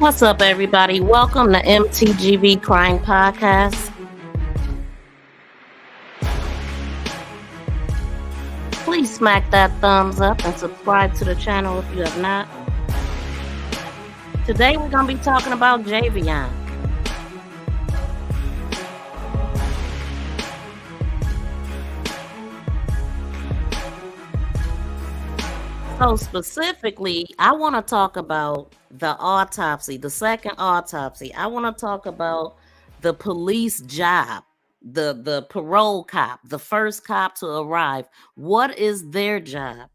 What's up, everybody? Welcome to MTGB Crime Podcast. Please smack that thumbs up and subscribe to the channel if you have not. Today we're going to be talking about Javion. So specifically, I want to talk about the autopsy, the second autopsy. I want to talk about the police job, the parole cop, the first cop to arrive. What is their job?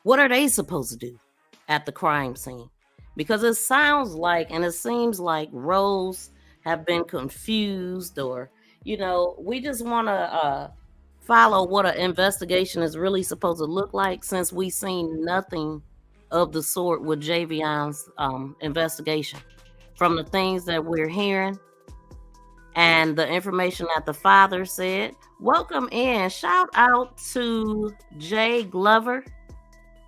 What are they supposed to do at the crime scene? Because it sounds like, and it seems like roles have been confused, or, we just want to follow what an investigation is really supposed to look like, since we've seen nothing of the sort with Javion's investigation. From the things that we're hearing and the information that the father said. Welcome in. Shout out to Jay Glover.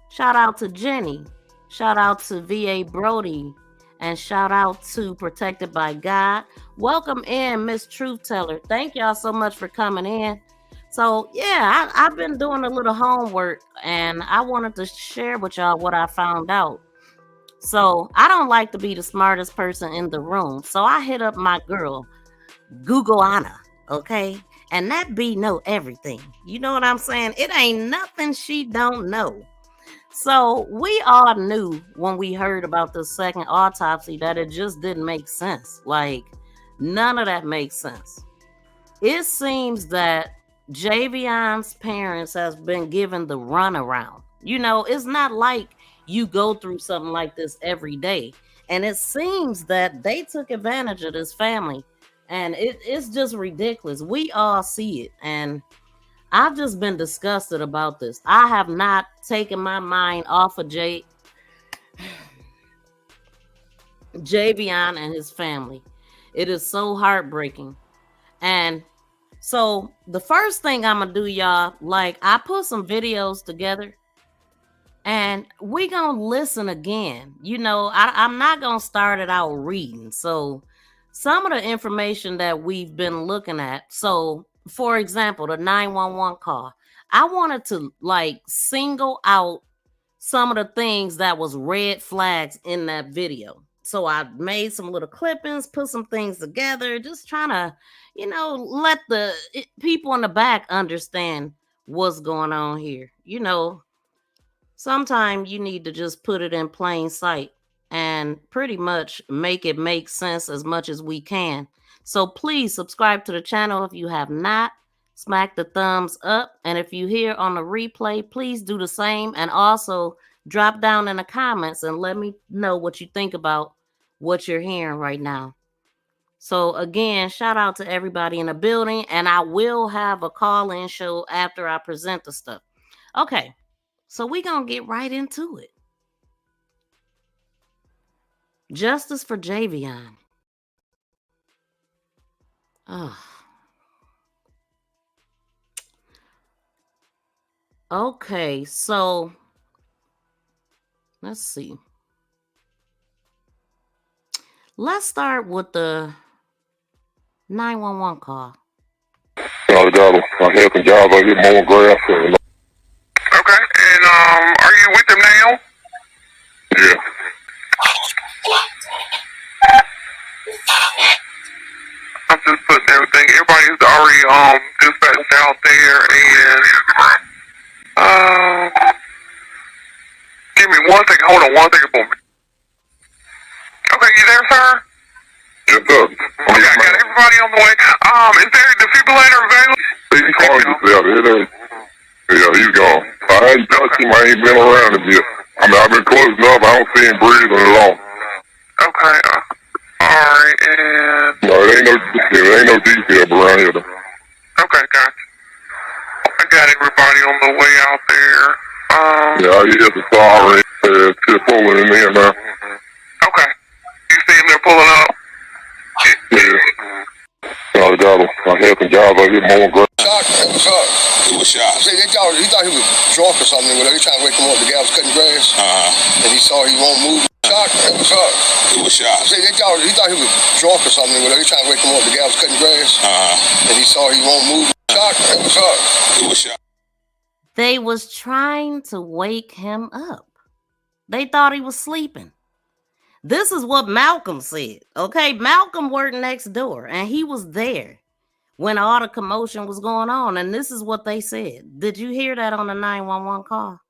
Shout out to Jenny. Shout out to VA Brody. And shout out to Protected by God. Welcome in, Miss Truth Teller. Thank y'all so much for coming in. So, yeah, I've been doing a little homework, and I wanted to share with y'all what I found out. So, I don't like to be the smartest person in the room. So, I hit up my girl, Google Anna, okay? And that bee know everything. You know what I'm saying? It ain't nothing she don't know. So, we all knew when we heard about the second autopsy that it just didn't make sense. Like, none of that makes sense. It seems that Javion's parents has been given the runaround. It's not like you go through something like this every day. And it seems that they took advantage of this family. And it's just ridiculous. We all see it. And I've just been disgusted about this. I have not taken my mind off of Javion and his family. It is so heartbreaking. And so the first thing I'm going to do, y'all, I put some videos together and we going to listen again. I'm not going to start it out reading. So some of the information that we've been looking at. So, for example, the 911 call. I wanted to single out some of the things that was red flags in that video. So I made some little clippings, put some things together, just trying to, let the people in the back understand what's going on here. Sometimes you need to just put it in plain sight and pretty much make it make sense as much as we can. So please subscribe to the channel if you have not. Smack the thumbs up. And if you're here on the replay, please do the same. And also drop down in the comments and let me know what you think about what you're hearing right now. So again, shout out to everybody in the building. And I will have a call-in show after I present the stuff. Okay, so we're going to get right into it. Justice for Javion. Oh. Okay, so let's see. Let's start with the 911 call. I got a helping job out here mowing grass. Okay, and are you with them now? Yeah. I'm just putting everything. Everybody's already dispatched out there, and give me 1 second. Hold on 1 second for me. Okay, you there, sir? Yes, sir. Okay, I got everybody on the way. Is there a defibrillator available? He's calling you. Yeah, he's gone. I ain't touched him. I ain't been around him yet. I've been closing up. I don't see him breathing at all. Okay, alright, and... No, it ain't no detail around here, though. Okay, gotcha. I got everybody on the way out there. Yeah, I hear the siren. It's just pulling in there now. Okay. You see him there pulling up? Yeah. I got a helping job out here mowing grass. Who was shot? He thought he was drunk or something. He was trying to wake him up. The guy was cutting grass. And he saw he won't move. shot in the truck. Who was shot? He thought he was drunk or something. Whatever. He trying to wake him up. The guy was cutting grass. And he saw he won't move. Shot in the truck. Who was shot? They was trying to wake him up. They thought he was sleeping. This is what Malcolm said. Okay, Malcolm worked next door, and he was there when all the commotion was going on. And this is what they said. Did you hear that on the 911 call?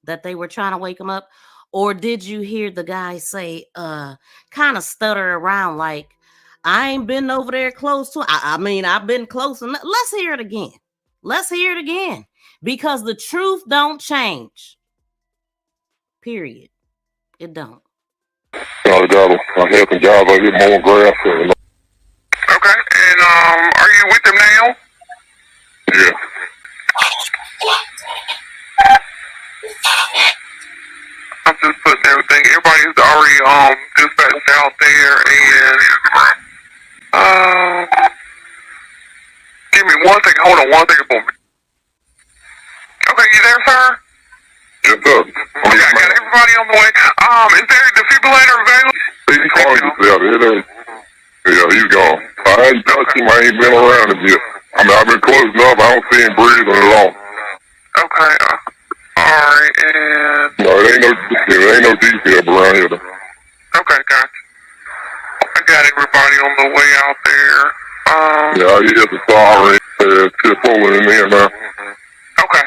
That they were trying to wake him up? Or did you hear the guy say, kind of stutter around like, I ain't been over there close to, I mean, I've been close enough. Let's hear it again. Let's hear it again. Because the truth don't change. Period. It don't. I had some guys out here mowing grass. Okay, and are you with them now? Yeah. I'm just putting everything. Everybody's already dispatched out there, and give me 1 second. Hold on 1 second for me. Okay, you there, sir? Yes, sir. Okay, I got everybody on the way. Is there a defibrillator available? He's calling you out here. Yeah, he's gone. I ain't touched him. I ain't been around him yet. I mean, I've been close enough. I don't see him breathing at all. Okay, alright, and... No, it ain't no detail around here. Okay, gotcha. I got everybody on the way out there. Yeah, he hit the siren. Just pulling him in now. Okay.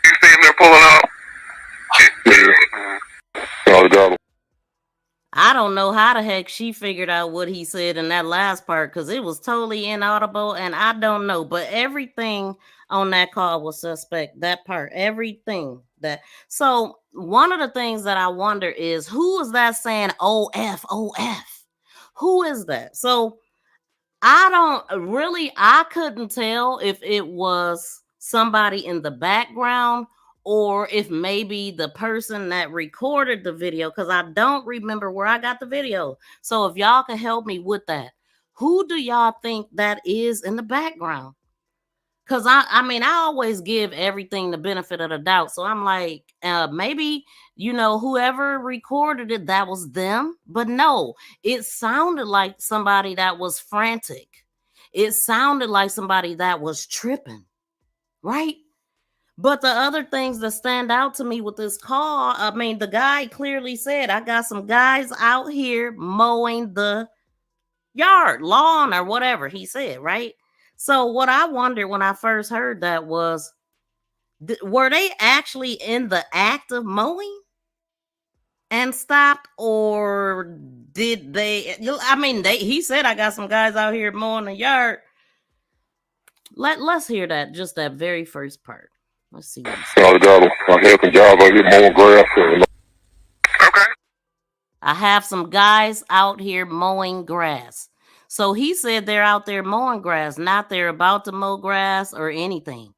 You see him there pulling up? Yeah. I got him. I don't know how the heck she figured out what he said in that last part because it was totally inaudible and I don't know. But everything on that call was suspect. That part, everything that. So one of the things that I wonder is who is that saying OF, OF? Who is that? So I couldn't tell if it was somebody in the background or if maybe the person that recorded the video, because I don't remember where I got the video. So if y'all can help me with that, who do y'all think that is in the background? Because I mean, I always give everything the benefit of the doubt. So I'm like, maybe, whoever recorded it, that was them. But no, it sounded like somebody that was frantic. It sounded like somebody that was tripping, right? But the other things that stand out to me with this call, I mean, the guy clearly said, I got some guys out here mowing the yard, lawn, or whatever he said, right? So what I wondered when I first heard that was, were they actually in the act of mowing and stopped, or did they? I mean, he said, I got some guys out here mowing the yard. Let's hear that, just that very first part. Let's see what he said. I got him. I had some guys out here mowing grass. Okay. I have some guys out here mowing grass. So he said they're out there mowing grass, not they're about to mow grass or anything.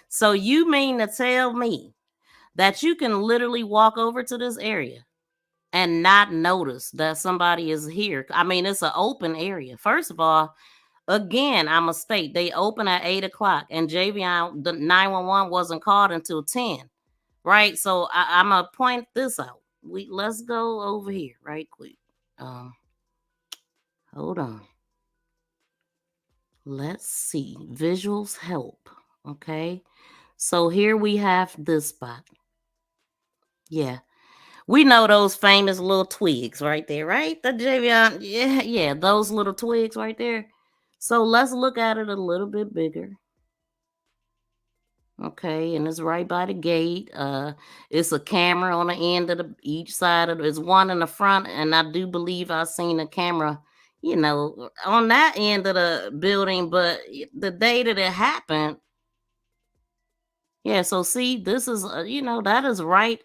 So you mean to tell me that you can literally walk over to this area and not notice that somebody is here? I mean, it's an open area. First of all, again, I'm a state. They open at 8 o'clock, and Javion, the 911 wasn't called until 10, right? So I'm gonna point this out. Let's go over here right quick. Hold on. Let's see. Visuals help. Okay. So here we have this spot. Yeah. We know those famous little twigs right there, right? The Javion. Yeah, those little twigs right there. So let's look at it a little bit bigger. Okay, and it's right by the gate. It's a camera on the end of each side of there's one in the front, and I do believe I've seen a camera, on that end of the building. But the day that it happened, yeah. So see, this is that is right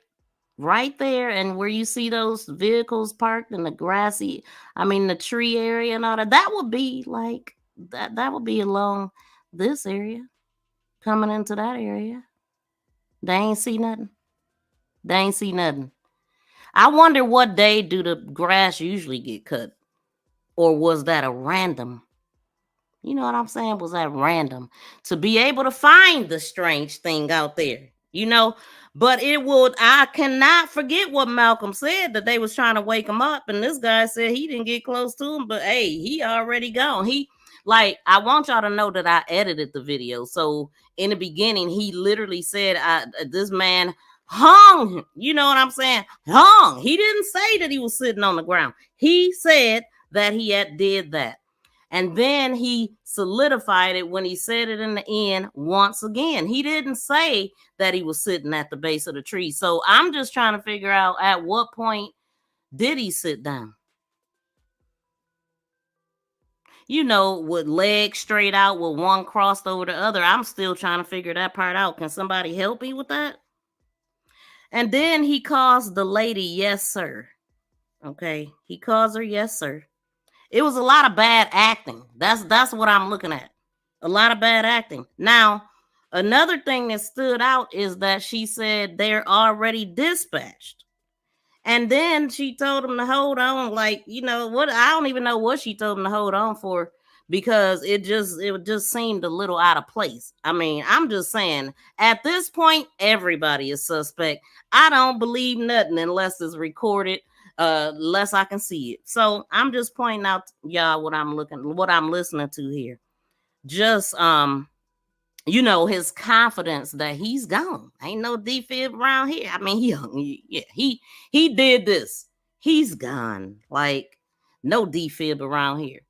there, and where you see those vehicles parked in the the tree area and all that. That would be like that. That would be along this area. Coming into that area. They ain't see nothing. They ain't see nothing. I wonder what day do the grass usually get cut? Or was that a random? You know what I'm saying? Was that random? To be able to find the strange thing out there. you know. But I cannot forget what Malcolm said, that they was trying to wake him up, and this guy said he didn't get close to him, but hey, he already gone. I want y'all to know that I edited the video. So in the beginning, he literally said, this man hung, you know what I'm saying? Hung. He didn't say that he was sitting on the ground. He said that he had did that. And then he solidified it when he said it in the end once again. He didn't say that he was sitting at the base of the tree. So I'm just trying to figure out, at what point did he sit down? You know, with legs straight out, with one crossed over the other. I'm still trying to figure that part out. Can somebody help me with that? And then he calls the lady, yes, sir. Okay. He calls her, yes, sir. It was a lot of bad acting. That's what I'm looking at. A lot of bad acting. Now, another thing that stood out is that she said they're already dispatched. And then she told him to hold on, like, you know what? I don't even know what she told him to hold on for, because it just seemed a little out of place. I mean, I'm just saying, at this point, everybody is suspect. I don't believe nothing unless it's recorded, unless I can see it. So I'm just pointing out y'all what I'm listening to here. Just you know, his confidence that he's gone. Ain't no defib around here. I mean, he did this. He's gone. Like, no defib around here.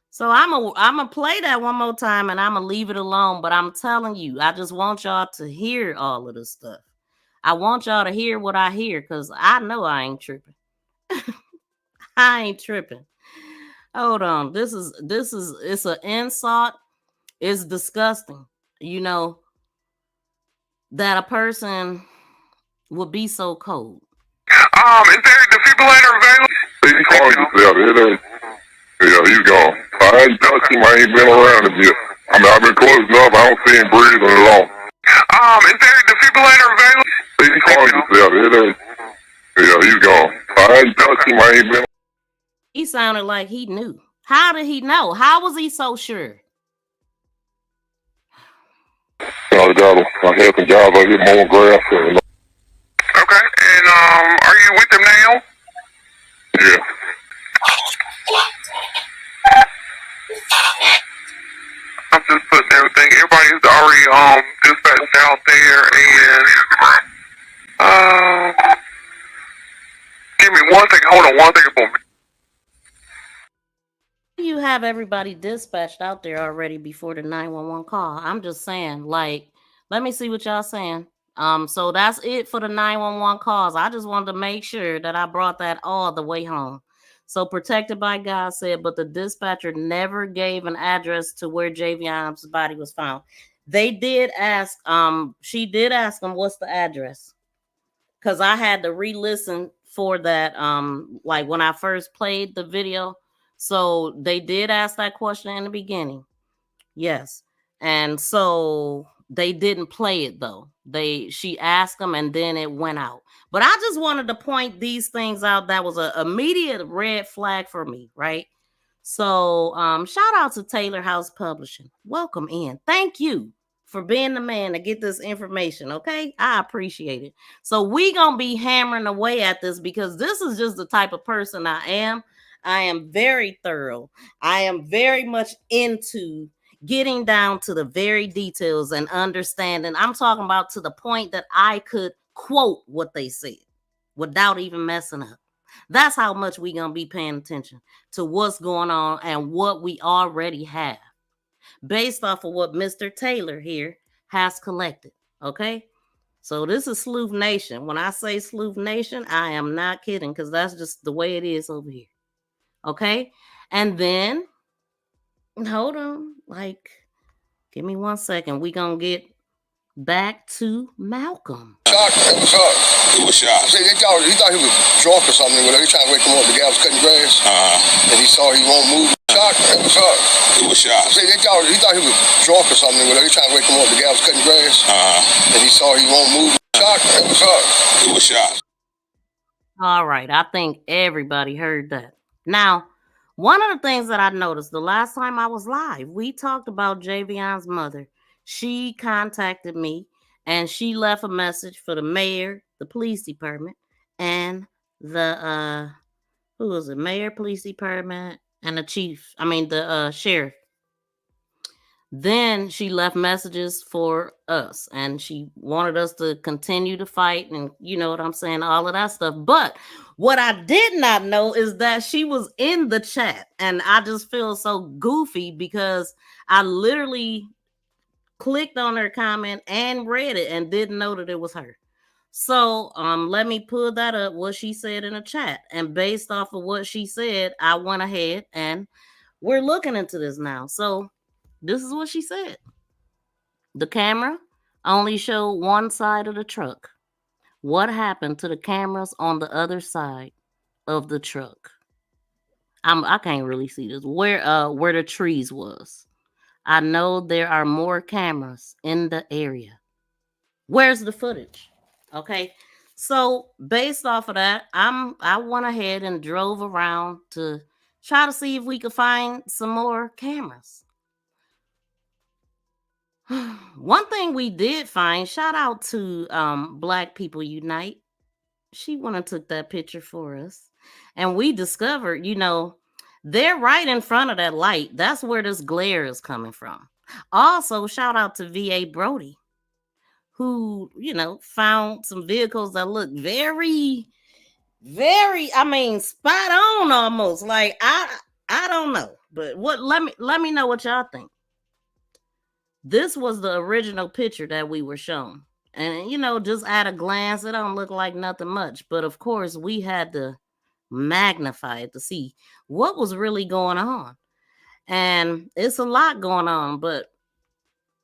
So I'm gonna play that one more time, and I'm gonna leave it alone. But I'm telling you, I just want y'all to hear all of this stuff. I want y'all to hear what I hear, because I know I ain't tripping. I ain't tripping. Hold on. This is it's an insult. It's disgusting. You know, that a person would be so cold. Is there a defibrillator available? He called himself. Yeah, he's gone. I ain't touched him. I ain't been around him yet. I mean, I've been close enough. I don't see him breathing at all. Is there a defibrillator available? He called himself. Yeah, he's gone. I ain't touched him. I ain't been. He sounded like he knew. How did he know? How was he so sure? I had some guys out here mowing grass. Okay, and are you with them now? Yeah. I'm just putting everything. Everybody's already dispatched out there, and give me one second. Hold on one second for me. You have everybody dispatched out there already before the 911 call. I'm just saying, like, let me see what y'all saying. So that's it for the 911 calls. I just wanted to make sure that I brought that all the way home. So Protected by God said, but the dispatcher never gave an address to where Javion's body was found. They did ask, she did ask him, what's the address? Because I had to re-listen for that, like when I first played the video. So they did ask that question in the beginning. Yes. And so they didn't play it though. She asked them and then it went out. But I just wanted to point these things out. That was an immediate red flag for me, right? So shout out to Taylor House Publishing. Welcome in. Thank you for being the man to get this information, okay? I appreciate it. So we gonna be hammering away at this, because this is just the type of person I am. I am very thorough. I am very much into getting down to the very details and understanding. I'm talking about to the point that I could quote what they said without even messing up. That's how much we gonna be paying attention to what's going on and what we already have, based off of what Mr. Taylor here has collected. Okay. So this is Sleuth Nation. When I say Sleuth Nation, I am not kidding, because that's just the way it is over here. Okay. And then, hold on, like, give me 1 second. We gonna get back to Malcolm. Shocked. He was shocked. He thought he was drunk or something. He was trying to wake him up. The guy was cutting grass. And he saw he won't move. Shocked. He was shocked. He thought he was drunk or something. He was trying to wake him up. The guy was cutting grass. And he saw he won't move. Shocked. He was shocked. All right. I think everybody heard that. Now, one of the things that I noticed the last time I was live, we talked about Javion's mother. She contacted me and she left a message for the mayor, the police department, and the who was it? Mayor, police department, and the chief. I mean the sheriff. Then she left messages for us and she wanted us to continue to fight and you know what I'm saying, all of that stuff. But what I did not know is that she was in the chat and I just feel so goofy because I literally clicked on her comment and read it and didn't know that it was her. So let me pull that up, what she said in the chat. And based off of what she said, I went ahead and we're looking into this now. So this is what she said. The camera only showed one side of the truck. What happened to the cameras on the other side of the truck? I can't really see this. Where the trees was. I know there are more cameras in the area. Where's the footage? Okay. So based off of that, I went ahead and drove around to try to see if we could find some more cameras. One thing we did find, shout out to Black People Unite. She went and took that picture for us. And we discovered, you know, they're right in front of that light. That's where this glare is coming from. Also, shout out to VA Brody, who, you know, found some vehicles that look very, I mean, spot on almost. Like I don't know. But let me know what y'all think. This was the original picture that we were shown. And, you know, just at a glance, it don't look like nothing much. But, of course, we had to magnify it to see what was really going on. And it's a lot going on, but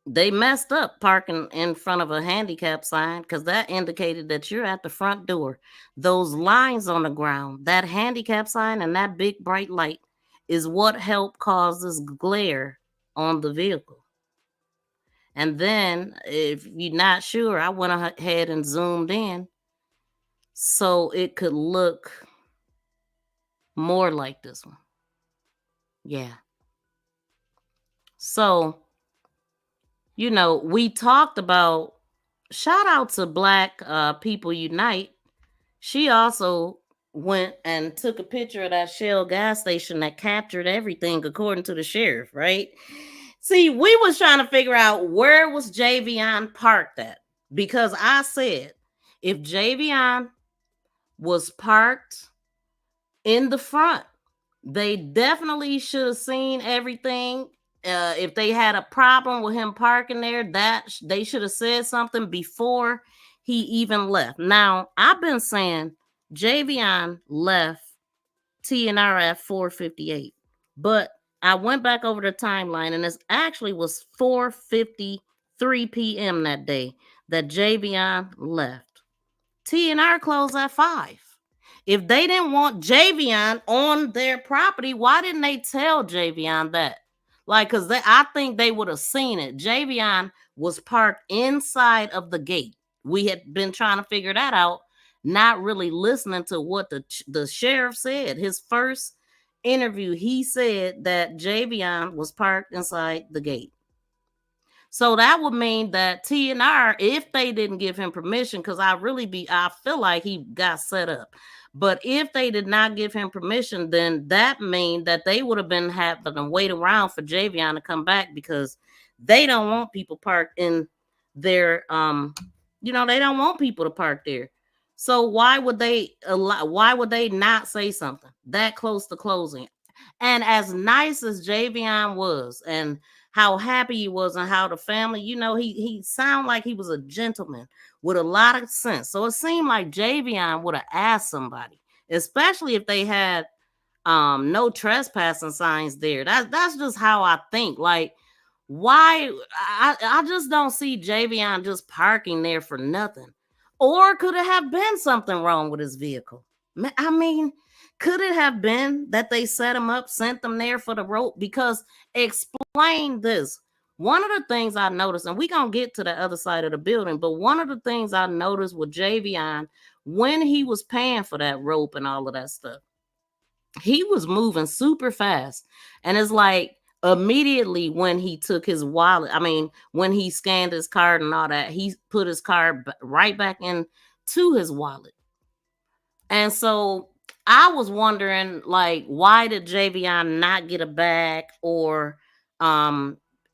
they messed up parking in front of a handicap sign because that indicated that you're at the front door. Those lines on the ground, that handicap sign and that big bright light is what helped cause this glare on the vehicle. And then, if you're not sure, I went ahead and zoomed in so it could look more like this one. Yeah. So, you know, we talked about, shout out to Black People Unite. She also went and took a picture of that Shell gas station that captured everything according to the sheriff, right? See, we was trying to figure out where was Javion parked at. Because I said, if Javion was parked in the front, they definitely should have seen everything. If they had a problem with him parking there, that they should have said something before he even left. Now, I've been saying Javion left TNR at 4:58, but I went back over the timeline, and it actually was 4:53 p.m. that day that Javion left. TNR closed at 5. If they didn't want Javion on their property, why didn't they tell Javion that? Like, because I think they would have seen it. Javion was parked inside of the gate. We had been trying to figure that out, not really listening to what the sheriff said. His first interview, he said that Javion was parked inside the gate. So that would mean that TNR, if they didn't give him permission, because I feel like he got set up. But if they did not give him permission, then that means that they would have been having to wait around for Javion to come back because they don't want people parked in their, they don't want people to park there. So why would they not say something that close to closing? And as nice as Javion was and how happy he was and how the family, he sounded like he was a gentleman with a lot of sense. So it seemed like Javion would have asked somebody, especially if they had no trespassing signs there. That's just how I think. Like, why? I just don't see Javion just parking there for nothing. Or could it have been something wrong with his vehicle? I mean, could it have been that they set him up, sent them there for the rope? Because explain this. One of the things I noticed, and we're going to get to the other side of the building, but one of the things I noticed with Javion, when he was paying for that rope and all of that stuff, he was moving super fast. And it's like, immediately when he took his wallet, when he scanned his card and all that, he put his card right back into his wallet. And so I was wondering, like, why did Javion not get a bag or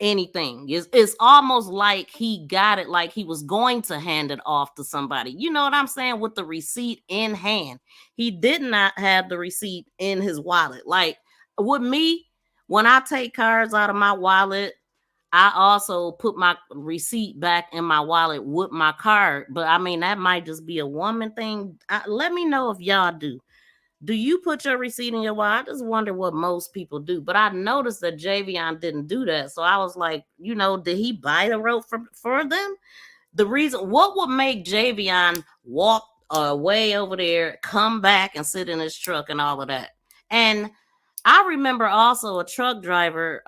anything? It's almost like he got it, like he was going to hand it off to somebody. You know what I'm saying? With the receipt in hand. He did not have the receipt in his wallet. Like with me, when I take cards out of my wallet, I also put my receipt back in my wallet with my card. But I mean, that might just be a woman thing. Let me know if y'all do. Do you put your receipt in your wallet? I just wonder what most people do. But I noticed that Javion didn't do that. So I was like, did he buy the rope for them? The reason, what would make Javion walk way over there, come back and sit in his truck and all of that? And I remember also a truck driver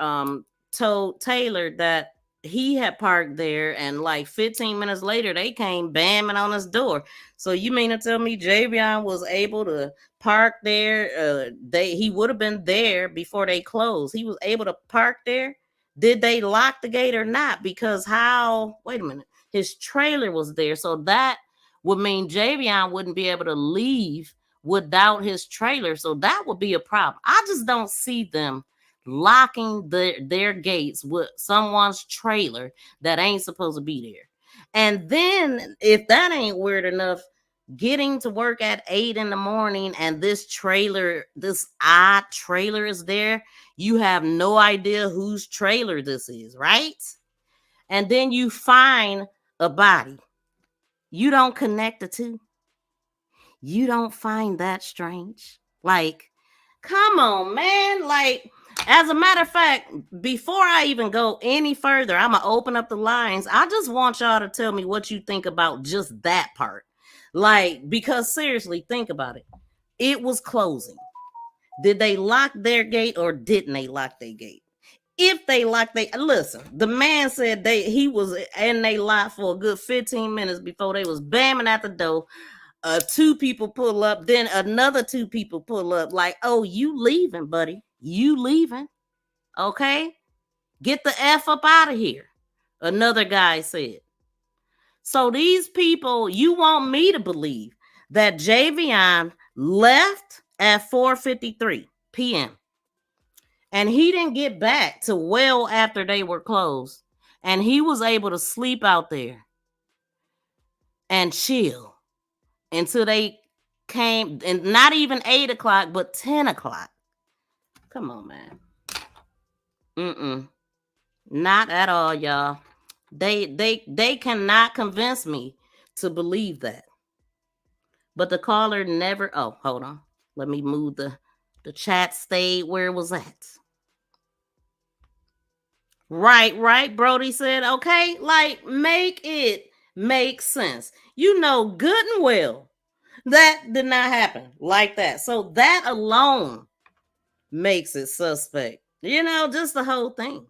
told Taylor that he had parked there, and like 15 minutes later, they came bamming on his door. So you mean to tell me Javion was able to park there? He would have been there before they closed. He was able to park there. Did they lock the gate or not? Because wait a minute, his trailer was there. So that would mean Javion wouldn't be able to leave without his trailer. So that would be a problem. I just don't see them locking their gates with someone's trailer that ain't supposed to be there. And then if that ain't weird enough, getting to work at 8 in the morning and this odd trailer is there, you have no idea whose trailer this is, right? And then you find a body. You don't connect the two. You don't find that strange? Like, come on, man. Like, as a matter of fact, before I even go any further, I'm going to open up the lines. I just want y'all to tell me what you think about just that part. Like, because seriously, think about it. It was closing. Did they lock their gate or didn't they lock their gate? If they listen, the man said he was in they lot for a good 15 minutes before they was bamming at the door. 2 people pull up, then another 2 people pull up, like, oh, you leaving, buddy. You leaving. Okay? Get the F up out of here. Another guy said. So these people, you want me to believe that Javion left at 4:53 p.m. and he didn't get back to well after they were closed. And he was able to sleep out there and chill until they came, and not even 8 o'clock, but 10 o'clock. Come on, man. Not at all, y'all. They cannot convince me to believe that. But the caller never. Oh, hold on. Let me move the chat. Stayed where it was at. Right. Brody said, okay, like, make it make sense. You know good and well that did not happen like that. So that alone makes it suspect. Just the whole thing.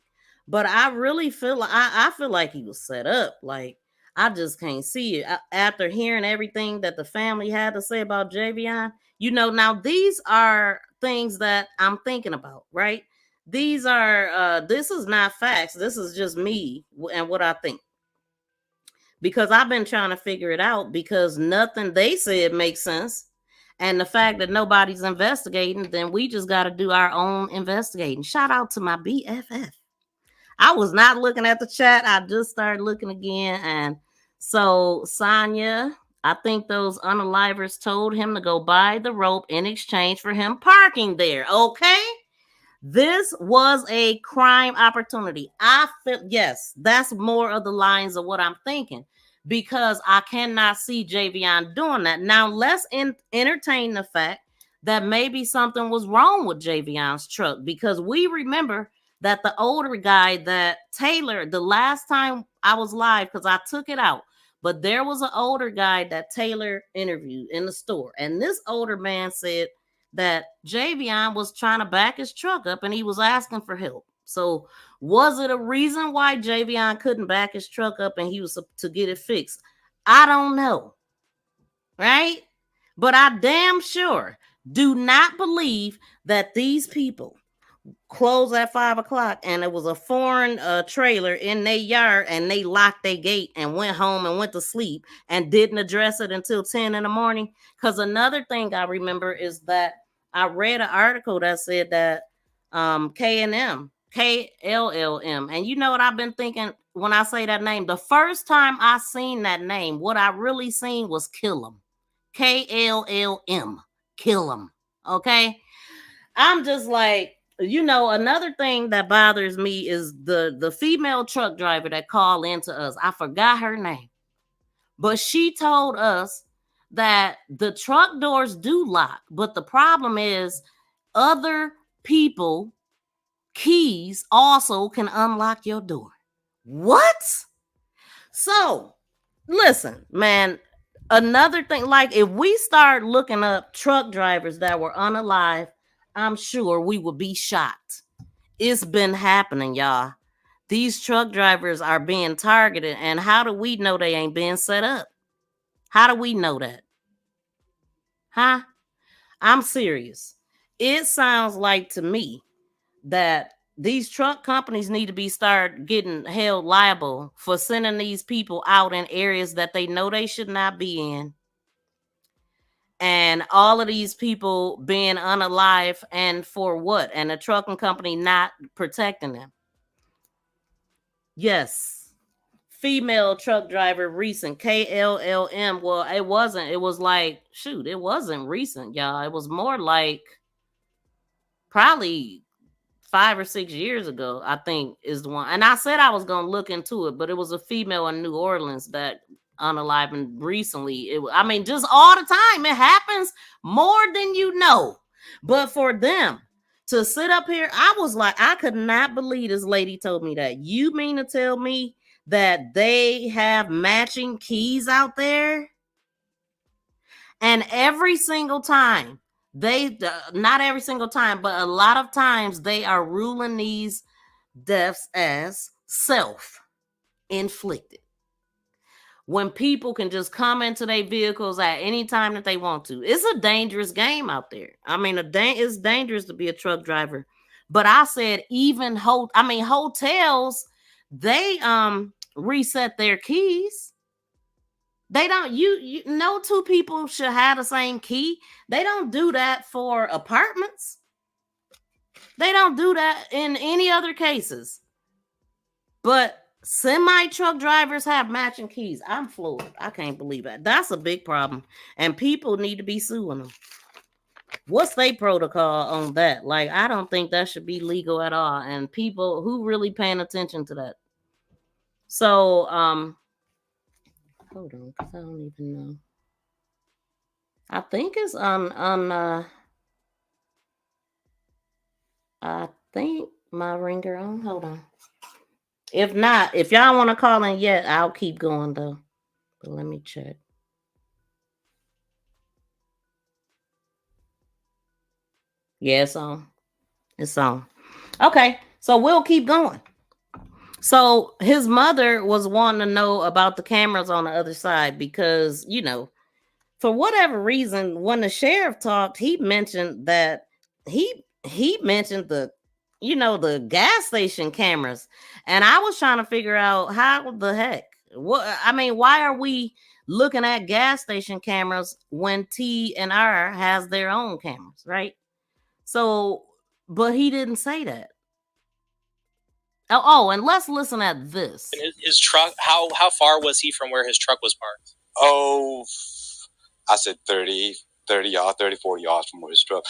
But I really feel I feel like he was set up. Like, I just can't see it. After hearing everything that the family had to say about Javion, now these are things that I'm thinking about, right? These are this is not facts. This is just me and what I think. Because I've been trying to figure it out, because nothing they said makes sense. And the fact that nobody's investigating, then we just got to do our own investigating. Shout out to my BFF. I was not looking at the chat. I just started looking again. And so, Sonia, I think those unalivers told him to go buy the rope in exchange for him parking there. Okay? This was a crime opportunity. I feel, yes, that's more of the lines of what I'm thinking, because I cannot see Javion doing that. Now, let's entertain the fact that maybe something was wrong with Javion's truck, because we remember that the older guy that Taylor, the last time I was live, because I took it out, but there was an older guy that Taylor interviewed in the store. And this older man said that Javion was trying to back his truck up and he was asking for help. So was it a reason why Javion couldn't back his truck up and he was to get it fixed? I don't know. Right? But I damn sure do not believe that these people closed at 5 o'clock, and it was a foreign trailer in their yard, and they locked their gate and went home and went to sleep and didn't address it until 10 in the morning. Because another thing I remember is that I read an article that said that K&M, KLLM, and you know what I've been thinking when I say that name? The first time I seen that name, what I really seen was kill 'em. KLLM, kill 'em. Okay, I'm just like, another thing that bothers me is the female truck driver that called into us. I forgot her name, but she told us that the truck doors do lock, but the problem is other people keys also can unlock your door. What? So, listen, man, another thing, like if we start looking up truck drivers that were unalive, I'm sure we would be shocked. It's been happening, y'all. These truck drivers are being targeted, and how do we know they ain't being set up? How do we know that? Huh? I'm serious. It sounds like to me that these truck companies need to be start getting held liable for sending these people out in areas that they know they should not be in, and all of these people being unalive, and for what? And the trucking company not protecting them. Yes. Female truck driver recent, KLLM. Well, it wasn't. It was like, shoot, it wasn't recent, y'all. It was more like probably 5 or 6 years ago, I think, is the one. And I said I was gonna look into it, but it was a female in New Orleans that unalive recently. I mean, just all the time. It happens more than you know. But for them to sit up here, I was like, I could not believe this lady told me that. You mean to tell me that they have matching keys out there? And every single time, not every single time, but a lot of times they are ruling these deaths as self-inflicted. When people can just come into their vehicles at any time that they want to. It's a dangerous game out there. I mean, it's dangerous to be a truck driver. But I said even hotels, they reset their keys. They don't, you know, two people should have the same key. They don't do that for apartments. They don't do that in any other cases. But semi-truck drivers have matching keys. I'm floored. I can't believe that. That's a big problem. And people need to be suing them. What's their protocol on that? Like, I don't think that should be legal at all. And people who really paying attention to that. So, hold on, because I don't even know. I think it's on I think my ringer on. Hold on. If not, if y'all want to call in yet, I'll keep going though. But let me check. Yeah, it's on. It's on. Okay, so we'll keep going. So his mother was wanting to know about the cameras on the other side because, for whatever reason, when the sheriff talked, he mentioned that he mentioned the gas station cameras. And I was trying to figure out how the heck, why are we looking at gas station cameras when T&R has their own cameras, right? So, but he didn't say that. Oh, and let's listen at this. His truck, how far was he from where his truck was parked? Oh, I said 30 yards, 30, 40 yards from where his truck.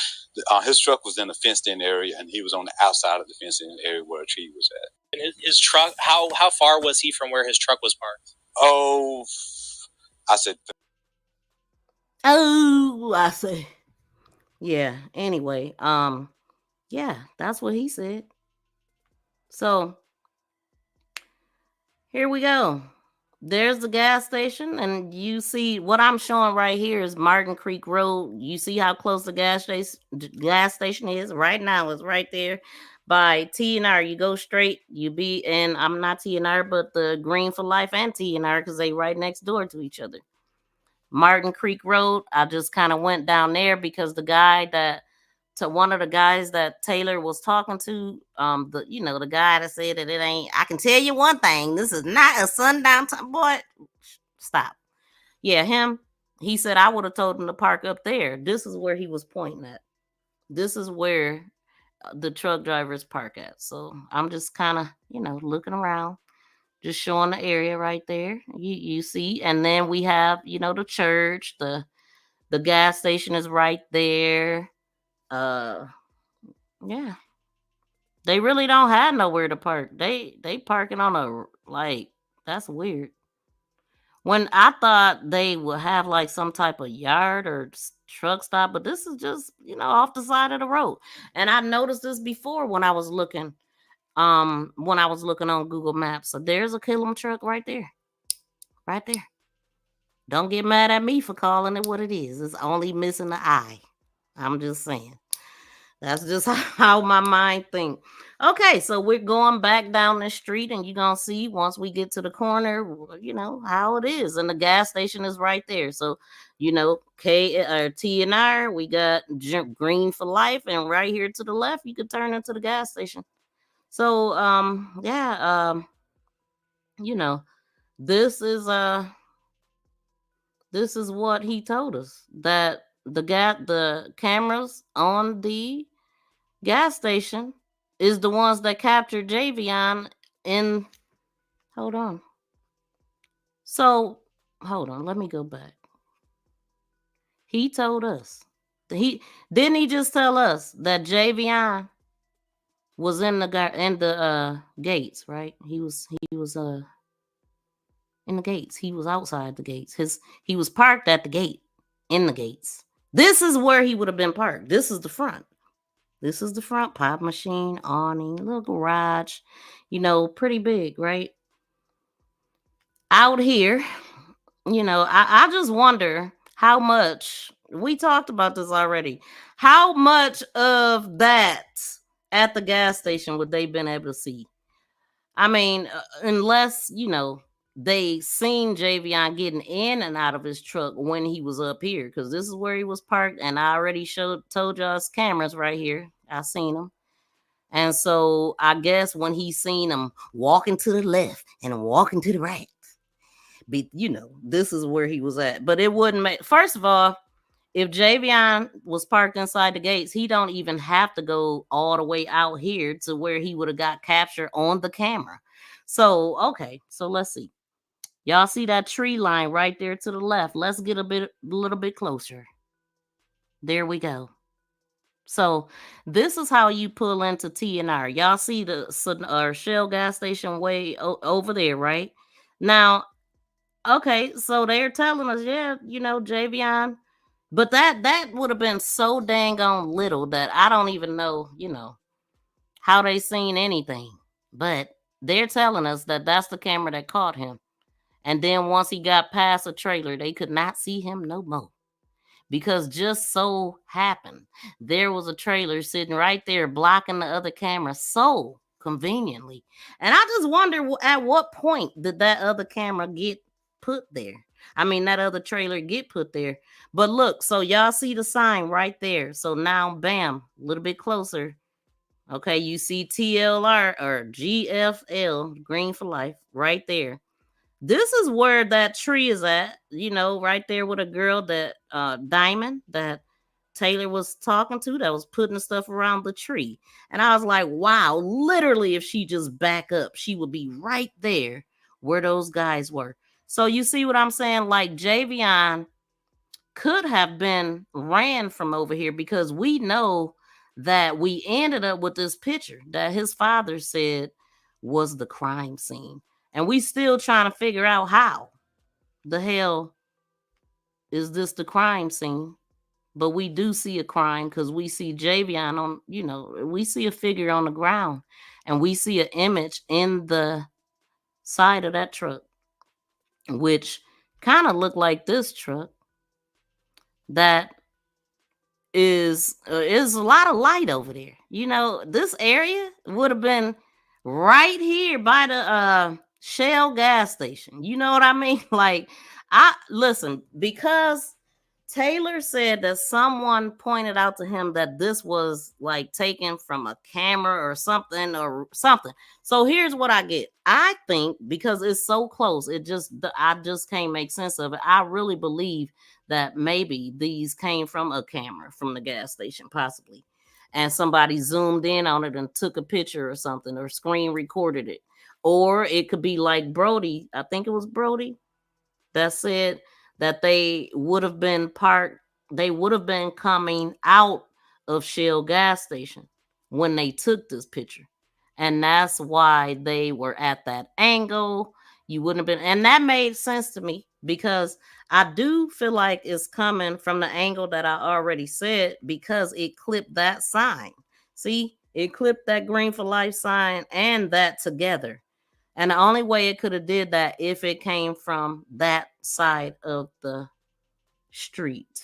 His truck was in a fenced-in area, and he was on the outside of the fenced-in area where a tree was at. And his truck, how far was he from where his truck was parked? Oh, I said. I say. Yeah. Anyway, yeah, that's what he said. So here we go. There's the gas station, and you see what I'm showing right here is Martin Creek Road. You see how close the gas station is right now. It's right there by T&R. You go straight, you be in. I'm not T&R, but the Green for Life and T&R because they right next door to each other. Martin Creek Road. I just kind of went down there because the guy that to one of the guys that Taylor was talking to, the guy that said that it ain't. I can tell you one thing: this is not a sundown time. Boy, stop. Yeah, him. He said I would have told him to park up there. This is where he was pointing at. This is where the truck drivers park at. So I'm just kind of, looking around, just showing the area right there. You see, and then we have, the church, the gas station is right there. Yeah. They really don't have nowhere to park. They parking on that's weird. When I thought they would have like some type of yard or truck stop, but this is just, off the side of the road. And I noticed this before when I was looking on Google Maps. So there's a Killam truck right there. Right there. Don't get mad at me for calling it what it is. It's only missing the I. I'm just saying. That's just how my mind think. Okay, so we're going back down the street, and you're going to see once we get to the corner, how it is. And the gas station is right there. So, T and R, we got green for life. And right here to the left, you could turn into the gas station. So, this is what he told us, that the cameras on the gas station is the ones that captured Javion in. Hold on. So, hold on. Let me go back. He told us. He just tell us that Javion was in the gates, right? He was in the gates. He was outside the gates. He was parked at the gate, in the gates. This is where he would have been parked. This is the front. This is the front. Pop machine, awning, little garage, pretty big, right? Out here, I just wonder how much, we talked about this already, how much of that at the gas station would they been able to see? I mean, unless, they seen Javion getting in and out of his truck when he was up here, because this is where he was parked, and I already told y'all cameras right here. I seen them. And so I guess when he seen him walking to the left and walking to the right, this is where he was at. But it wouldn't make, first of all, if Javion was parked inside the gates, he don't even have to go all the way out here to where he would have got captured on the camera. So, okay, so let's see. Y'all see that tree line right there to the left? Let's get a little bit closer. There we go. So this is how you pull into T&R. Y'all see the Shell gas station way over there, right? Now, okay, so they're telling us, Javion, but that would have been so dang on little that I don't even know, how they seen anything. But they're telling us that that's the camera that caught him. And then once he got past a trailer, they could not see him no more. Because just so happened, there was a trailer sitting right there blocking the other camera so conveniently. And I just wonder at what point did that other camera get put there? I mean, that other trailer get put there. But look, so y'all see the sign right there. So now, bam, a little bit closer. Okay, you see TLR or GFL, Green for Life, right there. This is where that tree is at, right there with a girl that Diamond that Taylor was talking to that was putting the stuff around the tree. And I was like, wow, literally, if she just back up, she would be right there where those guys were. So you see what I'm saying? Like Javion could have been ran from over here, because we know that we ended up with this picture that his father said was the crime scene. And we still trying to figure out how the hell is this the crime scene. But we do see a crime, because we see Javion on, we see a figure on the ground, and we see an image in the side of that truck, which kind of looked like this truck. That is a lot of light over there. This area would have been right here by the Shell gas station. You know what I mean? Like, listen, because Taylor said that someone pointed out to him that this was like taken from a camera or something. So here's what I get. I think because it's so close, I just can't make sense of it. I really believe that maybe these came from a camera from the gas station, possibly. And somebody zoomed in on it and took a picture or something, or screen recorded it. Or it could be like Brody, I think it was Brody, that said that they would have been coming out of Shell gas station when they took this picture. And that's why they were at that angle. You wouldn't have been, and that made sense to me because I do feel like it's coming from the angle that I already said because it clipped that sign. See, it clipped that Green for Life sign and that together. And the only way it could have did that if it came from that side of the street,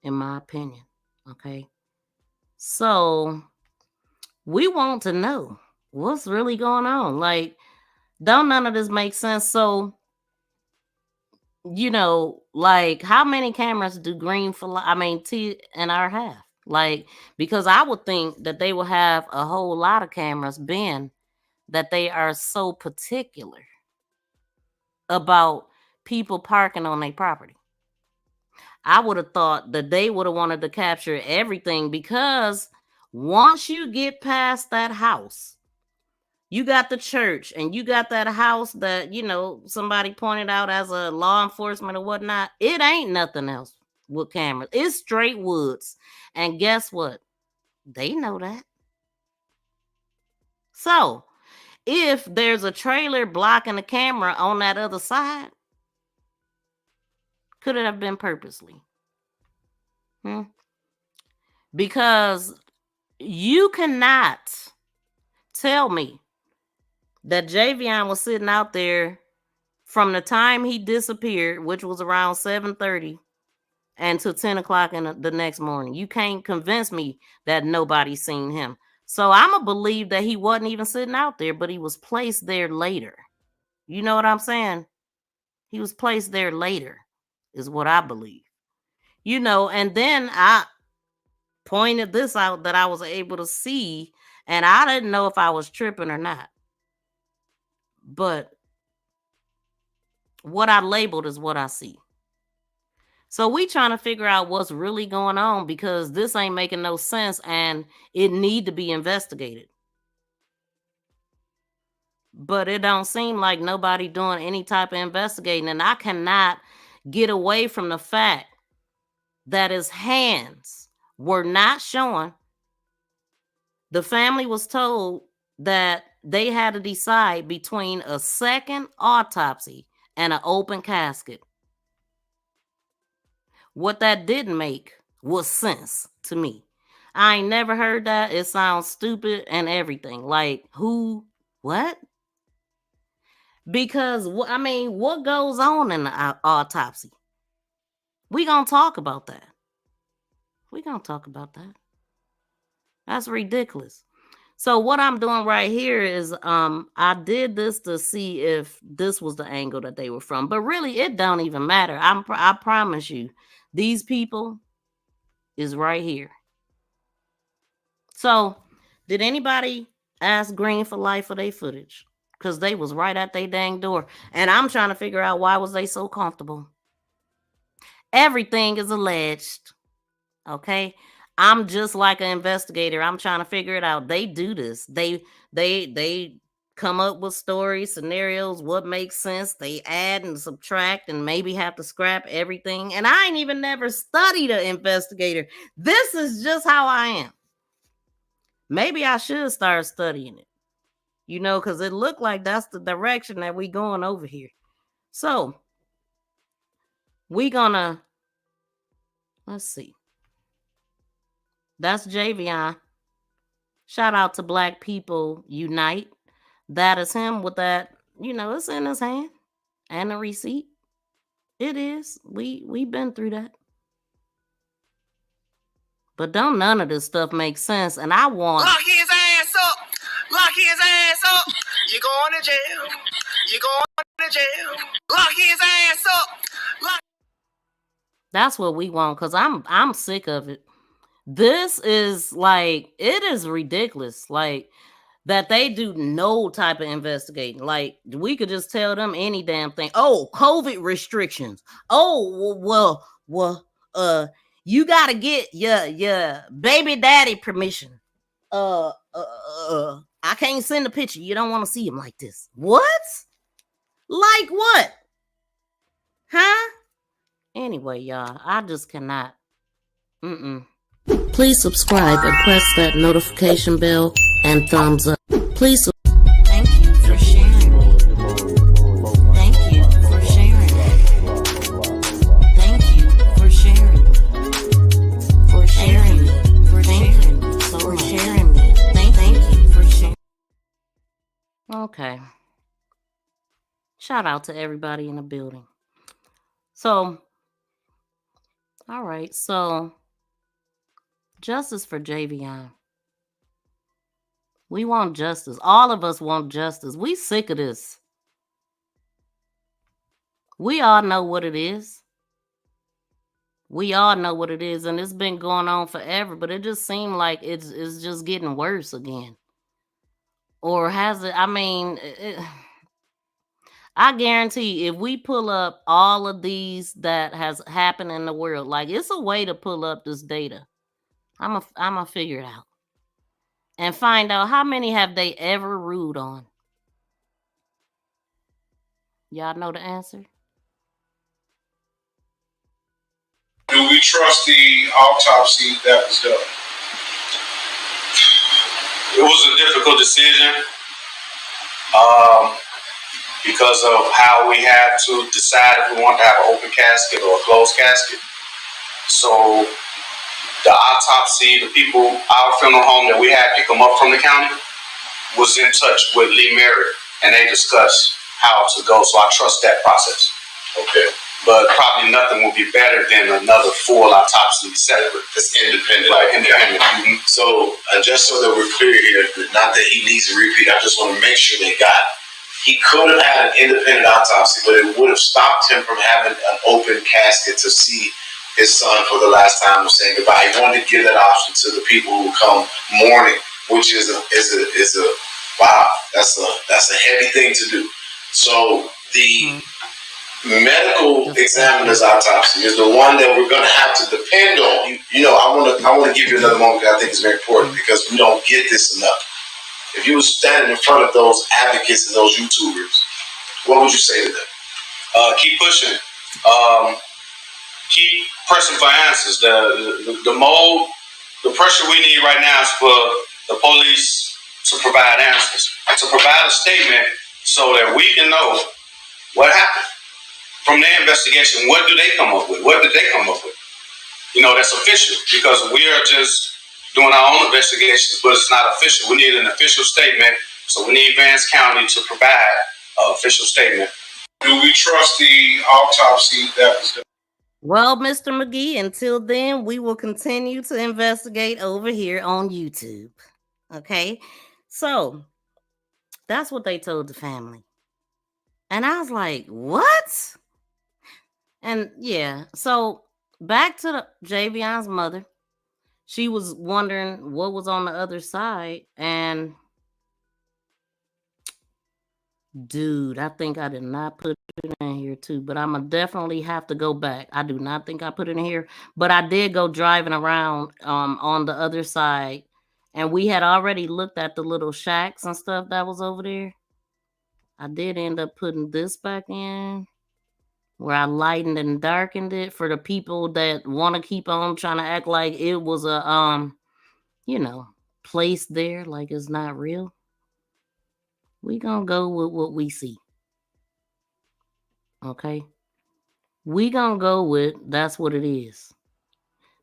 in my opinion. Okay. So we want to know what's really going on. Like, don't none of this make sense. So, like how many cameras do TNR have? Like, because I would think that they will have a whole lot of cameras, being that they are so particular about people parking on their property. I would have thought that they would have wanted to capture everything because once you get past that house, you got the church and you got that house that, somebody pointed out as a law enforcement or whatnot. It ain't nothing else with cameras. It's straight woods. And guess what? They know that. So if there's a trailer blocking the camera on that other side, could it have been purposely? Because you cannot tell me that Javion was sitting out there from the time he disappeared, which was around 7:30, until 10 o'clock in the next morning. You can't convince me that nobody seen him. So I'm going to believe that he wasn't even sitting out there, but he was placed there later. You know what I'm saying? He was placed there later, is what I believe. And then I pointed this out that I was able to see, and I didn't know if I was tripping or not. But what I labeled is what I see. So we trying to figure out what's really going on because this ain't making no sense and it need to be investigated. But it don't seem like nobody doing any type of investigating, and I cannot get away from the fact that his hands were not showing. The family was told that they had to decide between a second autopsy and an open casket. What that didn't make was sense to me. I ain't never heard that. It sounds stupid and everything. Like, who? What? Because, what goes on in the autopsy? We gonna talk about that. That's ridiculous. So what I'm doing right here is I did this to see if this was the angle that they were from. But really, it don't even matter. I promise you, these people is right here. So did anybody ask Green for Life for their footage? Because they was right at their dang door. And I'm trying to figure out why was they so comfortable. Everything is alleged. Okay? I'm just like an investigator. I'm trying to figure it out. They do this. They come up with stories, scenarios, what makes sense. They add and subtract and maybe have to scrap everything. And I ain't even never studied an investigator. This is just how I am. Maybe I should start studying it. Because it looked like that's the direction that we going over here. So we gonna, let's see. That's Javion. Shout out to Black People Unite. That is him with that, it's in his hand. And the receipt. It is. We've been through that. But don't none of this stuff make sense. And I want... Lock his ass up. Lock his ass up. You going to jail. You going to jail. Lock his ass up. Lock. That's what we want, because I'm sick of it. This is like, it is ridiculous. Like, that they do no type of investigating. Like, we could just tell them any damn thing. Oh, COVID restrictions. Oh, well, you gotta get your baby daddy permission. I can't send a picture. You don't want to see him like this. What? Like what? Huh? Anyway, y'all, I just cannot. Please subscribe and press that notification bell and thumbs up. Please. Thank you for sharing me. Thank you for sharing me. Thank you for sharing me. For sharing me. For sharing me. For sharing me. Thank you for sharing. Okay. Shout out to everybody in the building. So, all right. So, justice for Javion. We want justice. All of us want justice. We sick of this. We all know what it is. We all know what it is, and it's been going on forever, but it just seemed like it's just getting worse again. Or has it? I mean, I guarantee if we pull up all of these that has happened in the world, like, it's a way to pull up this data. I'm a figure it out and find out how many have they ever ruled on. Y'all know the answer? Do we trust the autopsy that was done? It was a difficult decision because of how we had to decide if we wanted to have an open casket or a closed casket. So the autopsy, the people, our funeral home that we had pick them up from the county, was in touch with Lee Merritt, and they discussed how to go. So I trust that process. Okay. But probably nothing will be better than another full autopsy separate. It's independent. Right, independent. Okay. So, just so that we're clear here, not that he needs to repeat, I just want to make sure they got it. He could have had an independent autopsy, but it would have stopped him from having an open casket to see his son for the last time of saying goodbye. He wanted to give that option to the people who come mourning, which is a wow, that's a heavy thing to do. So the medical examiner's autopsy is the one that we're going to have to depend on. You know, I want to give you another moment because I think it's very important because we don't get this enough. If you were standing in front of those advocates and those YouTubers, what would you say to them? Keep pushing. Keep pressing for answers. The pressure we need right now is for the police to provide answers, to provide a statement so that we can know what happened. From their investigation, what do they come up with? What did they come up with? You know, that's official, because we are just doing our own investigations, but it's not official. We need an official statement, so we need Vance County to provide an official statement. Do we trust the autopsy that was done? Well, Mr. Magee, until then, we will continue to investigate over here on YouTube. Okay? So, that's what they told the family. And I was like, what? And yeah, so back to Javion's mother. She was wondering what was on the other side. And dude, I think I did not put it in here too, but I'm gonna definitely have to go back. I do not think I put it in here, but I did go driving around on the other side, and we had already looked at the little shacks and stuff that was over there. I did end up putting this back in, where I lightened and darkened it for the people that want to keep on trying to act like it was a place there, like it's not real. We gonna go with what we see. Okay? We gonna go with that's what it is.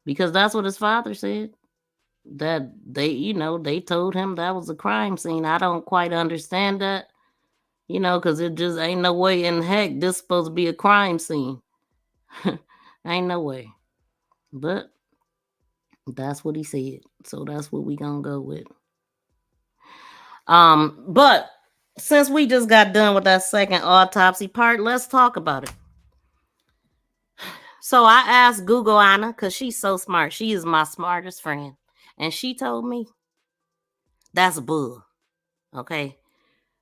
Because that's what his father said. That they told him that was a crime scene. I don't quite understand that. Because it just ain't no way in heck this supposed to be a crime scene. Ain't no way. But that's what he said. So that's what we gonna go with. But since we just got done with that second autopsy part, let's talk about it. So I asked Google Anna, because she's so smart. She is my smartest friend. And she told me that's bull. Okay.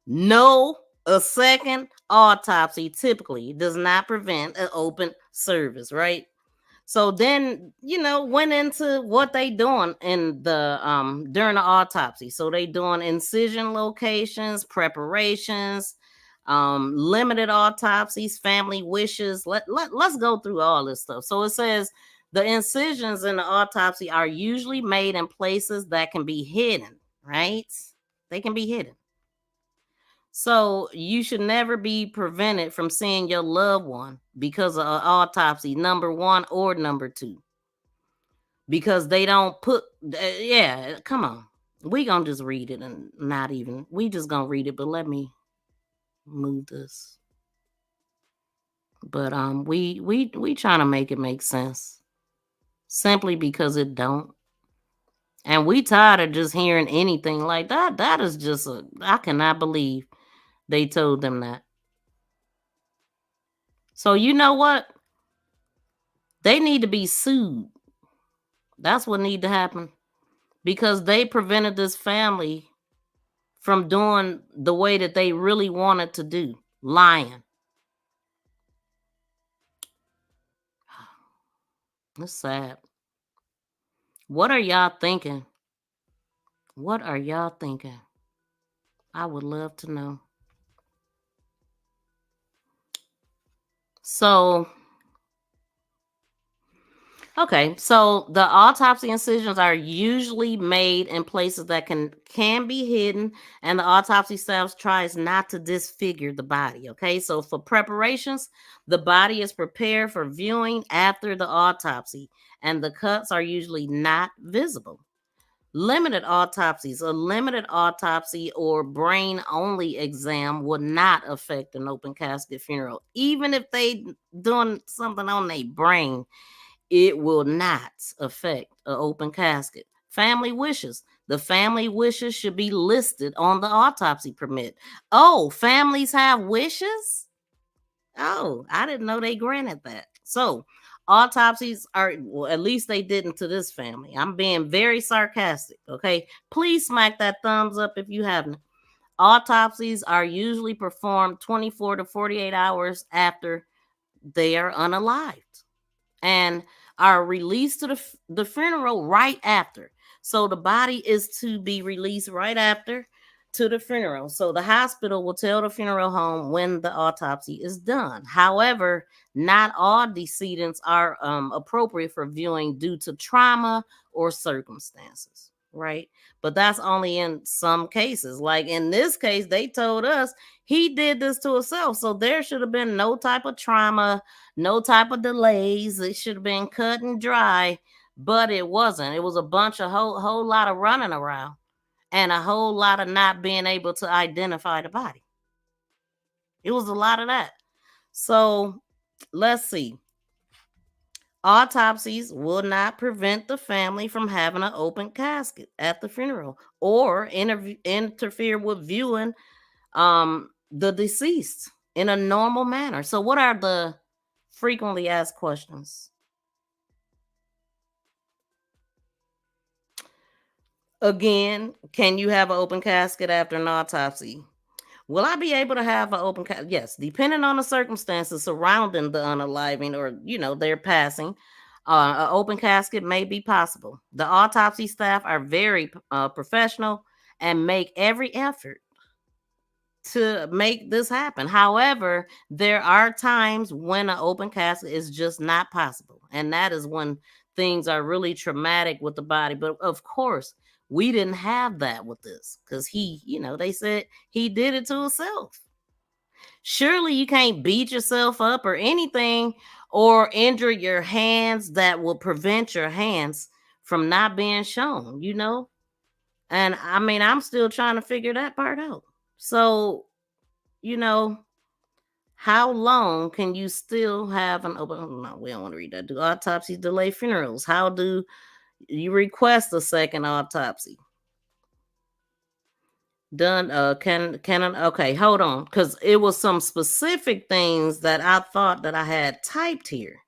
No, a second autopsy typically does not prevent an open service, right? So then, went into what they doing in the during the autopsy. So they doing incision locations, preparations, limited autopsies, family wishes. Let's go through all this stuff. So it says the incisions in the autopsy are usually made in places that can be hidden, right? They can be hidden. So you should never be prevented from seeing your loved one because of an autopsy, number one or number two. Because they don't put, yeah, come on. We gonna just read it and not even, we just gonna read it, but let me move this. But we trying to make it make sense. Simply because it don't. And we tired of just hearing anything like that. That is just I cannot believe they told them that. So you know what? They need to be sued. That's what need to happen. Because they prevented this family from doing the way that they really wanted to do. Lying. It's sad. What are y'all thinking? What are y'all thinking? I would love to know. So, okay, so the autopsy incisions are usually made in places that can be hidden, and the autopsy staff tries not to disfigure the body. Okay, so for preparations, the body is prepared for viewing after the autopsy, and the cuts are usually not visible. Limited autopsies, a limited autopsy or brain only exam would not affect an open casket funeral. Even if they doing something on their brain, it will not affect an open casket. Family wishes. The family wishes should be listed on the autopsy permit. Oh, families have wishes? Oh, I didn't know they granted that. So, autopsies are, well, at least they didn't to this family. I'm being very sarcastic, okay? Please smack that thumbs up if you haven't. Autopsies are usually performed 24 to 48 hours after they are unalived and are released to the funeral right after. So the body is to be released right after to the funeral. So the hospital will tell the funeral home when the autopsy is done. However, not all decedents are appropriate for viewing due to trauma or circumstances, right? But that's only in some cases. Like in this case, they told us he did this to himself. So there should have been no type of trauma, no type of delays. It should have been cut and dry, but it wasn't. It was a bunch of whole lot of running around and a whole lot of not being able to identify the body. It was a lot of that. So let's see. Autopsies will not prevent the family from having an open casket at the funeral or interfere with viewing the deceased in a normal manner. So what are the frequently asked questions? Again, can you have an open casket after an autopsy? Will I be able to have an open casket? Yes, depending on the circumstances surrounding the unaliving or, their passing, an open casket may be possible. The autopsy staff are very professional and make every effort to make this happen. However, there are times when an open casket is just not possible. And that is when things are really traumatic with the body. But of course, we didn't have that with this because they said he did it to himself. Surely you can't beat yourself up or anything or injure your hands that will prevent your hands from not being shown. And I mean, I'm still trying to figure that part out. So, how long can you still have an open? No, we don't want to read that. Do autopsies delay funerals? How do you request a second autopsy? Done. Okay, hold on, because it was some specific things that I thought that I had typed here.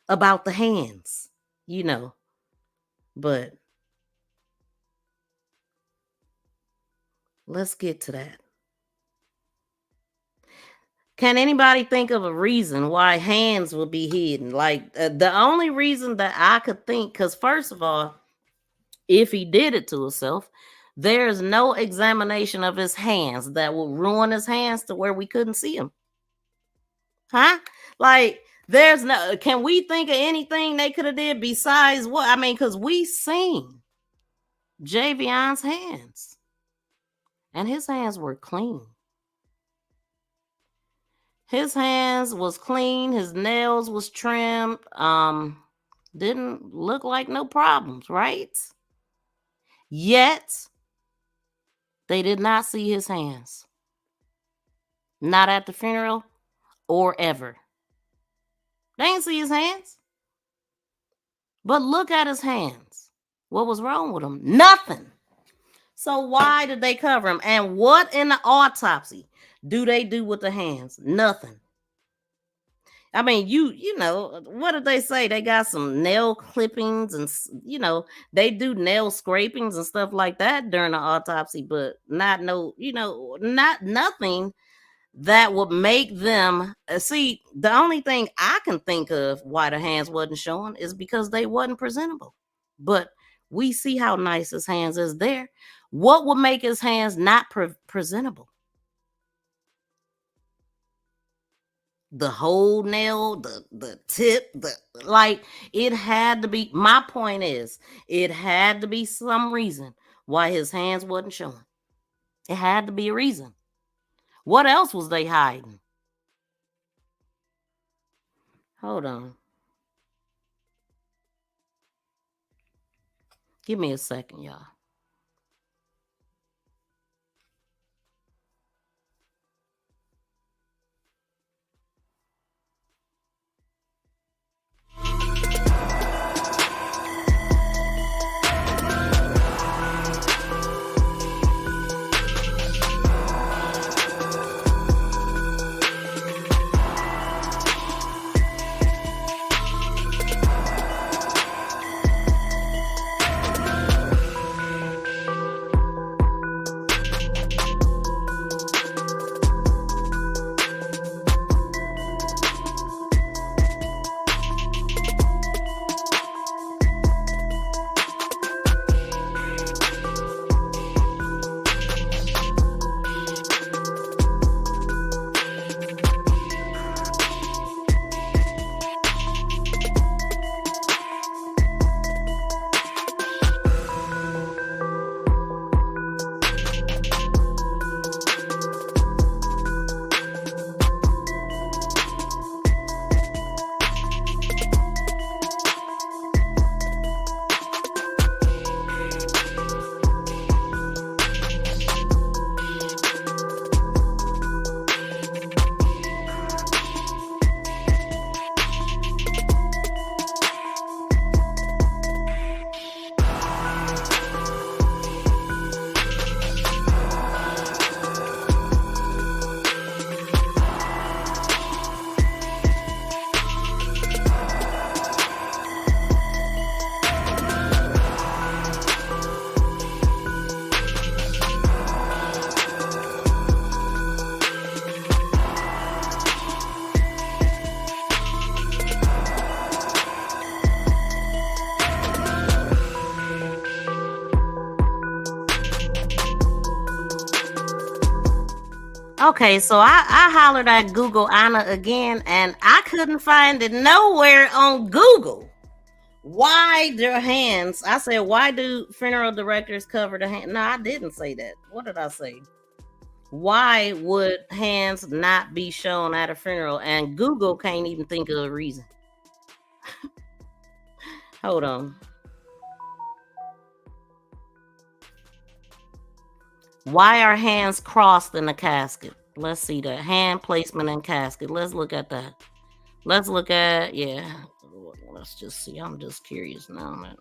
about the hands, you know. But let's get to that. Can anybody think of a reason why hands would be hidden? Like the only reason that I could think, because first of all, if he did it to himself, there's no examination of his hands that will ruin his hands to where we couldn't see him. Huh? Like there's no, can we think of anything they could have did besides what? I mean, because we seen Javion's hands and his hands were clean. His hands was clean. His nails was trimmed. Didn't look like no problems, right? Yet, they did not see his hands. Not at the funeral or ever. They didn't see his hands. But look at his hands. What was wrong with them? Nothing. So why did they cover him? And what in the autopsy do they do with the hands? Nothing. I mean, you know, what did they say? They got some nail clippings and, you know, they do nail scrapings and stuff like that during the autopsy, but not no, you know, not nothing that would make them see. The only thing I can think of why the hands wasn't showing is because they wasn't presentable. But we see how nice his hands is there. What would make his hands not presentable? The whole nail, the tip, like it had to be. My point is, it had to be some reason why his hands wasn't showing. It had to be a reason. What else was they hiding? Hold on. Give me a second, y'all. Okay, so I hollered at Google Anna again, and I couldn't find it nowhere on Google. Why their hands? I said, why do funeral directors cover the hand? No, I didn't say that. What did I say? Why would hands not be shown at a funeral? And Google can't even think of a reason. Hold on. Why are hands crossed in the casket? Let's see the hand placement in casket. Let's look at that. Let's look at, yeah. Let's just see. I'm just curious now.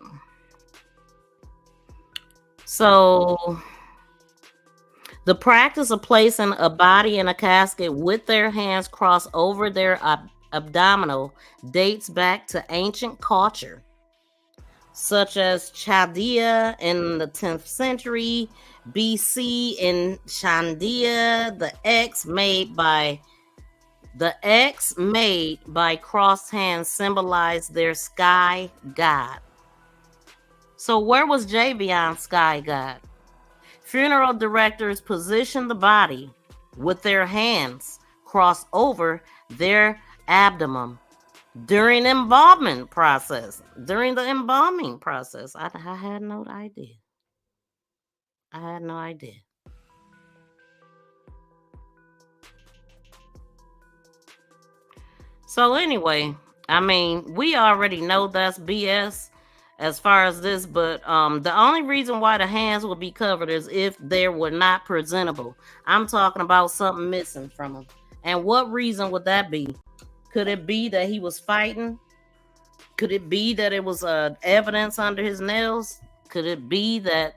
So, the practice of placing a body in a casket with their hands crossed over their abdominal dates back to ancient culture, such as Chaldea in the 10th century BC. In Chaldea, the X made by crossed hands symbolized their sky god. So where was Javion's sky god? Funeral directors positioned the body with their hands crossed over their abdomen during the embalming process. I had no idea. So anyway, I mean, we already know that's BS as far as this, but the only reason why the hands would be covered is if they were not presentable. I'm talking about something missing from them. And what reason would that be? Could it be that he was fighting? Could it be that it was evidence under his nails? Could it be that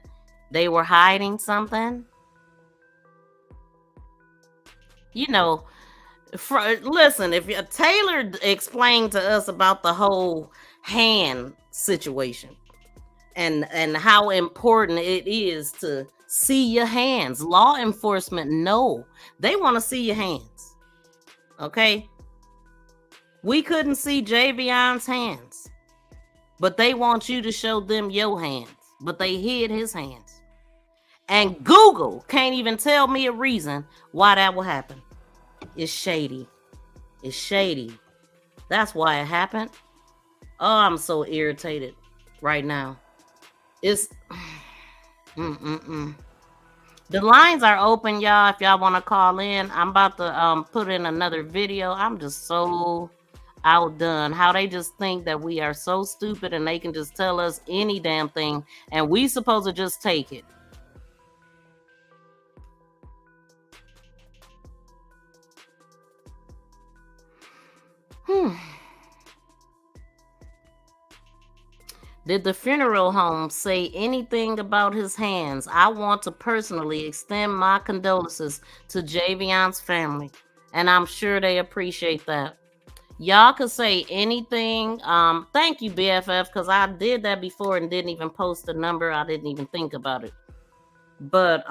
they were hiding something? You know, listen, if Taylor explained to us about the whole hand situation and how important it is to see your hands. Law enforcement, no, they want to see your hands. Okay? We couldn't see Javion's hands, but they want you to show them your hands, but they hid his hands. And Google can't even tell me a reason why that will happen. It's shady. That's why it happened. Oh, I'm so irritated right now. It's the lines are open, y'all. If y'all want to call in, I'm about to put in another video. I'm just so outdone how they just think that we are so stupid and they can just tell us any damn thing and we supposed to just take it. Did the funeral home say anything about his hands? I want to personally extend my condolences to Javion's family, and I'm sure they appreciate that. Y'all could say anything. Thank you, BFF, because I did that before and didn't even post the number. I didn't even think about it. But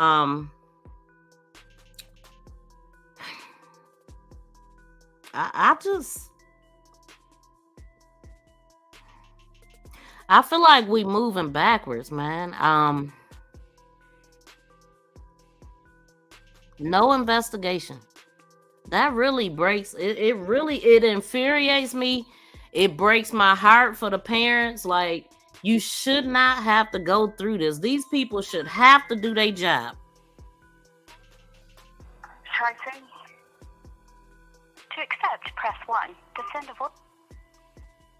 I feel like we moving backwards, man. No investigation. That really breaks it. It infuriates me. It breaks my heart for the parents. Like, you should not have to go through this. These people should have to do their job. Tracy, to accept, press 1. To send a voice.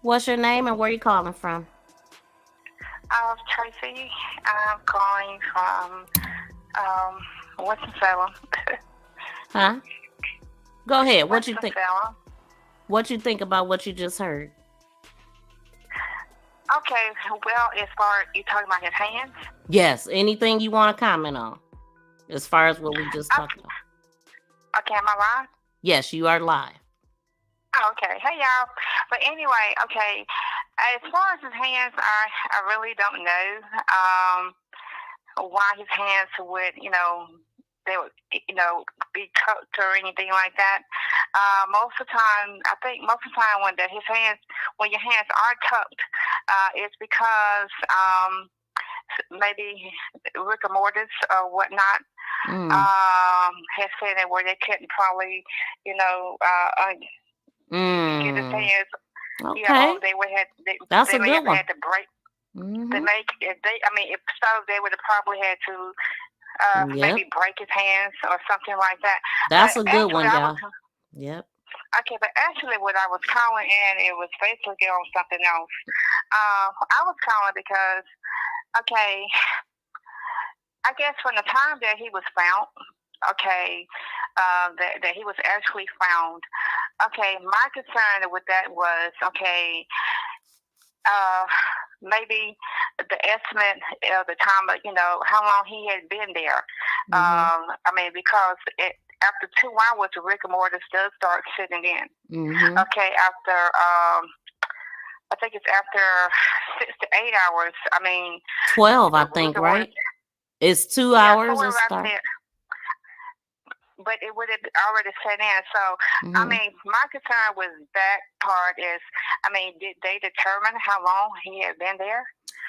What's your name and where you calling from? Tracy, I'm calling from Winston-Salem. Huh? Go ahead. What you think? What you think about what you just heard? Okay, well, as far as you talking about his hands? Yes. Anything you want to comment on as far as what we just talked about? Okay, am I live? Yes, you are live. Oh, okay. Hey, y'all. But anyway, okay, as far as his hands, I really don't know why his hands would, they would, be cooked or anything like that. Most of the time, I think when your hands are cupped, it's because maybe rigor mortis or whatnot has said that where they couldn't probably, get his hands. Okay. They would have. That's they a may good have one. had to break. They would have probably had to maybe break his hands or something like that. That's but a good one, y'all. Yep. Okay, but actually what I was calling in, it was basically on something else. I was calling because, okay, I guess from the time that he was found, okay, that he was actually found, okay, my concern with that was, okay, maybe the estimate of the time of, how long he had been there. Because after 2 hours, the rigor mortis does start sitting in. Mm-hmm. Okay, after I think it's after 6 to 8 hours. I mean, 12, I think, right? It's 2 hours to start. But it would have already set in. So, I mean, my concern with that part is, I mean, did they determine how long he had been there?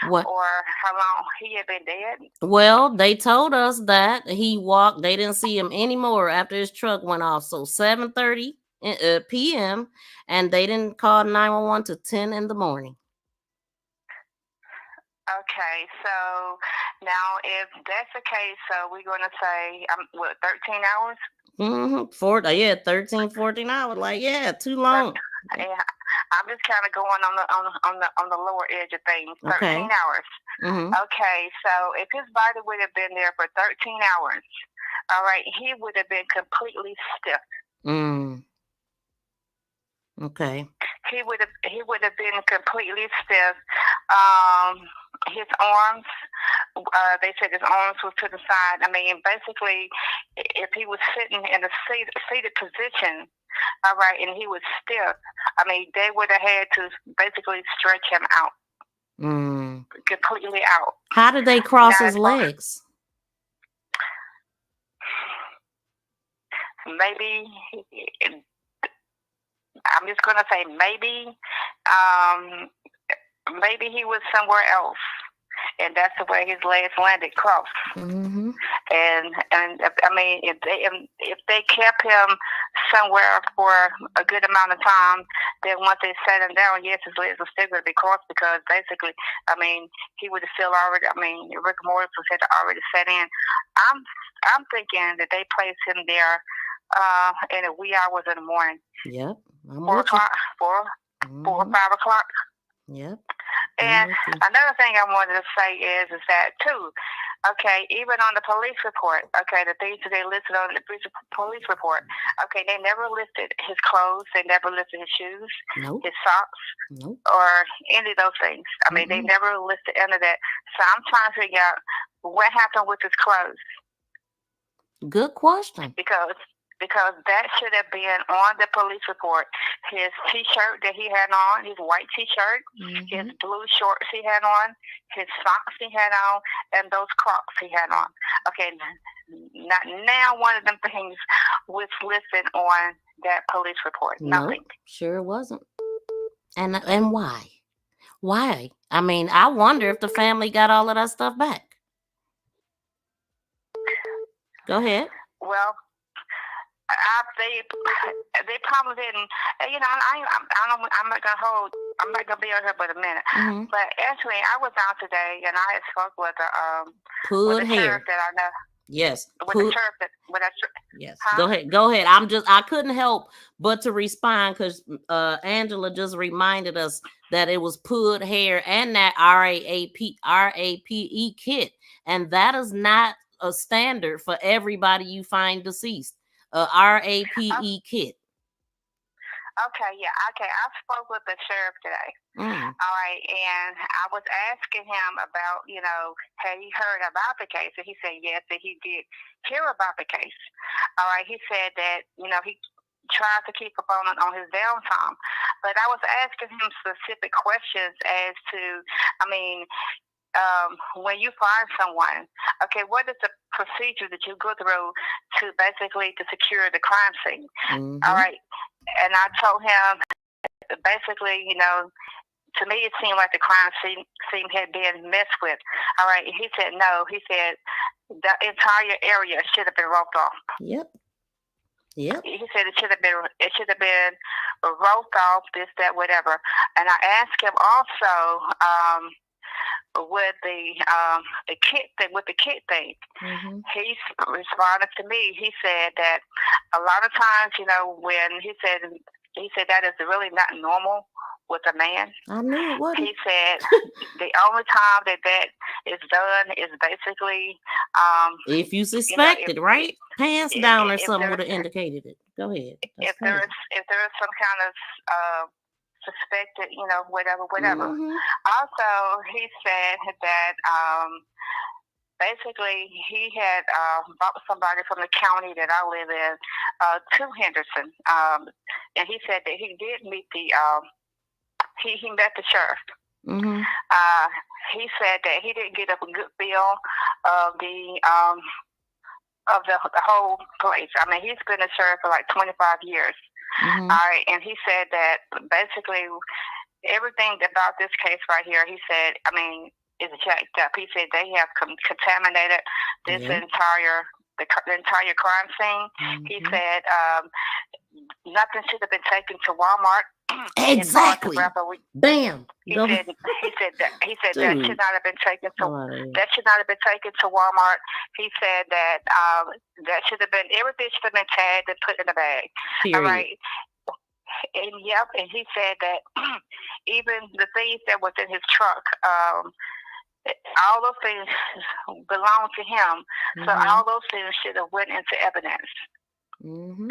What? Or how long he had been dead? Well, they told us that he walked. They didn't see him anymore after his truck went off. So 7:30 p.m. and they didn't call 911 to 10 in the morning. Okay, so now if that's the case, so we're going to say, what, 13 hours? 13, 14 hours. Like, yeah, too long. Yeah, I'm just kind of going on the lower edge of things. 13 hours. Okay, so if his body would have been there for 13 hours, all right, he would have been completely stiff. Okay. He would have been completely stiff. His arms, they said his arms were to the side. I mean, basically, if he was sitting in a seated position, all right, and he was stiff, I mean, they would have had to basically stretch him out, completely out. How did they cross his legs? Maybe, I'm just going to say maybe, maybe he was somewhere else, and that's the way his legs landed crossed. And I mean, if they kept him somewhere for a good amount of time, then once they set him down, yes, his legs were still going to be crossed, because basically, I mean, he would have still already. I mean, rigor mortis had already set in. I'm thinking that they placed him there in the wee hours in the morning. Yep. 4 o'clock, 4 or 5 o'clock. Yep. And another thing I wanted to say is that too, okay, even on the police report, okay, the things that they listed on the police report, okay, they never listed his clothes, they never listed his shoes, his socks, or any of those things. I mean, they never listed any of that. So I'm trying to figure out what happened with his clothes. Good question. Because that should have been on the police report. His T-shirt that he had on, his white T-shirt, his blue shorts he had on, his socks he had on, and those Crocs he had on. Okay, now one of them things was listed on that police report. Nothing. Sure wasn't. And why? Why? I mean, I wonder if the family got all of that stuff back. Go ahead. Well, they probably didn't. You know, I'm not gonna be on here but a minute. But actually, I was out today and I had spoke with a sheriff that I know. Yes. With the sheriff yes. Huh? Go ahead. I couldn't help but to respond because Angela just reminded us that it was pud hair and that RAPE kit, and that is not a standard for everybody you find deceased. RAPE kit. Okay, yeah, okay. I spoke with the sheriff today. All right, and I was asking him about, you know, had he heard about the case? And he said yes, that he did hear about the case. All right, he said that, you know, he tried to keep up on his downtime. But I was asking him specific questions as to, I mean, when you find someone, okay, what is the procedure that you go through to basically to secure the crime scene? All right. And I told him basically, you know, to me it seemed like the crime scene had been messed with. All right. He said no. He said the entire area should have been roped off. Yep. He said it should have been roped off, this, that, whatever. And I asked him also, with the kit thing, he responded to me. He said that a lot of times, you know, when he said that is really not normal with a man. I knew it wasn't. He said the only time that is done is basically if you suspect it, right? Pants down or something would have indicated it. Go ahead. If there is some kind of suspected, you know, whatever. Also, he said that basically he had bought somebody from the county that I live in to Henderson, and he said that he did meet the he met the sheriff. Mm-hmm. He said that he didn't get a good feel of the whole place. I mean, he's been a sheriff for like 25 years. Mm-hmm. All right, and he said that basically everything about this case right here, he said, I mean, is jacked up. He said they have contaminated this entire crime scene. Mm-hmm. He said nothing should have been taken to Walmart. Exactly. Bam. He said that should not have been taken to Walmart. He said that that should have been, everything should have been tagged and put in a bag. Period. All right. And and he said that even the things that was in his truck, all those things belong to him. Mm-hmm. So all those things should have went into evidence. Mm-hmm.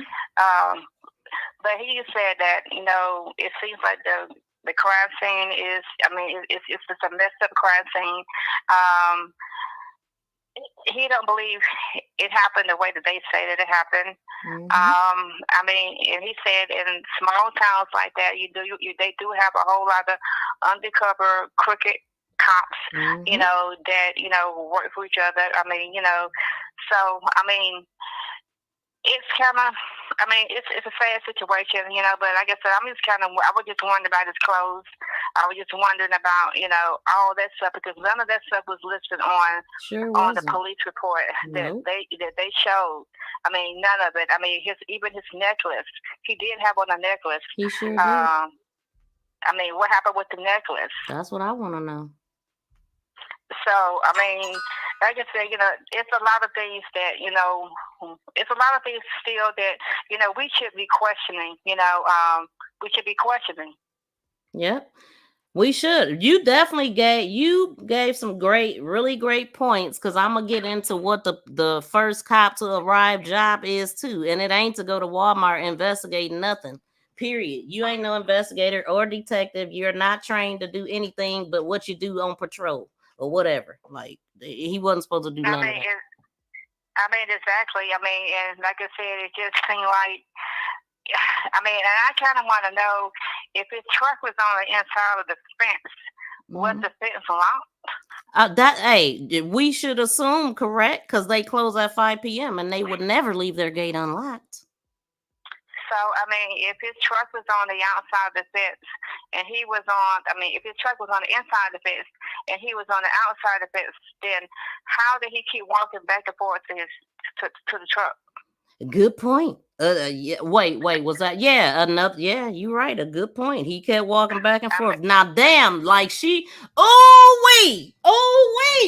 But he said that, you know, it seems like the crime scene is, I mean, it's just a messed up crime scene. He don't believe it happened the way that they say that it happened. Mm-hmm. I mean, and he said in small towns like that, they do have a whole lot of undercover crooked cops, Mm-hmm. you know, that, you know, work for each other. I mean, you know, so, I mean, it's kind of, I mean, it's a sad situation, you know, but like I said, I was just wondering about his clothes. I was just wondering about, you know, all that stuff, because none of that stuff was listed on the police report that they showed. I mean, none of it. I mean, even his necklace, he did have on a necklace. He sure did. I mean, what happened with the necklace? That's what I want to know. So, I mean, like I said, you know, it's a lot of things that, you know, it's a lot of things still that, you know, we should be questioning, you know, we should be questioning. Yep. We should. You definitely gave some really great points, because I'm going to get into what the first cop to arrive job is too. And it ain't to go to Walmart investigating nothing. Period. You ain't no investigator or detective. You're not trained to do anything but what you do on patrol or whatever. Like, he wasn't supposed to do none of that. I mean, exactly. I mean, and like I said, it just seemed like, I mean, and I kind of want to know if his truck was on the inside of the fence, was the fence locked? We should assume correct, because they close at 5 p.m. and they would never leave their gate unlocked. So, I mean, if his truck was on the outside of the fence and he was on, I mean, if his truck was on the inside of the fence and he was on the outside of the fence, then how did he keep walking back and forth to the truck? Good point. Wait, was that? Yeah, you're right. A good point. He kept walking back and forth. Now, damn, like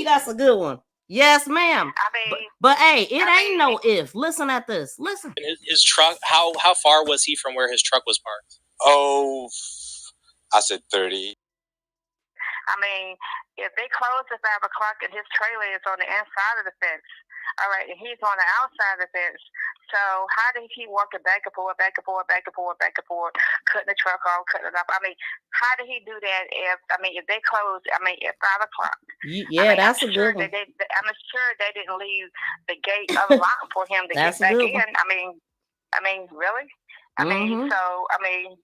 that's a good one. Yes, ma'am. I mean, but hey, it ain't no if. Listen at this. Listen. His truck. How far was he from where his truck was parked? Oh, I said 30. I mean, if they close at 5 o'clock and his trailer is on the inside of the fence, all right, and he's on the outside of the fence, so how did he keep walking back and forth, cutting the truck off, cutting it up? I mean, how did he do that if they closed, at 5 o'clock? That's a good one. I'm sure they didn't leave the gate unlocked for him to get back in. I mean, really? I mean, so, I mean,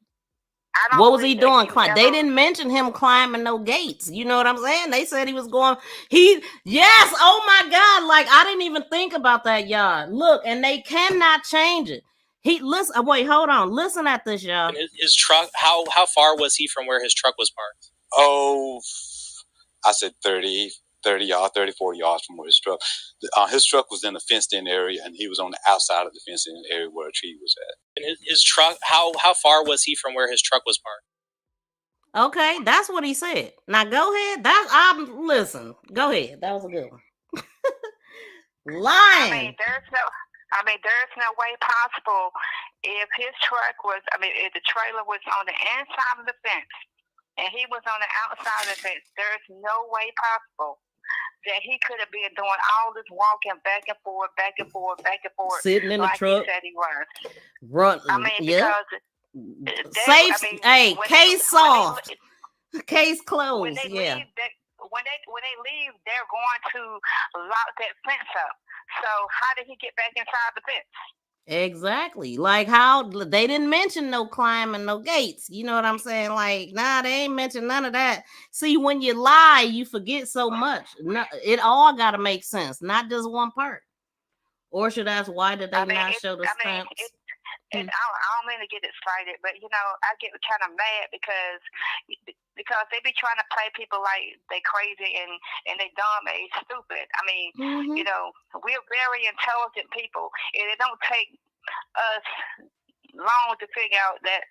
what was he doing? They didn't mention him climbing no gates. You know what I'm saying? They said he was going. Yes. Oh my God! Like, I didn't even think about that, y'all. Look, and they cannot change it. Listen. Wait, hold on. Listen at this, y'all. His truck. How far was he from where his truck was parked? Oh, I said 30 yards, 30, 40 yards from where his truck. His truck was in the fenced-in area, and he was on the outside of the fenced-in area where a tree was at. And his truck. How far was he from where his truck was parked? Okay, that's what he said. Now go ahead. Listen. Go ahead. That was a good one. Lying. I mean, there's no way possible if his truck was. I mean, if the trailer was on the inside of the fence and he was on the outside of the fence, there's no way possible that he could have been doing all this walking back and forth, sitting in like the truck. He said he was. Run. I mean, yeah. Because Case solved. Case closed. When they when they leave, they're going to lock that fence up. So how did he get back inside the fence? Exactly. Like how they didn't mention no climbing, no gates. You know what I'm saying? Like, nah, they ain't mentioned none of that. See, when you lie, you forget so much. No, it all got to make sense, not just one part. Or should I ask, why did they not show the stamps? I don't mean to get excited, but I get kind of mad because they be trying to play people like they crazy and they dumb and they stupid. I mean, we're very intelligent people, and it don't take us long to figure out that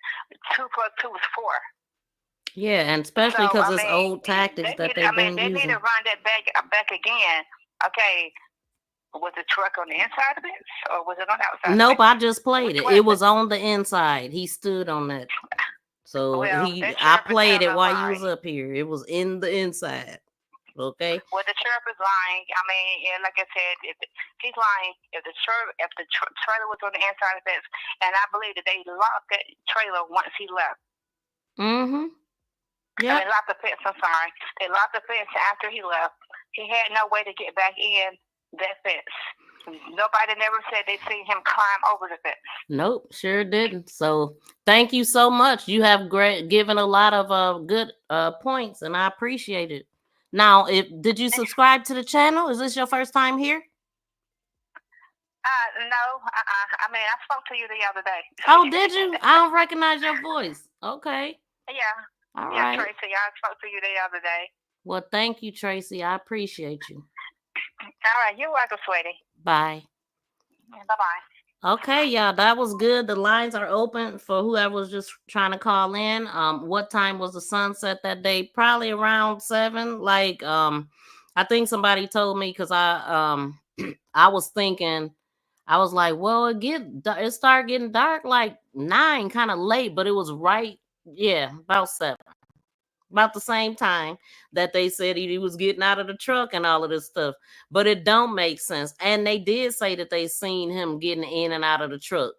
2 + 2 is 4. Yeah, and especially because it's old tactics that they've been using. They need to run that back again. Okay. Was the truck on the inside of it, or was it on the outside? Nope, I just played it. It was on the inside. He stood on that. So I played it while you was up here. It was in the inside. Okay. Well, the sheriff is lying. I mean, like I said, if he's lying, if the trailer was on the inside of it, and I believe that they locked that trailer once he left. Mm-hmm. Yeah. They locked the fence. I'm sorry. They locked the fence after he left. He had no way to get back in that fence. Nobody never said they seen him climb over the fence. Nope, sure didn't. So thank you so much. You have given a lot of good points, and I appreciate it. Now, did you subscribe to the channel? Is this your first time here? No. I mean, I spoke to you the other day. Oh, did you? I don't recognize your voice. Okay. Yeah. All yeah, right. Tracy, I spoke to you the other day. Well, thank you, Tracy. I appreciate you. All right, you're welcome, sweetie. Bye. Bye-bye. Okay, y'all, that was good. The lines are open for whoever was just trying to call in. What time was the sunset that day? Probably around 7. Like, I think somebody told me, because I was thinking, I was like, well, it started getting dark like 9, kind of late, but it was about 7. About the same time that they said he was getting out of the truck and all of this stuff. But it don't make sense. And they did say that they seen him getting in and out of the truck.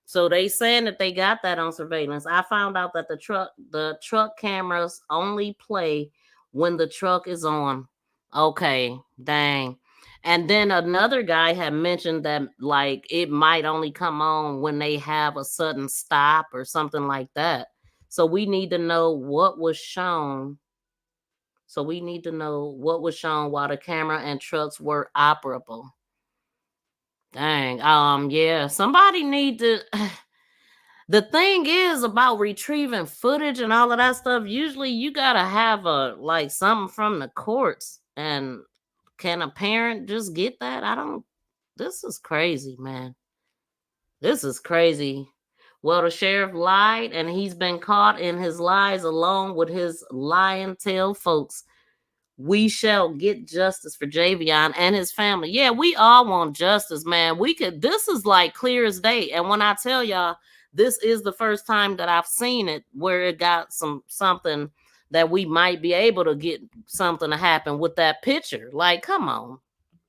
So they saying that they got that on surveillance. I found out that the truck cameras only play when the truck is on. Okay, dang. And then another guy had mentioned that like it might only come on when they have a sudden stop or something like that. So we need to know what was shown. So we need to know what was shown while the camera and trucks were operable. Dang. Yeah. Somebody need to. The thing is about retrieving footage and all of that stuff. Usually you gotta have something from the courts. And can a parent just get that? This is crazy, man. This is crazy. Well, the sheriff lied, and he's been caught in his lies along with his lying tail folks. We shall get justice for Javion and his family. Yeah, we all want justice, man. This is like clear as day. And when I tell y'all, this is the first time that I've seen it where it got something that we might be able to get something to happen with that picture. Like, come on.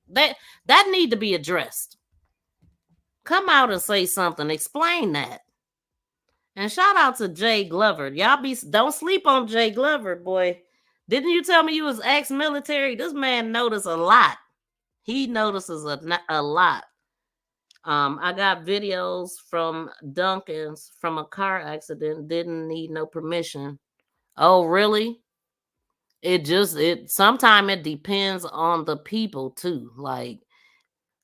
That need to be addressed. Come out and say something. Explain that. And shout out to Jay Glover. Y'all don't sleep on Jay Glover, boy. Didn't you tell me you was ex-military? This man noticed a lot. He notices a lot. I got videos from Duncan's from a car accident. Didn't need no permission. Oh, really? Sometimes it depends on the people too. Like,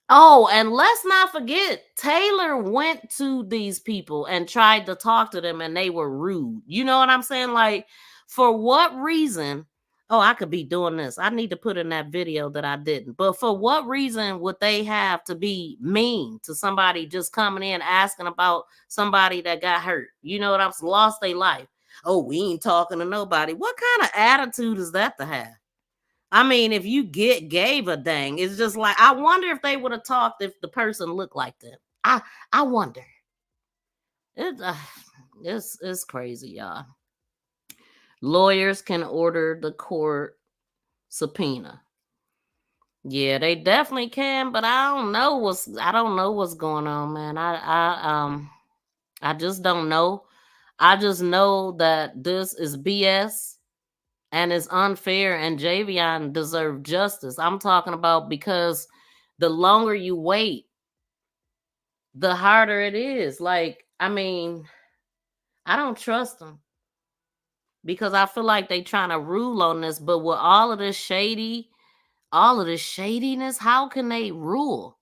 oh, and let's not forget, Taylor went to these people and tried to talk to them and they were rude. You know what I'm saying? Like, for what reason? Oh, I could be doing this. I need to put in that video that I didn't. But for what reason would they have to be mean to somebody just coming in asking about somebody that got hurt? You know what I'm saying? Lost their life. Oh, we ain't talking to nobody. What kind of attitude is that to have? I mean, if you gave a dang, it's just like, I wonder if they would have talked if the person looked like them. I wonder. It's crazy, y'all. Lawyers can order the court subpoena. Yeah, they definitely can, but I don't know what's going on, man. I just don't know. I just know that this is BS. and it's unfair, and Javion deserved justice. I'm talking about because the longer you wait, the harder it is. Like, I mean, I don't trust them because I feel like they trying to rule on this, but with all of this shadiness, how can they rule?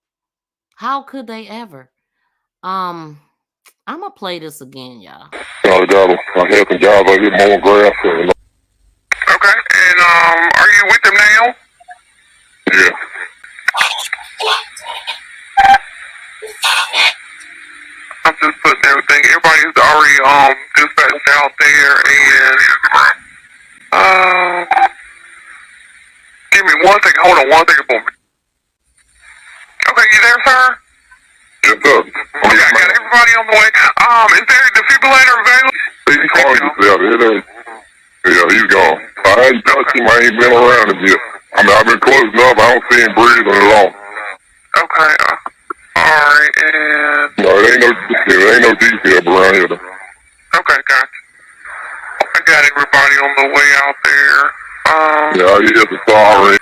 How could they ever? I'm gonna play this again, y'all. I got I had some guys out here mowing grass. Okay, and are you with them now? Yeah. I'm just putting everything. Everybody's already dispatched out there, and give me 1 second. Hold on 1 second for me. Okay, you there, sir? Yes, sir. Okay, I got everybody on the way. Is there a defibrillator available? He's calling you out. Yeah, he's gone. I ain't touched him. I ain't been around him yet. I mean, I've been close enough. I don't see him breathing at all. Okay, alright, and... No, it ain't no detail around here. Okay, gotcha. I got everybody on the way out there. Yeah, he is sorry.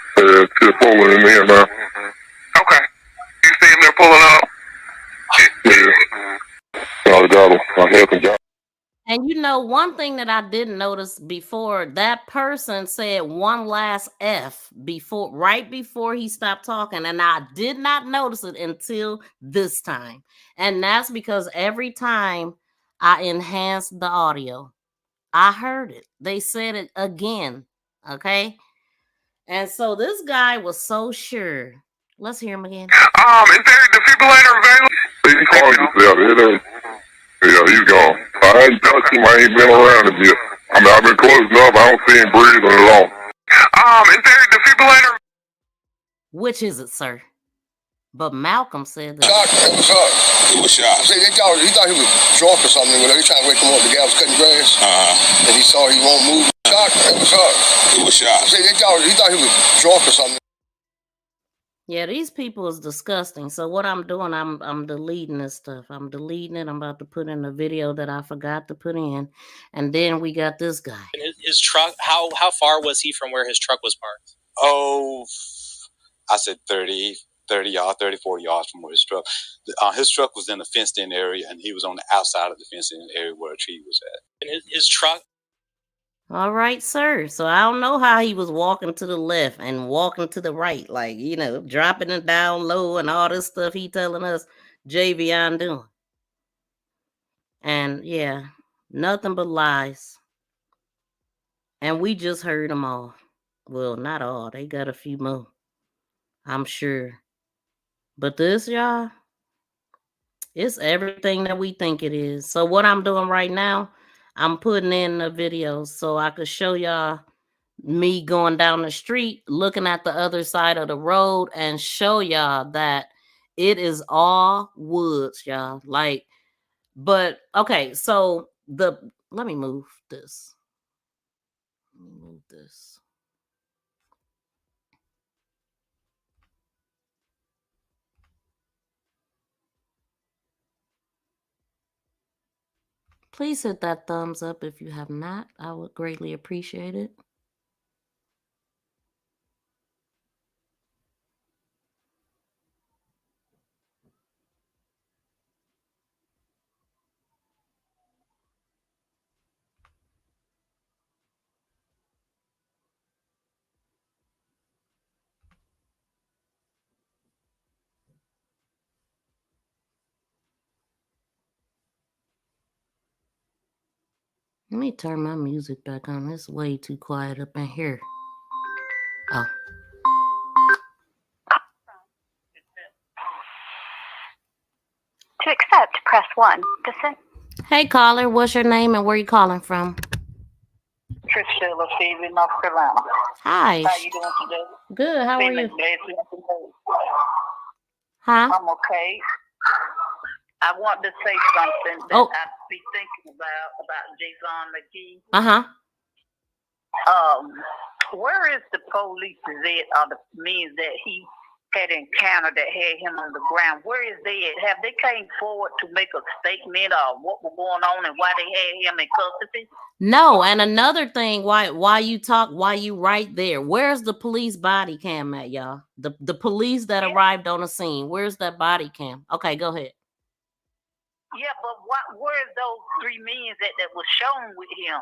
Just pulling him in now. Okay. You see him there pulling up? Yeah. I got him. I had some guys. And you know, one thing that I didn't notice before, that person said one last F right before he stopped talking. And I did not notice it until this time. And that's because every time I enhanced the audio, I heard it. They said it again. Okay. And so this guy was so sure. Let's hear him again. Is there a defibrillator available? He's calling you out. Yeah, he's gone. I ain't touched him. I ain't been around him yet. I mean, I've been close enough. I don't see him breathing at all. Is there a defibrillator? Which is it, sir? But Malcolm said that. Shot. Who was shot? See, he thought he was drunk or something. Whatever. He trying to wake him up. The guy was cutting grass. And he saw he won't move. Shot. Who was shot? See, he thought he was drunk or something. Yeah, these people is disgusting. So what I'm doing, I'm deleting this stuff. I'm deleting it. I'm about to put in a video that I forgot to put in. And then we got this guy. His truck, how far was he from where his truck was parked? Oh, I said 30 yards, 30, 40 yards from where his truck. His truck was in the fenced-in area, and he was on the outside of the fenced-in area where a tree was at. And his truck. All right, sir. So I don't know how he was walking to the left and walking to the right, like, you know, dropping it down low and all this stuff he telling us Javion doing. And yeah, nothing but lies. And we just heard them all. Well, not all. They got a few more, I'm sure. But this, y'all, it's everything that we think it is. So what I'm doing right now, I'm putting in the videos so I could show y'all me going down the street, looking at the other side of the road, and show y'all that it is all woods, y'all. Like, but okay, so let me move this. Let me move this. Please hit that thumbs up if you have not. I would greatly appreciate it. Let me turn my music back on. It's way too quiet up in here. Oh. To accept, press 1. To send. Hey, caller, what's your name and where you calling from? Priscilla, Phoebe, North Carolina. Hi. How you doing today? Good. How are you? Huh? I'm okay. I want to say something that I be thinking about Javion Magee. Where is the police at, or the means that he had encountered that had him on the ground. Where is they at? Have they came forward to make a statement of what was going on and why they had him in custody? No, and another thing, why you right there? Where's the police body cam at, y'all? The police that arrived on the scene. Where's that body cam? Okay, go ahead. Yeah, but where's those three men that was shown with him,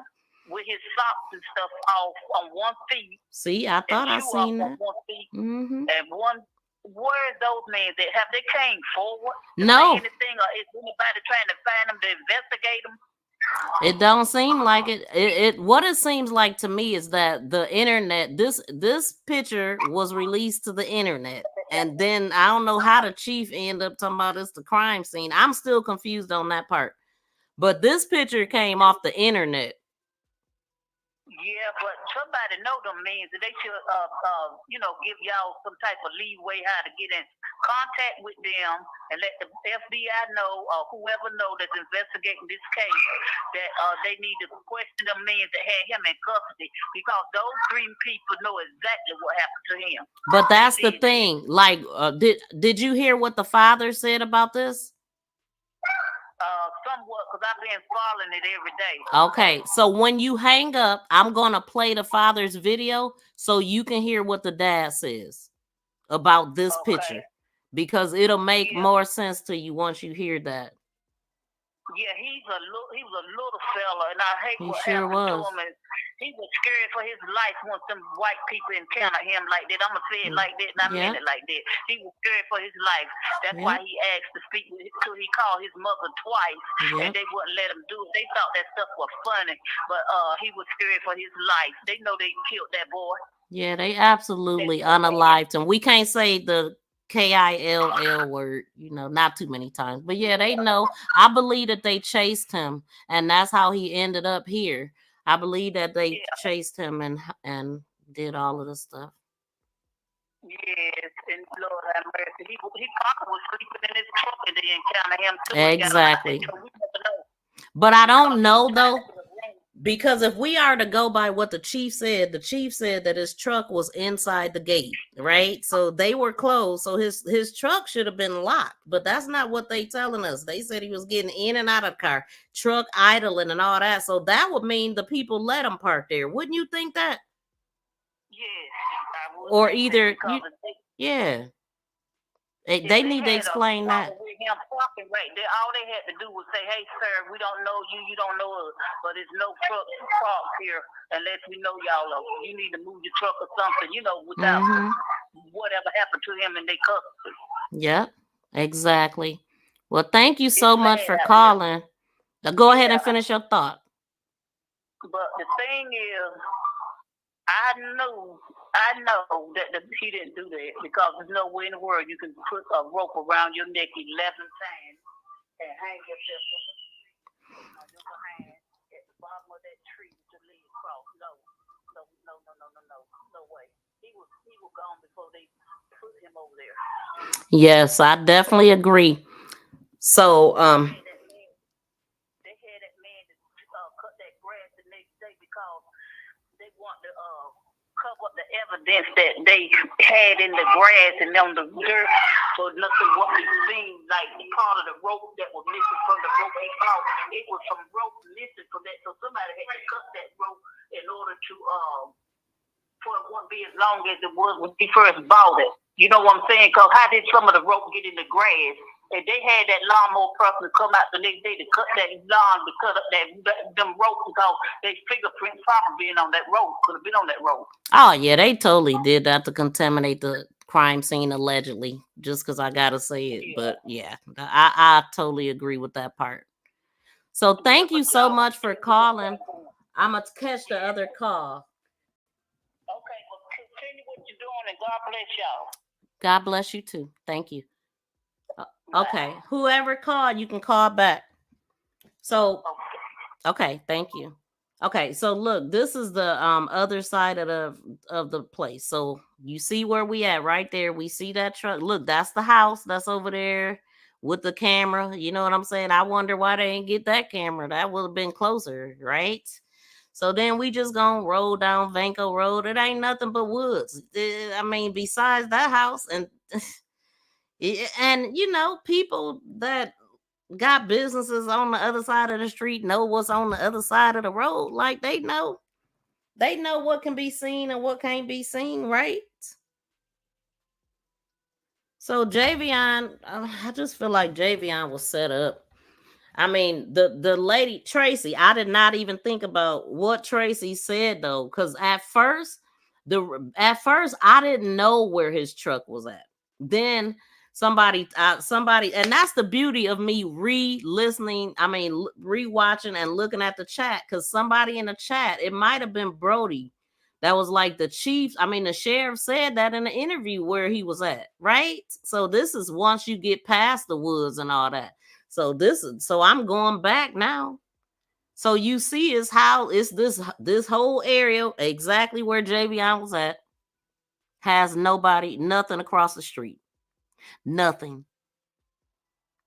with his socks and stuff off on one feet? See, I thought I seen that. On one feet, Mm-hmm. and one. Where's those men that have they came forward? No. Say anything, or is anybody trying to find them to investigate them? It don't seem like it. What it seems like to me is that the internet, this picture was released to the internet, and then I don't know how the chief ended up talking about it's the crime scene. I'm still confused on that part. But this picture came off the internet. Yeah, but somebody know them means that they should, give y'all some type of leeway how to get in contact with them and let the FBI know or whoever know that's investigating this case that they need to question them men that had him in custody because those three people know exactly what happened to him. But that's the thing. Like, did you hear what the father said about this? Somewhat, because I've been following it every day. Okay, so when you hang up, I'm gonna play the father's video so you can hear what the dad says about this picture, because it'll make more sense to you once you hear that. Yeah, he was a little fella, and I hate what sure happened to him. And he was scared for his life once them white people encountered him like that. I'm gonna say it like that, and I mean it like that. He was scared for his life. That's why he asked to speak with. So he called his mother twice, and they wouldn't let him do it. They thought that stuff was funny, but he was scared for his life. They know they killed that boy. Yeah, they absolutely unalived him. We can't say the KILL word, not too many times. But yeah, they know. I believe that they chased him, and that's how he ended up here. I believe that they chased him and did all of this stuff. Yes, and Lord have mercy. He probably was sleeping in his truck and they encountered him too. Exactly. But I don't know though. Because if we are to go by what the chief said that his truck was inside the gate, right? So they were closed. So his truck should have been locked, but that's not what they telling us. They said he was getting in and out of the car, truck idling and all that. So that would mean the people let him park there. Wouldn't you think that? Yes. Or either, They need to explain that. With him parking right there, all they had to do was say, "Hey, sir, we don't know you. You don't know us, but there's no truck parked here unless we know y'all. You need to move your truck or something, without whatever happened to him and they custody." Yep, exactly. Well, thank you so much for calling. Now, go ahead and finish your thought. But the thing is, I know that he didn't do that because there's no way in the world you can put a rope around your neck 11 times and hang yourself on your hand at the bottom of that tree with your legs crossed. No way. He was gone before they put him over there. Yes, I definitely agree. So, they had that man to cut that grass the next day because they want to cover up the evidence that they had in the grass and on the dirt, so nothing what we seen, like the part of the rope that was missing from the rope he bought. It was some rope missing from that, so somebody had to cut that rope in order to for it wouldn't be as long as it was when he first bought it. You know what I'm saying? Because how did some of the rope get in the grass? And they had that lawnmower person come out the next day to cut that lawn, to cut up them ropes because their fingerprints probably being on that rope, could have been on that rope. Oh yeah, they totally did that to contaminate the crime scene allegedly. Just because I gotta say it, but yeah, I totally agree with that part. So thank you so much for calling. I'm gonna catch the other call. Okay, well continue what you're doing, and God bless y'all. God bless you too. Thank you. Okay, whoever called, you can call back. So, okay, thank you. Okay, so look, this is the other side of the place. So you see where we at right there. We see that truck. Look, that's the house that's over there with the camera. You know what I'm saying? I wonder why they didn't get that camera. That would have been closer, right? So then we just gonna roll down Vanco Road. It ain't nothing but woods. I mean, besides that house, and and people that got businesses on the other side of the street know what's on the other side of the road. Like they know what can be seen and what can't be seen, right? So Javion, I just feel like Javion was set up. I mean, the lady Tracy, I did not even think about what Tracy said though, because at first I didn't know where his truck was at. Then somebody, and that's the beauty of me re-listening. I mean, rewatching and looking at the chat, because somebody in the chat, it might have been Brody, that was like the chief. I mean, the sheriff said that in the interview where he was at, right? So this is once you get past the woods and all that. So I'm going back now. So you see is how it's this whole area exactly where Javion was at has nothing across the street. Nothing.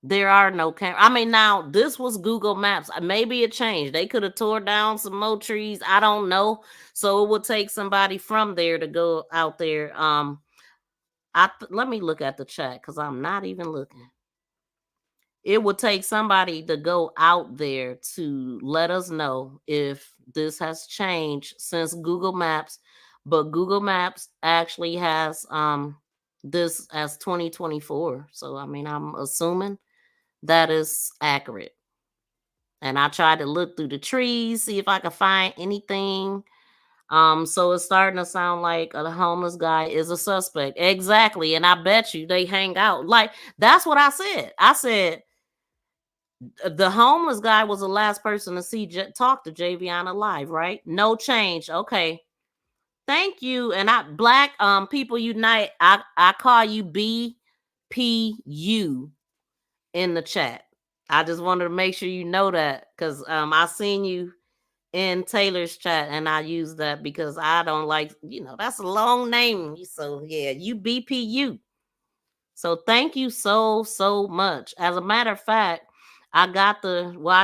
There are no cameras. I mean, now this was Google Maps. Maybe it changed. They could have tore down some more trees. I don't know. So it would take somebody from there to go out there. Let me look at the chat because I'm not even looking. It would take somebody to go out there to let us know if this has changed since Google Maps. But Google Maps actually has this as 2024. So I mean, I'm assuming that is accurate. And I tried to look through the trees, see if I could find anything. So it's starting to sound like a homeless guy is a suspect. Exactly. And I bet you they hang out. Like, that's what I said. I said the homeless guy was the last person to talk to Javion alive, right? No change. Okay. Thank you. And Black People Unite, I call you BPU in the chat. I just wanted to make sure you know that, because I seen you in Taylor's chat and I use that because I don't like, that's a long name. So yeah, you BPU. So thank you so much. As a matter of fact, I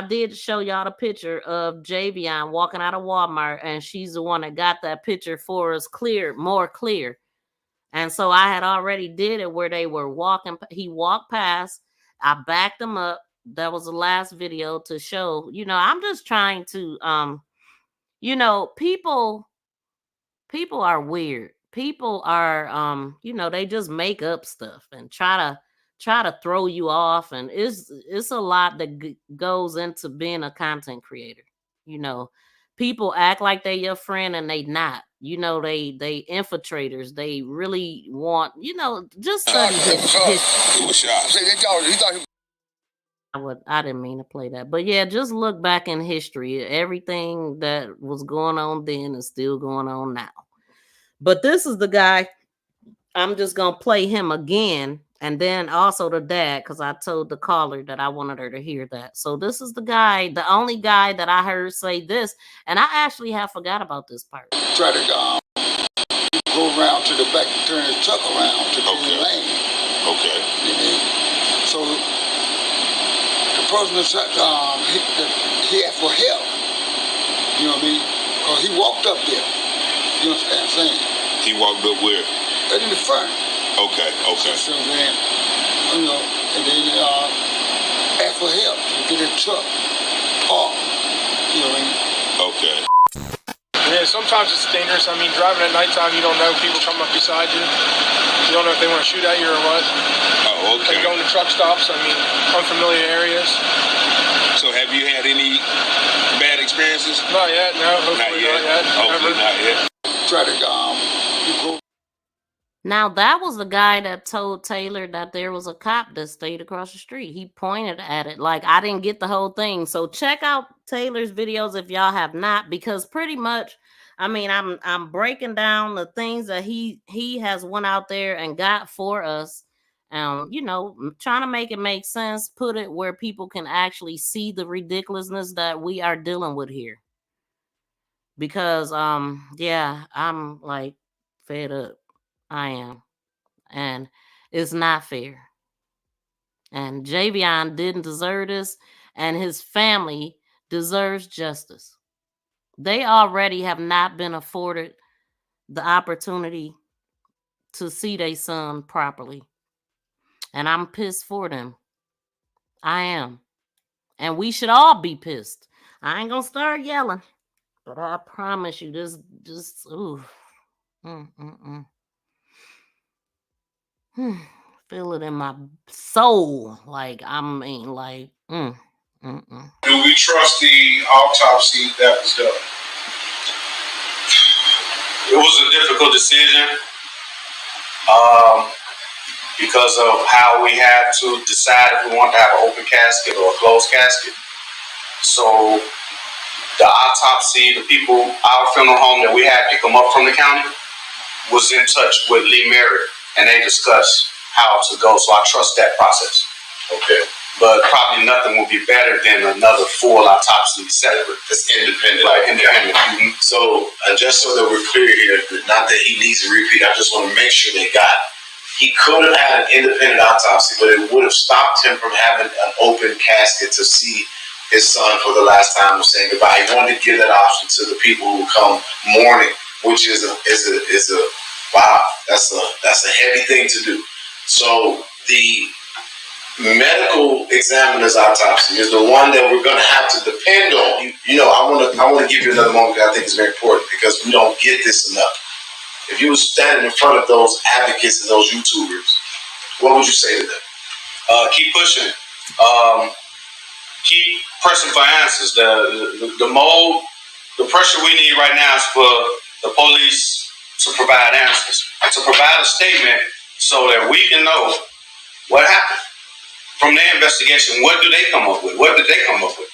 did show y'all the picture of Javion walking out of Walmart, and she's the one that got that picture for us more clear. And so I had already did it where they were walking. He walked past. I backed him up. That was the last video to show. I'm just trying to, people are weird. People are, they just make up stuff and try to throw you off. And it's a lot that goes into being a content creator. People act like they're your friend and they not. They infiltrators. They really want, just study history. I didn't mean to play that. But yeah, just look back in history. Everything that was going on then is still going on now. But this is the guy. I'm just going to play him again. And then also the dad, because I told the caller that I wanted her to hear that. So this is the guy, the only guy that I heard say this. And I actually have forgot about this part. Try to go around to the back and turn his truck around to the lane. Okay. So the person that he asked for help. You know what I mean? Because he walked up there. You know what I'm saying? He walked up where? Right in the front. Okay. So then, and then asked for help to get his truck parked. You know what I mean? Okay. Yeah, sometimes it's dangerous. I mean, driving at nighttime, you don't know people come up beside you. You don't know if they want to shoot at you or what. Oh, okay. Like going to truck stops, I mean, unfamiliar areas. So have you had any bad experiences? Not yet, no. Hopefully not yet. Hopefully not yet. Try to go. Now, that was the guy that told Taylor that there was a cop that stayed across the street. He pointed at it. Like, I didn't get the whole thing. So check out Taylor's videos if y'all have not, because pretty much, I mean, I'm breaking down the things that he has went out there and got for us. Trying to make it make sense, put it where people can actually see the ridiculousness that we are dealing with here. Because, yeah, I'm like fed up. I am. And it's not fair. And Javion didn't deserve this, and his family deserves justice. They already have not been afforded the opportunity to see their son properly. And I'm pissed for them. I am. And we should all be pissed. I ain't gonna start yelling. But I promise you, this, ooh. Feel it in my soul. Like, I mean, like, Do we trust the autopsy that was done? It was a difficult decision because of how we had to decide if we wanted to have an open casket or a closed casket. So the autopsy, the people, our funeral home that we had pick them up from the county was in touch with Lee Merritt, and they discussed how to go. So I trust that process. Okay. But probably nothing will be better than another full autopsy separate. It's independent. Right, independent. Mm-hmm. So, just so that we're clear here, not that he needs a repeat, I just want to make sure they got. He could have had an independent autopsy, but it would have stopped him from having an open casket to see his son for the last time of saying goodbye. He wanted to give that option to the people who come mourning, which is a wow. That's a heavy thing to do. So the medical examiner's autopsy is the one that we're going to have to depend on. You know, I want to give you another moment because I think it's very important because we don't get this enough. If you were standing in front of those advocates and those YouTubers, what would you say to them? Keep pushing. Keep pressing for answers. The pressure we need right now is for the police to provide answers, to provide a statement so that we can know what happened. From their investigation, what do they come up with? What did they come up with?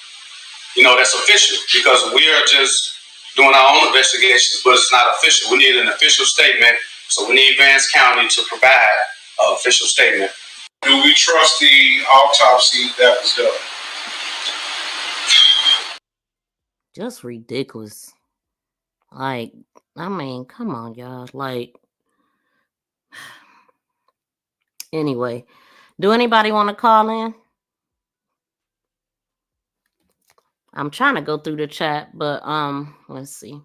You know, that's official because we are just doing our own investigations, but it's not official. We need an official statement, so we need Vance County to provide an official statement. Do we trust the autopsy that was done? Just ridiculous. Like, I mean, come on, y'all. Like, anyway, do anybody want to call in? I'm trying to go through the chat, but let's see.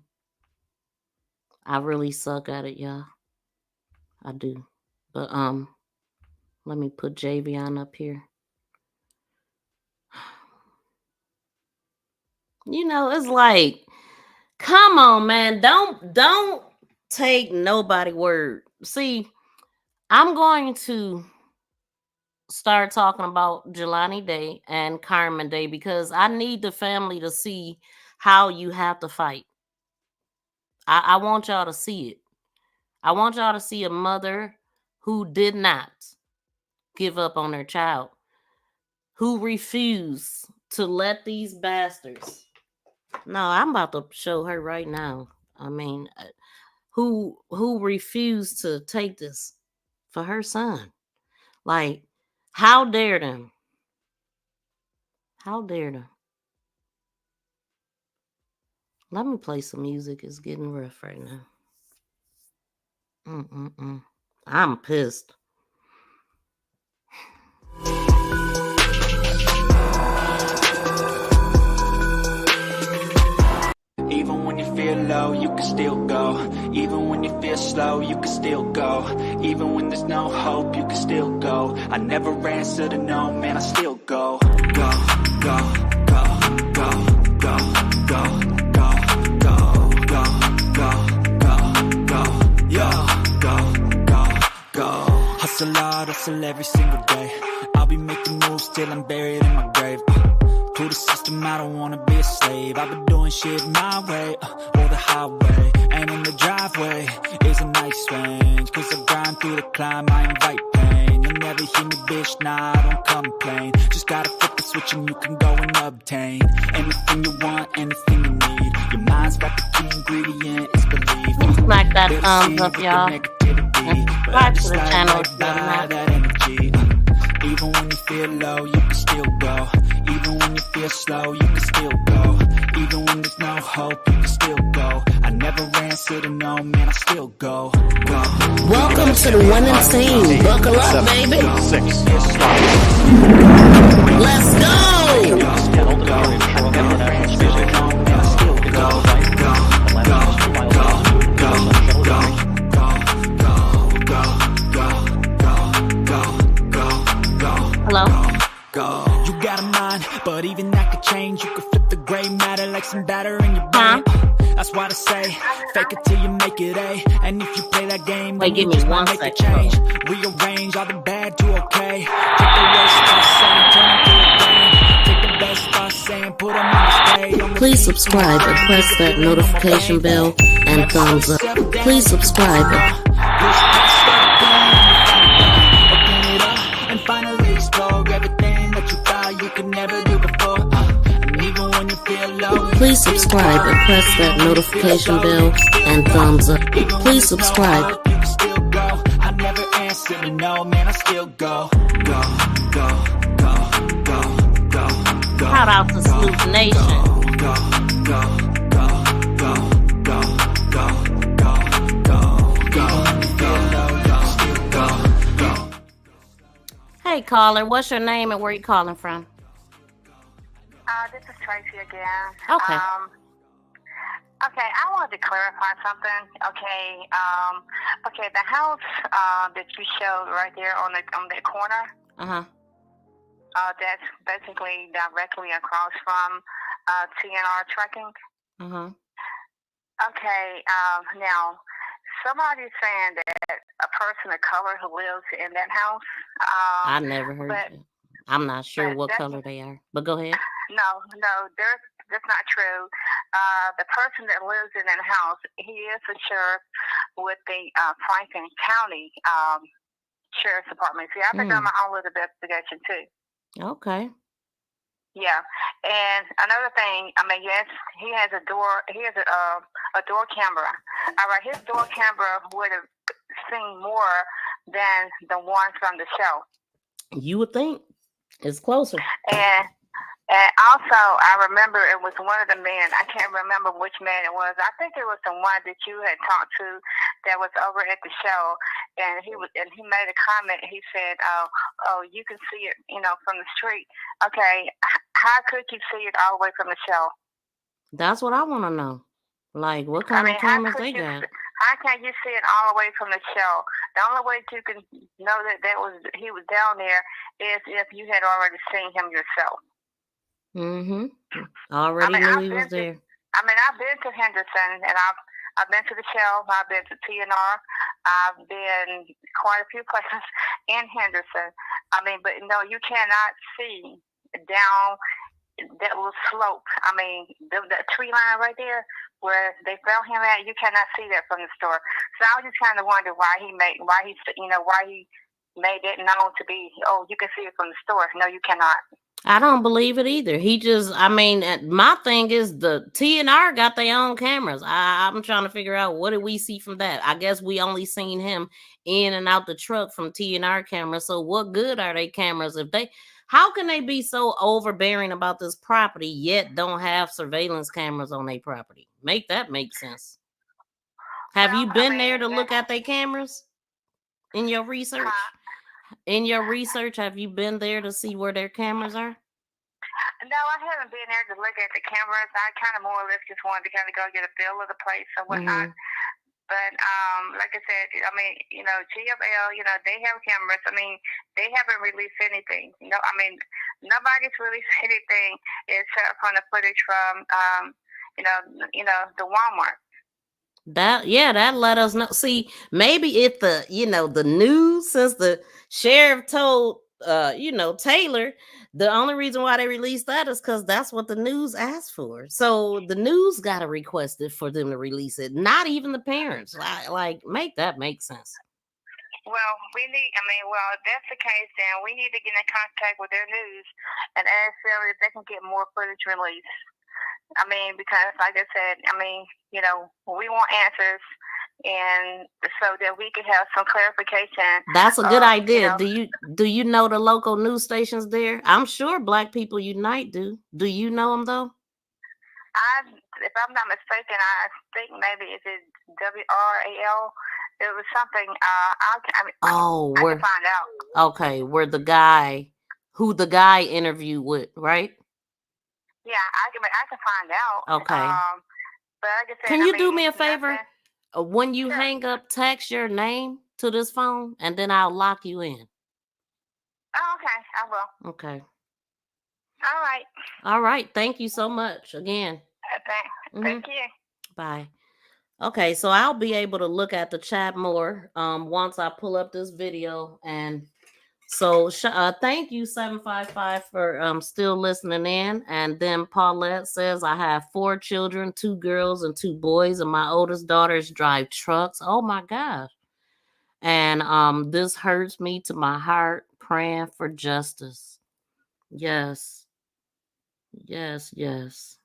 I really suck at it, y'all. I do. But let me put Javion up here. You know, it's like, come on, man. Don't take nobody word. See, I'm going to start talking about Jelani Day and Carmen Day because I need the family to see how you have to fight. I want y'all to see it. I want y'all to see a mother who did not give up on her child, who refused to let these bastards. No, I'm about to show her right now. I mean, who refused to take this for her son. Like, how dare them? How dare them? Let me play some music. It's getting rough right now. I'm pissed. Even when you feel low, you can still go. Even when you feel slow, you can still go. Even when there's no hope, you can still go. I never answer to no, man, I still go. Go, go, go, go, go, go, go, go, go, go, go, go, yo, go, go, go. Hustle hard, hustle every single day. I'll be making moves till I'm buried in my grave. To the system, I don't wanna be a slave. I've been doing shit my way, or the highway. And in the driveway is a nice range. Cause I grind through the climb, I invite pain. You'll never hear me, bitch, nah, I don't complain. Just gotta flip the switch and you can go and obtain anything you want, anything you need. Your mind's got the key ingredient, it's belief. Smack that thumbs up, y'all. And subscribe to the channel. That energy. Even when you feel low, you can still go. Even when you feel slow, you can still go. Even when there's no hope, you can still go. I never answer to no, man, I still go. Go. Welcome to the winning team. Buckle up, baby. 6. Let's go. you matter like some batter in your brain. That's what I say. Fake it till you make it A. And if you play that game, then you just might make a change. Rearrange all the bad to okay. Take the worst stuff saying, turn it to a game. Take the best stuff saying, put them on display. Please subscribe and press that notification bell and thumbs up. Please subscribe. And finally explore everything that you thought you could never do before. And even when you feel low, please subscribe and press that notification bell and thumbs up. Please subscribe. You can still go. I never answer to no, man. I still go. Shout out to Sloop Nation. Hey caller, what's your name and where you calling from? This is Tracy again. Okay. Okay, I wanted to clarify something. Okay, the house that you showed right there on that corner. That's basically directly across from TNR Trucking. Okay, now somebody's saying that a person of color who lives in that house. I never heard that. I'm not sure what color they are, but go ahead. No, that's not true. The person that lives in that house, he is a sheriff with the Franklin County Sheriff's Department. See, I've been doing my own little investigation too. Okay. Yeah, and another thing, I mean, yes, he has a door. He has a door camera. All right, his door camera would have seen more than the one from the show. You would think it's closer. And also, I remember it was one of the men. I can't remember which man it was. I think it was the one that you had talked to that was over at the show, and he made a comment. He said, "Oh, you can see it, from the street." Okay, how could you see it all the way from the show? That's what I want to know. Like, what kind of cameras they got? How can you see it all the way from the show? The only way you can know that he was down there is if you had already seen him yourself. Already knew he was there. I've been to Henderson, and I've been to the Shell. I've been to TNR. I've been quite a few places in Henderson. But no, you cannot see down that little slope. The tree line right there where they found him at. You cannot see that from the store. So I was just kind of wondering why he made that known to be. Oh, you can see it from the store. No, you cannot. I don't believe it either. He just, my thing is the TNR got their own cameras. I'm trying to figure out what did we see from that. I guess we only seen him in and out the truck from TNR cameras. So what good are they cameras how can they be so overbearing about this property yet don't have surveillance cameras on their property? Make sense. Have you been there to look at their cameras in your research? In your research, have you been there to see where their cameras are? No, I haven't been there to look at the cameras. I kind of more or less just wanted to kind of go get a feel of the place and whatnot. But like I said, GFL, they have cameras. They haven't released anything. Nobody's released anything except from the footage from, the Walmart. That let us know. See, maybe if the news, since the sheriff told Taylor, the only reason why they released that is because that's what the news asked for. So the news got to request it for them to release it, not even the parents. Like make sense. Well, if that's the case, then we need to get in contact with their news and ask them if they can get more footage released. Because like I said, we want answers, and so that we could have some clarification. That's a good idea. Do you know the local news stations there? I'm sure Black People Unite do. Do you know them though? If I'm not mistaken, I think maybe is it WRAL. It was something. I can find out. Okay, where the guy interviewed with, right? Yeah, I can find out. Okay. But like I said, can you do me a favor? When you hang up, text your name to this phone, and then I'll lock you in. Oh, okay. I will. Okay. All right. All right. Thank you so much again. Thank you. Bye. Okay, so I'll be able to look at the chat more once I pull up this video. And so thank you 755 for still listening in. And then Paulette says I have 4 children, 2 girls and 2 boys, and my oldest daughters drive trucks. Oh my gosh. And this hurts me to my heart, praying for justice. Yes. Yes.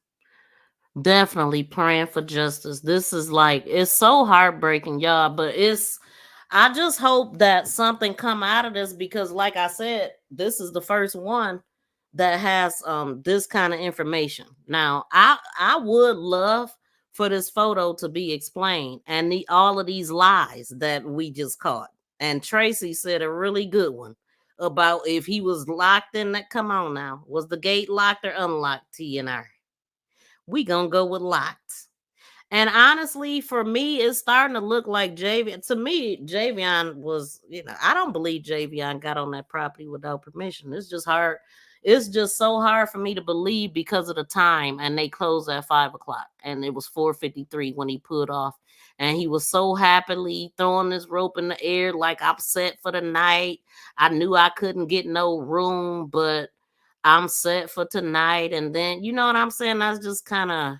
Definitely praying for justice. This is like, it's so heartbreaking, y'all, but I just hope that something come out of this, because like I said, this is the first one that has this kind of information. Now, I would love for this photo to be explained, and all of these lies that we just caught. And Tracy said a really good one about if he was locked in that. Come on now, was the gate locked or unlocked? TNR. We gonna go with locked. And honestly, for me, it's starting to look like Javion. To me, Javion was, I don't believe Javion got on that property without permission. It's just hard. It's just so hard for me to believe because of the time. And they closed at 5 o'clock. And it was 4:53 when he pulled off. And he was so happily throwing this rope in the air, like, I'm set for the night. I knew I couldn't get no room, but I'm set for tonight. And then, you know what I'm saying? That's just kind of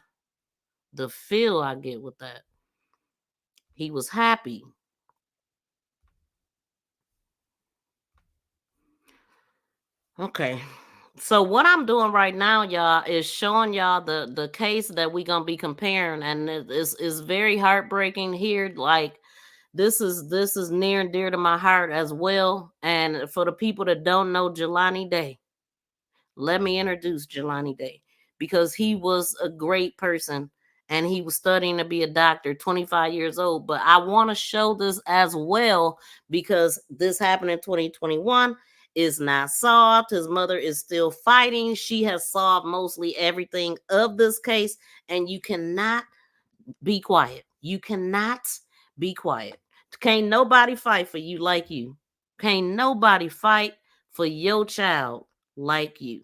the feel I get with that. He was happy. Okay. So what I'm doing right now, y'all, is showing y'all the case that we're gonna be comparing, and it's very heartbreaking here. Like, this is near and dear to my heart as well. And for the people that don't know Jelani Day, let me introduce Jelani Day, because he was a great person and he was studying to be a doctor, 25 years old. But I want to show this as well, because this happened in 2021. Is not solved. His mother is still fighting. She has solved mostly everything of this case, and you cannot be quiet. You cannot be quiet. Can't nobody fight for you like you. Can't nobody fight for your child like you.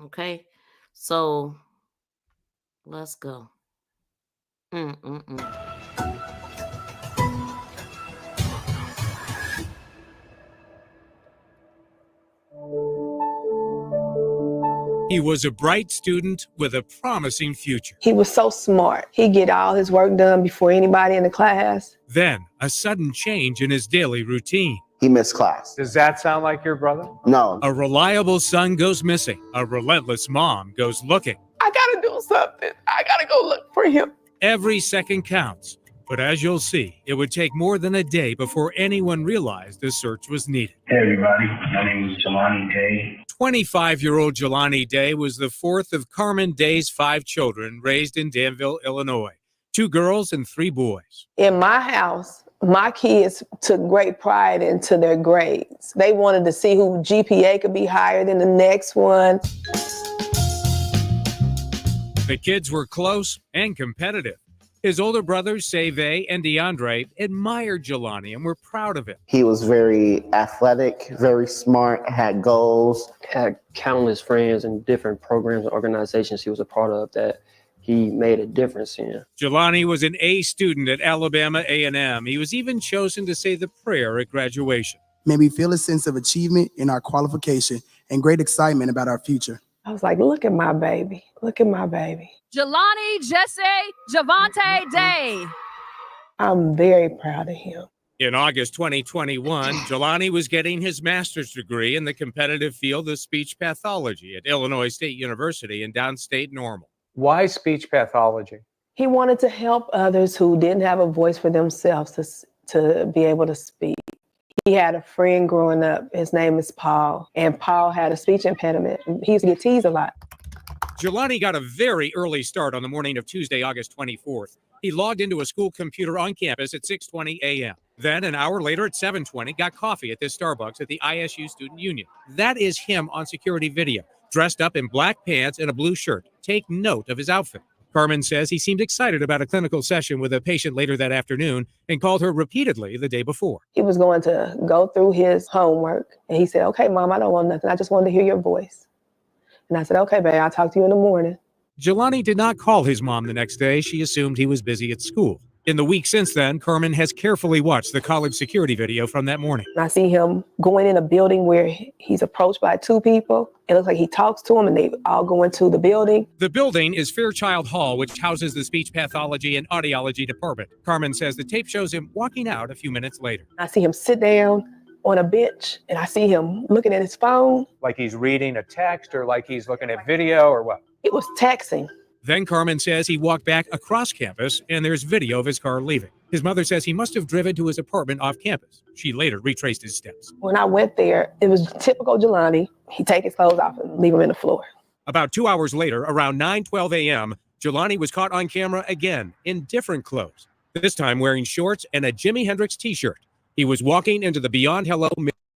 Okay, so let's go. He was a bright student with a promising future. He was so smart. He'd get all his work done before anybody in the class. Then, a sudden change in his daily routine. He missed class. Does that sound like your brother? No. A reliable son goes missing. A relentless mom goes looking. I gotta do something. I gotta go look for him. Every second counts. But as you'll see, it would take more than a day before anyone realized the search was needed. Hey everybody, my name is Jelani Day. 25-year-old Jelani Day was the fourth of Carmen Day's 5 children raised in Danville, Illinois. 2 girls and 3 boys. In my house, my kids took great pride into their grades. They wanted to see who GPA could be higher than the next one. The kids were close and competitive. His older brothers, Save and DeAndre, admired Jelani and were proud of him. He was very athletic, very smart, had goals. Had countless friends in different programs and organizations he was a part of that he made a difference in. Jelani was an A student at Alabama A&M. He was even chosen to say the prayer at graduation. Made me feel a sense of achievement in our qualification and great excitement about our future. I was like, look at my baby. Look at my baby. Jelani Jesse Javante Day. I'm very proud of him. In August 2021, Jelani was getting his master's degree in the competitive field of speech pathology at Illinois State University in downstate Normal. Why speech pathology? He wanted to help others who didn't have a voice for themselves to be able to speak. He had a friend growing up. His name is Paul, and Paul had a speech impediment. He used to get teased a lot. Jelani got a very early start on the morning of Tuesday, August 24th. He logged into a school computer on campus at 6:20 a.m. Then, an hour later at 7:20, got coffee at this Starbucks at the ISU Student Union. That is him on security video, dressed up in black pants and a blue shirt. Take note of his outfit. Carmen says he seemed excited about a clinical session with a patient later that afternoon and called her repeatedly the day before. He was going to go through his homework, and he said, okay, Mom, I don't want nothing. I just wanted to hear your voice. And I said, okay, babe, I'll talk to you in the morning. Jelani did not call his mom the next day. She assumed he was busy at school. In the week since then, Carmen has carefully watched the college security video from that morning. And I see him going in a building where he's approached by two people. It looks like he talks to them and they all go into the building. The building is Fairchild Hall, which houses the speech pathology and audiology department. Carmen says the tape shows him walking out a few minutes later. I see him sit down on a bench and I see him looking at his phone. Like he's reading a text or like he's looking at video or what? It was texting. Then Carmen says he walked back across campus and there's video of his car leaving. His mother says he must have driven to his apartment off campus. She later retraced his steps. When I went there, it was typical Jelani. He'd take his clothes off and leave them in the floor. About 2 hours later, around 9:12 a.m., Jelani was caught on camera again in different clothes, this time wearing shorts and a Jimi Hendrix t-shirt. He was walking into the Beyond Hello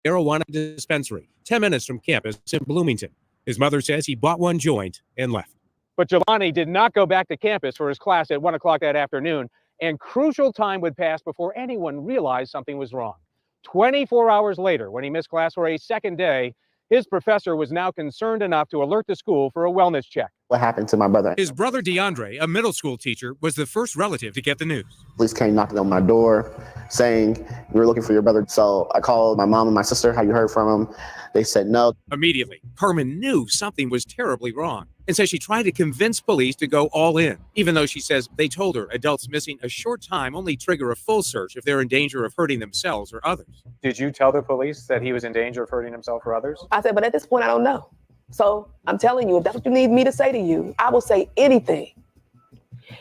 marijuana dispensary, 10 minutes from campus in Bloomington. His mother says he bought one joint and left. But Jelani did not go back to campus for his class at 1 o'clock that afternoon, and crucial time would pass before anyone realized something was wrong. 24 hours later, when he missed class for a second day, his professor was now concerned enough to alert the school for a wellness check. What happened to my brother? His brother DeAndre, a middle school teacher, was the first relative to get the news. Police came knocking on my door saying, we were looking for your brother. So I called my mom and my sister. Have you heard from him? They said no. Immediately, Carmen knew something was terribly wrong and says she tried to convince police to go all in, even though she says they told her adults missing a short time only trigger a full search if they're in danger of hurting themselves or others. Did you tell the police that he was in danger of hurting himself or others? I said, but at this point, I don't know. So I'm telling you, if that's what you need me to say to you, I will say anything.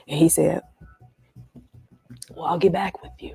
And he said, well, I'll get back with you.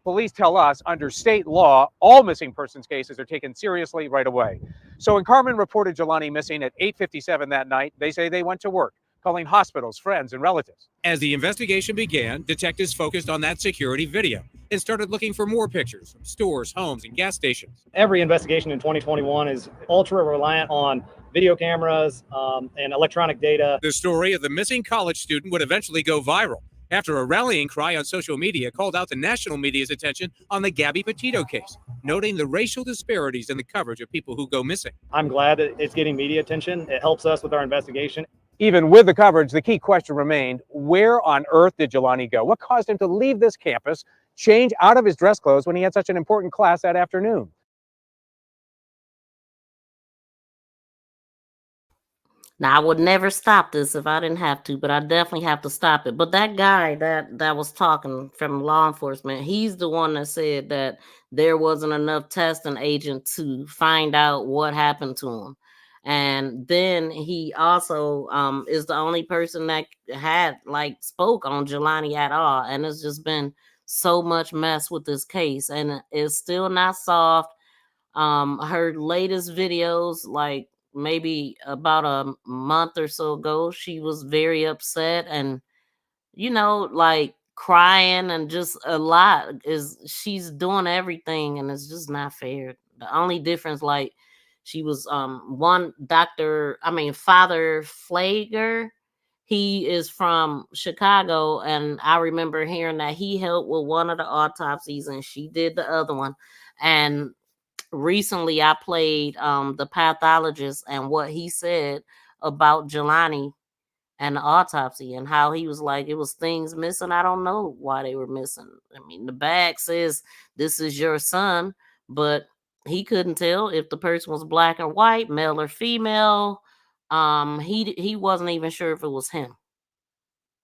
Police tell us under state law, all missing persons cases are taken seriously right away. So when Carmen reported Jelani missing at 8:57 that night, they say they went to work, calling hospitals, friends, and relatives. As the investigation began, detectives focused on that security video and started looking for more pictures from stores, homes, and gas stations. Every investigation in 2021 is ultra reliant on video cameras and electronic data. The story of the missing college student would eventually go viral after a rallying cry on social media called out the national media's attention on the Gabby Petito case, noting the racial disparities in the coverage of people who go missing. I'm glad that it's getting media attention. It helps us with our investigation. Even with the coverage, the key question remained, where on earth did Jelani go? What caused him to leave this campus, change out of his dress clothes when he had such an important class that afternoon? Now, I would never stop this if I didn't have to, but I definitely have to stop it. But that guy that was talking from law enforcement, he's the one that said that there wasn't enough testing agent to find out what happened to him. And then he also is the only person that had spoke on Jelani at all. And it's just been so much mess with this case, and it's still not solved. Her latest videos, maybe about a month or so ago, she was very upset and crying and just a lot. She's doing everything and it's just not fair. The only difference, she was Father Flager, he is from Chicago, and I remember hearing that he helped with one of the autopsies and she did the other one. And recently I played the pathologist and what he said about Jelani and the autopsy and how he was like, it was things missing. I don't know why they were missing. I mean, the bag says this is your son, but he couldn't tell if the person was black or white, male or female. He wasn't even sure if it was him.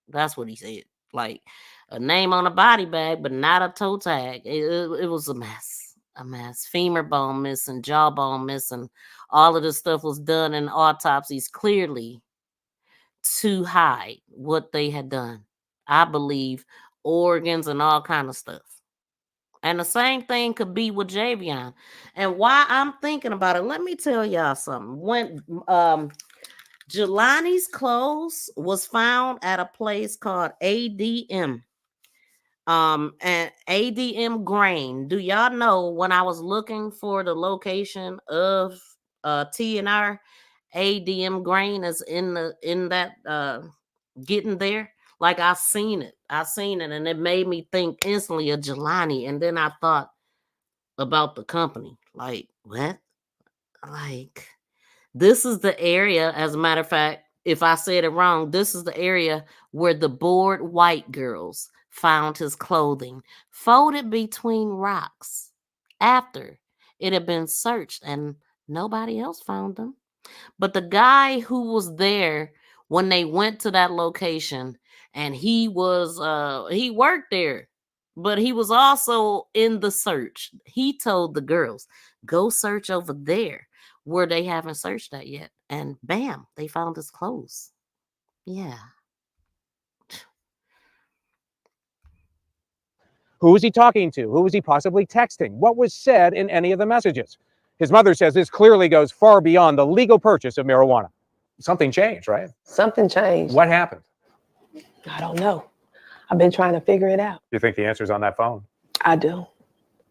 That's what he said. Like a name on a body bag, but not a toe tag. It was a mess. A mess. Femur bone missing, jawbone missing. All of this stuff was done in autopsies clearly to hide what they had done. I believe organs and all kind of stuff. And the same thing could be with Javion. And why I'm thinking about it, let me tell y'all something. When Jelani's clothes was found at a place called ADM. And ADM Grain. Do y'all know when I was looking for the location of TNR, ADM Grain is in that getting there? Like I seen it, and it made me think instantly of Jelani. And then I thought about the company. Like, what? Like, This is the area, as a matter of fact, if I said it wrong, this is the area where the bored white girls found his clothing folded between rocks after it had been searched and nobody else found them. But the guy who was there when they went to that location, and he worked there, but he was also in the search. He told the girls, go search over there where they haven't searched that yet. And bam, they found his clothes. Yeah. Who was he talking to? Who was he possibly texting? What was said in any of the messages? His mother says this clearly goes far beyond the legal purchase of marijuana. Something changed, right? Something changed. What happened? I don't know. I've been trying to figure it out. You think the answer's on that phone? I do.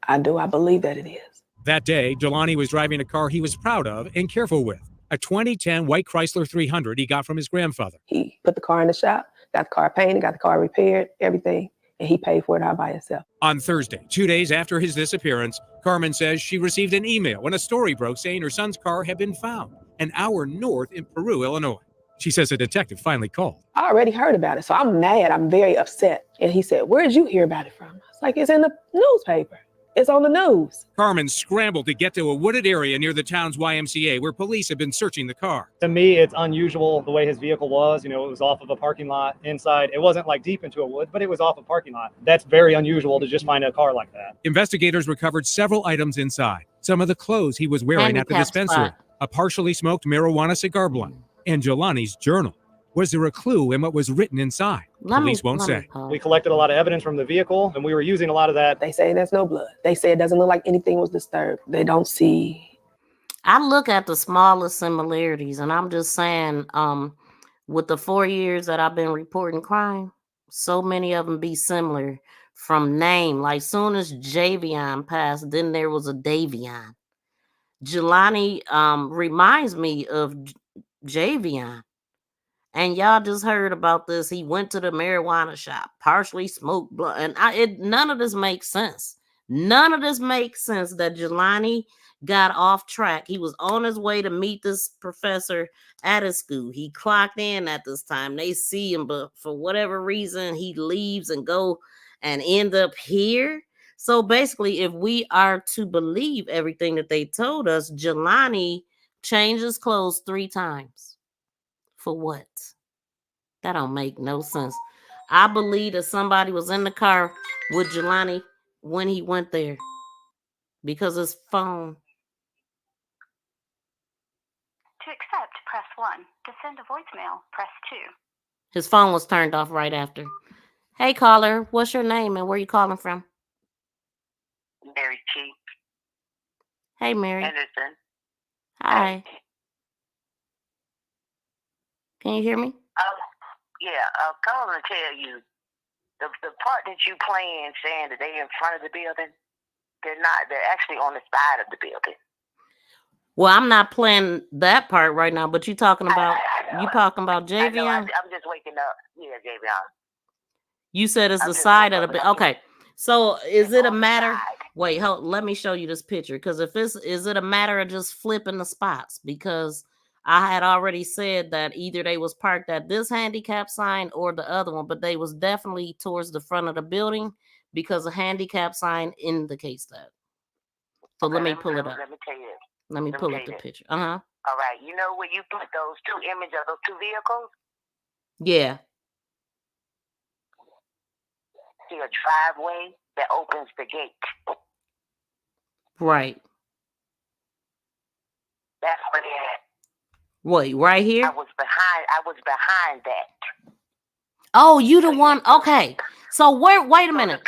I believe that it is. That day, Jelani was driving a car he was proud of and careful with, a 2010 white Chrysler 300 he got from his grandfather. He put the car in the shop, got the car painted, got the car repaired, everything, and he paid for it all by himself. On Thursday, 2 days after his disappearance, Carmen says she received an email when a story broke saying her son's car had been found an hour north in Peru, Illinois. She says a detective finally called. I already heard about it, so I'm mad. I'm very upset. And he said, where did you hear about it from? I was like, it's in the newspaper. It's on the news. Carmen scrambled to get to a wooded area near the town's YMCA where police had been searching the car. To me, it's unusual the way his vehicle was. You know, it was off of a parking lot inside. It wasn't like deep into a wood, but it was off a parking lot. That's very unusual to just find a car like that. Investigators recovered several items inside. Some of the clothes he was wearing at the dispensary, a partially smoked marijuana cigar blunt, and Jelani's journal. Was there a clue in what was written inside? Police won't say. We collected a lot of evidence from the vehicle, and we were using a lot of that. They say there's no blood. They say it doesn't look like anything was disturbed. They don't see. I look at the smallest similarities, and I'm just saying, with the 4 years that I've been reporting crime, so many of them be similar from name. Like soon as Javion passed, then there was a Davion. Jelani reminds me of Javion. And y'all just heard about this. He went to the marijuana shop, partially smoked blunt, and none of this makes sense. None of this makes sense that Jelani got off track. He was on his way to meet this professor at his school. He clocked in at this time. They see him, but for whatever reason, he leaves and go and end up here. So basically, if we are to believe everything that they told us, Jelani changed his clothes 3 times. For what? That don't make no sense. I believe that somebody was in the car with Jelani when he went there because his phone. To accept, press 1. To send a voicemail, press 2. His phone was turned off right after. Hey, caller, what's your name and where you calling from? Mary T. Hey, Mary. Anderson. Hi. Can you hear me? Yeah, I'm calling to tell you the part that you playing saying that they're in front of the building, they're not. They're actually on the side of the building. Well, I'm not playing that part right now, but you talking about Javion? I'm just waking up. Yeah, Javion. You said it's the side of the building. Okay. So is it a matter? Wait, hold, let me show you this picture. Because is it a matter of just flipping the spots? Because I had already said that either they was parked at this handicap sign or the other one, but they was definitely towards the front of the building because a handicap sign indicates that. So Okay, let me pull it up. Let me tell you. Let me pull up the picture. Uh-huh. All right. You know where you put those 2 images of those 2 vehicles? Yeah. See a driveway that opens the gate. Right. That's where they're at. Wait, right here? I was behind that. Oh, you the one. Okay. So wait a minute.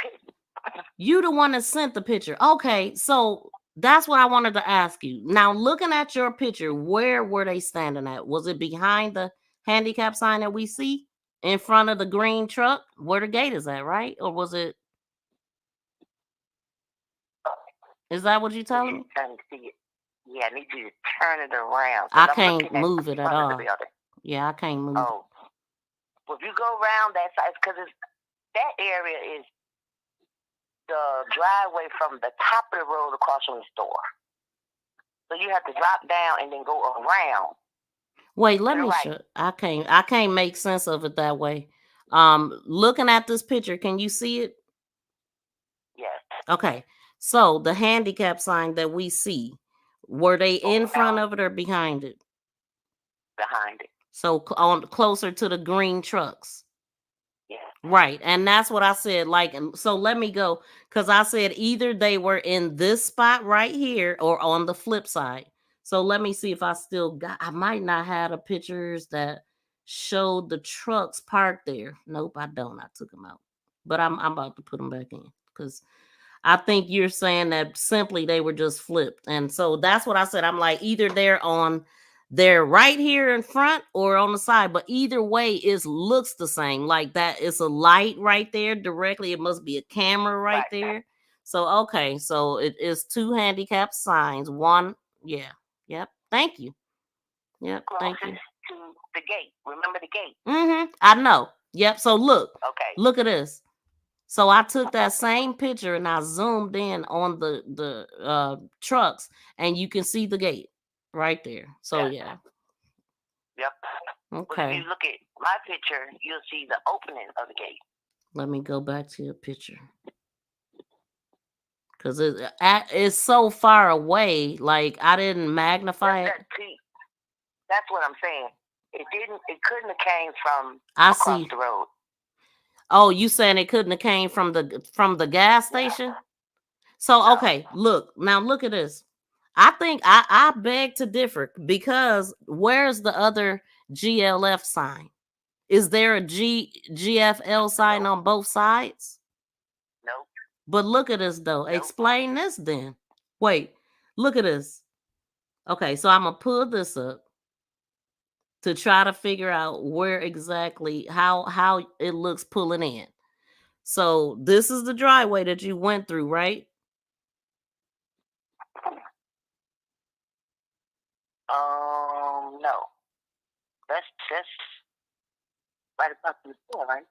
You the one that sent the picture. Okay. So that's what I wanted to ask you. Now, looking at your picture, where were they standing at? Was it behind the handicap sign that we see in front of the green truck where the gate is at, right? Or was it? Is that what you're telling me? Yeah, I need you to turn it around. I can't move it at all. Yeah, I can't move. Oh, well, if you go around that side, because that area is the driveway from the top of the road across from the store. So you have to drop down and then go around. Wait, let me show. I can't make sense of it that way. Looking at this picture, can you see it? Yes. Okay. So the handicap sign that we see, were they in front of it or behind it? Behind it. So on closer to the green trucks. Yeah. Right. And that's what I said. Like, so let me go. Because I said either they were in this spot right here or on the flip side. So let me see if I still got, I might not have the pictures that showed the trucks parked there. Nope, I don't. I took them out. But I'm about to put them back in because I think you're saying that simply they were just flipped. And so that's what I said. I'm like, either they're right here in front or on the side, but either way it looks the same. Like that, it's a light right there directly. It must be a camera right there. So okay, so it is two handicap signs. One, yeah, yep. Thank you. Yep, thank you. To the gate. Remember the gate? I know. Yep. So look. Okay. Look at this. So I took that same picture and I zoomed in on the trucks, and you can see the gate right there. So yeah. Yep. Okay. But if you look at my picture, you'll see the opening of the gate. Let me go back to your picture. Because it's so far away, like I didn't magnify it. That's what I'm saying. It couldn't have came from across the road. Oh, you saying it couldn't have came from the gas station? Yeah. So okay, look at this. I think I beg to differ, because where's the other GLF sign? Is there a GFL sign on both sides? Nope. But look at this though. Nope. Explain this then. Wait, look at this. Okay, so I'm gonna pull this up to try to figure out where exactly how it looks pulling in. So this is the driveway that you went through, right? No. That's right across the store, right?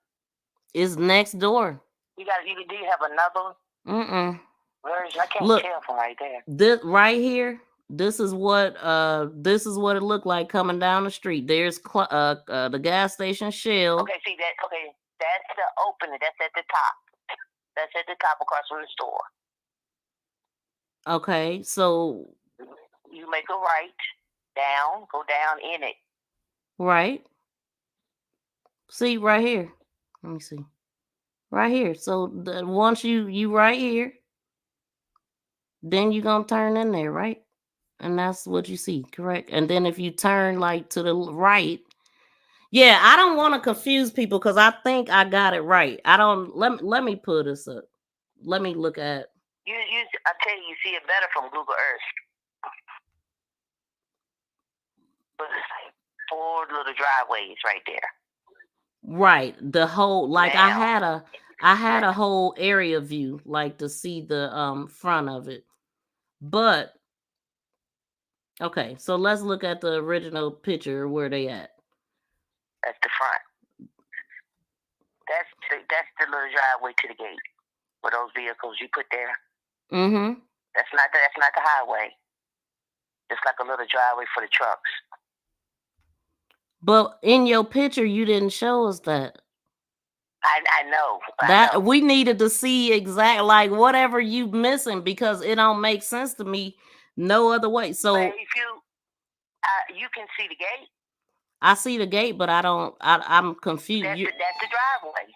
It's next door. Do you have another one? I can't tell from right there. This right here. This is what it looked like coming down the street. There's the gas station Shell. Okay, see that? Okay, that's the opening. That's at the top. That's at the top across from the store. Okay, so you make a right down, go down in it. Right. See right here. Let me see. Right here. So once you right here, then you're gonna turn in there, right? And that's what you see, correct? And then if you turn like to the right, yeah, I don't want to confuse people because I think I got it right. I don't. Let me pull this up. Let me look at. I tell you see it better from Google Earth. But it's 4 little driveways right there. Right, the whole like now, I had a whole area view, like to see the front of it. But okay, so let's look at the original picture. Where they at? That's the front. That's the little driveway to the gate for those vehicles you put there. That's not the highway. It's like a little driveway for the trucks. But in your picture, you didn't show us that. I know. That we needed to see exactly like whatever you missing, because it don't make sense to me no other way. So but if you can see the gate. I see the gate, but I'm confused. That's the driveway.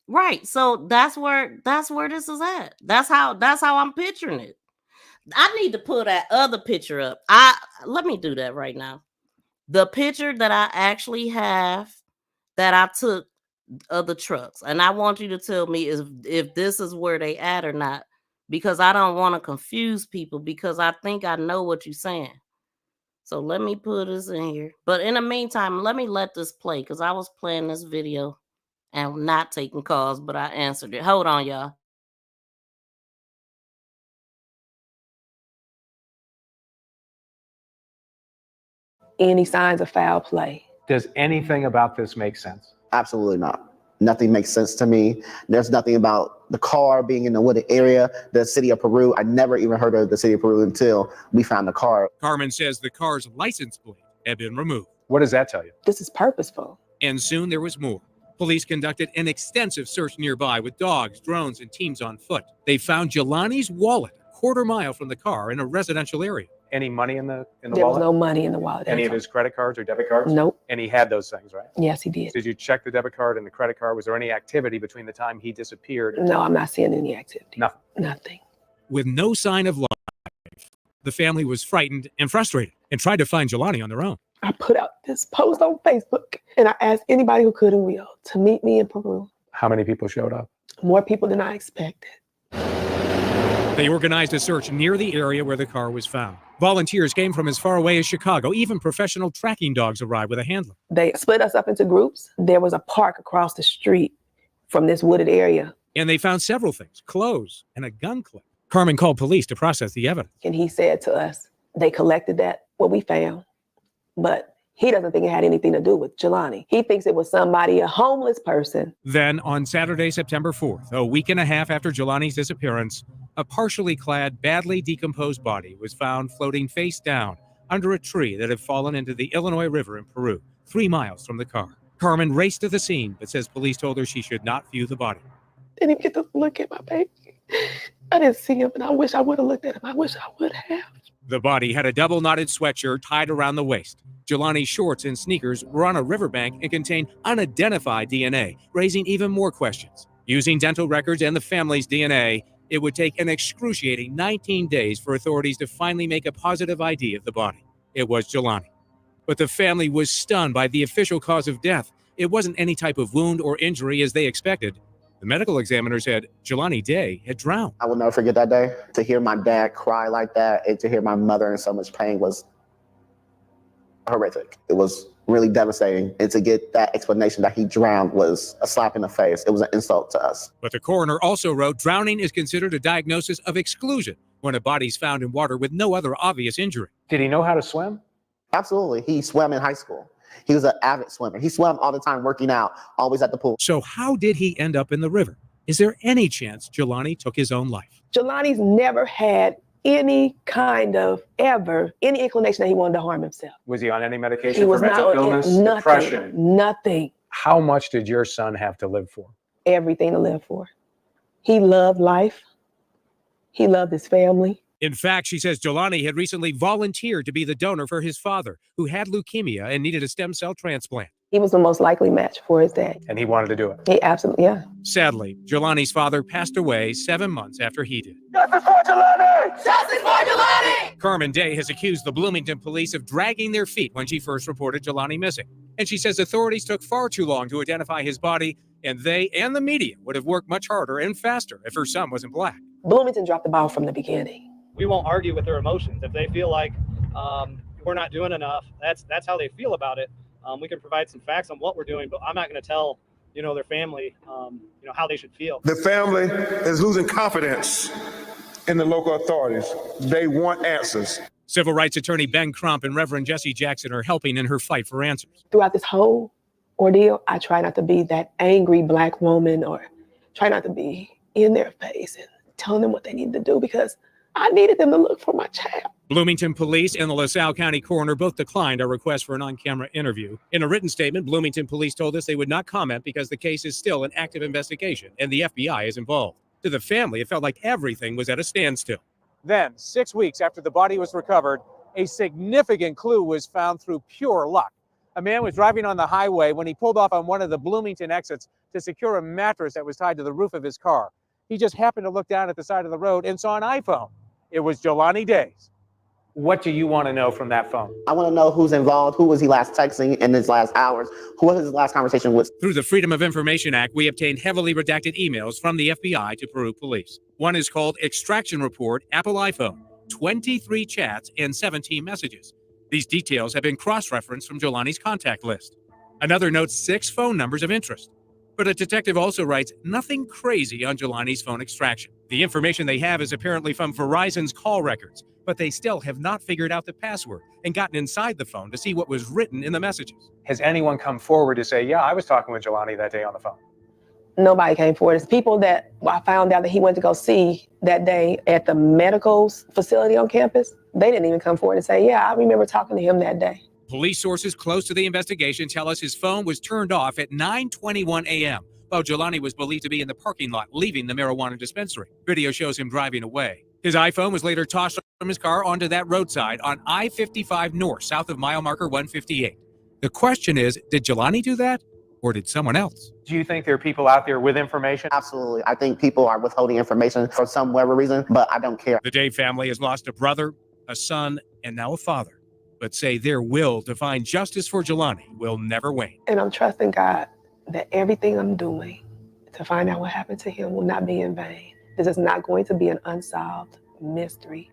Right. So that's where this is at. That's how I'm picturing it. I need to pull that other picture up. Let me do that right now. The picture that I actually have that I took of the trucks, and I want you to tell me if this is where they at or not, because I don't want to confuse people, because I think I know what you're saying. So let me put this in here. But in the meantime, let me let this play, because I was playing this video and not taking calls, but I answered it. Hold on, y'all. Any signs of foul play? Does anything about this make sense? Absolutely not. Nothing makes sense to me. There's nothing about the car being in the wooded area, the city of Peru. I never even heard of the city of Peru until we found the car. Carmen says the car's license plate had been removed. What does that tell you? This is purposeful. And soon there was more. Police conducted an extensive search nearby with dogs, drones, and teams on foot. They found Jelani's wallet a quarter-mile from the car in a residential area. Any money in the wallet? There was no money in the wallet. Any of his credit cards or debit cards? Nope. And he had those things, right? Yes, he did. Did you check the debit card and the credit card? Was there any activity between the time he disappeared? No, I'm not seeing any activity. Nothing. Nothing. With no sign of life, the family was frightened and frustrated and tried to find Jelani on their own. I put out this post on Facebook and I asked anybody who could and will to meet me in Peru. How many people showed up? More people than I expected. They organized a search near the area where the car was found. Volunteers came from as far away as Chicago. Even professional tracking dogs arrived with a handler. They split us up into groups. There was a park across the street from this wooded area. And they found several things, clothes and a gun clip. Carmen called police to process the evidence. And he said to us, they collected what we found, but he doesn't think it had anything to do with Jelani. He thinks it was somebody, a homeless person. Then on Saturday, September 4th, a week and a half after Jelani's disappearance, a partially clad, badly decomposed body was found floating face down under a tree that had fallen into the Illinois River in Peru, 3 miles from the car. Carmen raced to the scene, but says police told her she should not view the body. Didn't even get to look at my baby. I didn't see him, and I wish I would have looked at him. I wish I would have. The body had a double-knotted sweatshirt tied around the waist. Jelani's shorts and sneakers were on a riverbank and contained unidentified DNA, raising even more questions. Using dental records and the family's DNA, it would take an excruciating 19 days for authorities to finally make a positive ID of the body. It was Jelani. But the family was stunned by the official cause of death. It wasn't any type of wound or injury as they expected. The medical examiner said Jelani Day had drowned. I will never forget that day. To hear my dad cry like that and to hear my mother in so much pain was horrific. It was really devastating. And to get that explanation that he drowned was a slap in the face. It was an insult to us. But the coroner also wrote drowning is considered a diagnosis of exclusion when a body's found in water with no other obvious injury. Did he know how to swim? Absolutely. He swam in high school. He was an avid swimmer. He swam all the time, working out, always at the pool. So how did he end up in the river? Is there any chance Jelani took his own life? Jelani's never had any kind of any inclination that he wanted to harm himself. Was he on any medication He was for mental not illness, nothing, depression? Nothing. How much did your son have to live for? Everything to live for. He loved life. He loved his family. In fact, she says Jelani had recently volunteered to be the donor for his father, who had leukemia and needed a stem cell transplant. He was the most likely match for his dad. And he wanted to do it. He absolutely, yeah. Sadly, Jelani's father passed away 7 months after he did. Justice for Jelani! Justice for Jelani! Carmen Day has accused the Bloomington police of dragging their feet when she first reported Jelani missing. And she says authorities took far too long to identify his body, and they and the media would have worked much harder and faster if her son wasn't black. Bloomington dropped the ball from the beginning. We won't argue with their emotions. If they feel like we're not doing enough, that's how they feel about it. We can provide some facts on what we're doing, but I'm not going to tell, their family, how they should feel. The family is losing confidence in the local authorities. They want answers. Civil rights attorney Ben Crump and Reverend Jesse Jackson are helping in her fight for answers. Throughout this whole ordeal, I try not to be that angry black woman or try not to be in their face and telling them what they need to do because I needed them to look for my child. Bloomington Police and the LaSalle County Coroner both declined our request for an on-camera interview. In a written statement, Bloomington Police told us they would not comment because the case is still an active investigation and the FBI is involved. To the family, it felt like everything was at a standstill. Then, 6 weeks after the body was recovered, a significant clue was found through pure luck. A man was driving on the highway when he pulled off on one of the Bloomington exits to secure a mattress that was tied to the roof of his car. He just happened to look down at the side of the road and saw an iPhone. It was Jelani Day's. What do you want to know from that phone? I want to know who's involved, who was he last texting in his last hours, who was his last conversation with. Through the Freedom of Information Act, we obtained heavily redacted emails from the FBI to Peru police. One is called Extraction Report, Apple iPhone, 23 chats and 17 messages. These details have been cross-referenced from Jelani's contact list. Another notes 6 phone numbers of interest. But a detective also writes nothing crazy on Jelani's phone extraction. The information they have is apparently from Verizon's call records, but they still have not figured out the password and gotten inside the phone to see what was written in the messages. Has anyone come forward to say, yeah, I was talking with Jelani that day on the phone? Nobody came forward. It's people that I found out that he went to go see that day at the medical facility on campus. They didn't even come forward and say, yeah, I remember talking to him that day. Police sources close to the investigation tell us his phone was turned off at 9:21 a.m. while Jelani was believed to be in the parking lot leaving the marijuana dispensary. Video shows him driving away. His iPhone was later tossed from his car onto that roadside on I-55 North, south of mile marker 158. The question is, did Jelani do that, or did someone else? Do you think there are people out there with information? Absolutely. I think people are withholding information for some whatever reason, but I don't care. The Day family has lost a brother, a son, and now a father, but say their will to find justice for Jelani will never wane. And I'm trusting God that everything I'm doing to find out what happened to him will not be in vain. This is not going to be an unsolved mystery.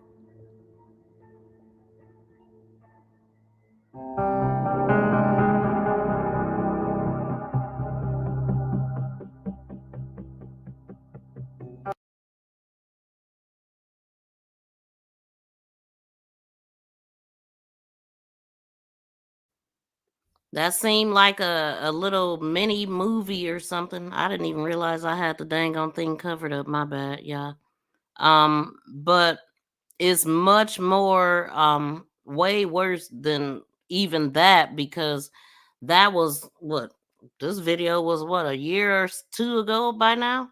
That seemed like a little mini movie or something. I didn't even realize I had the dang on thing covered up. My bad, yeah. But it's much more way worse than even that, because that was what this video was, what, a year or two ago by now.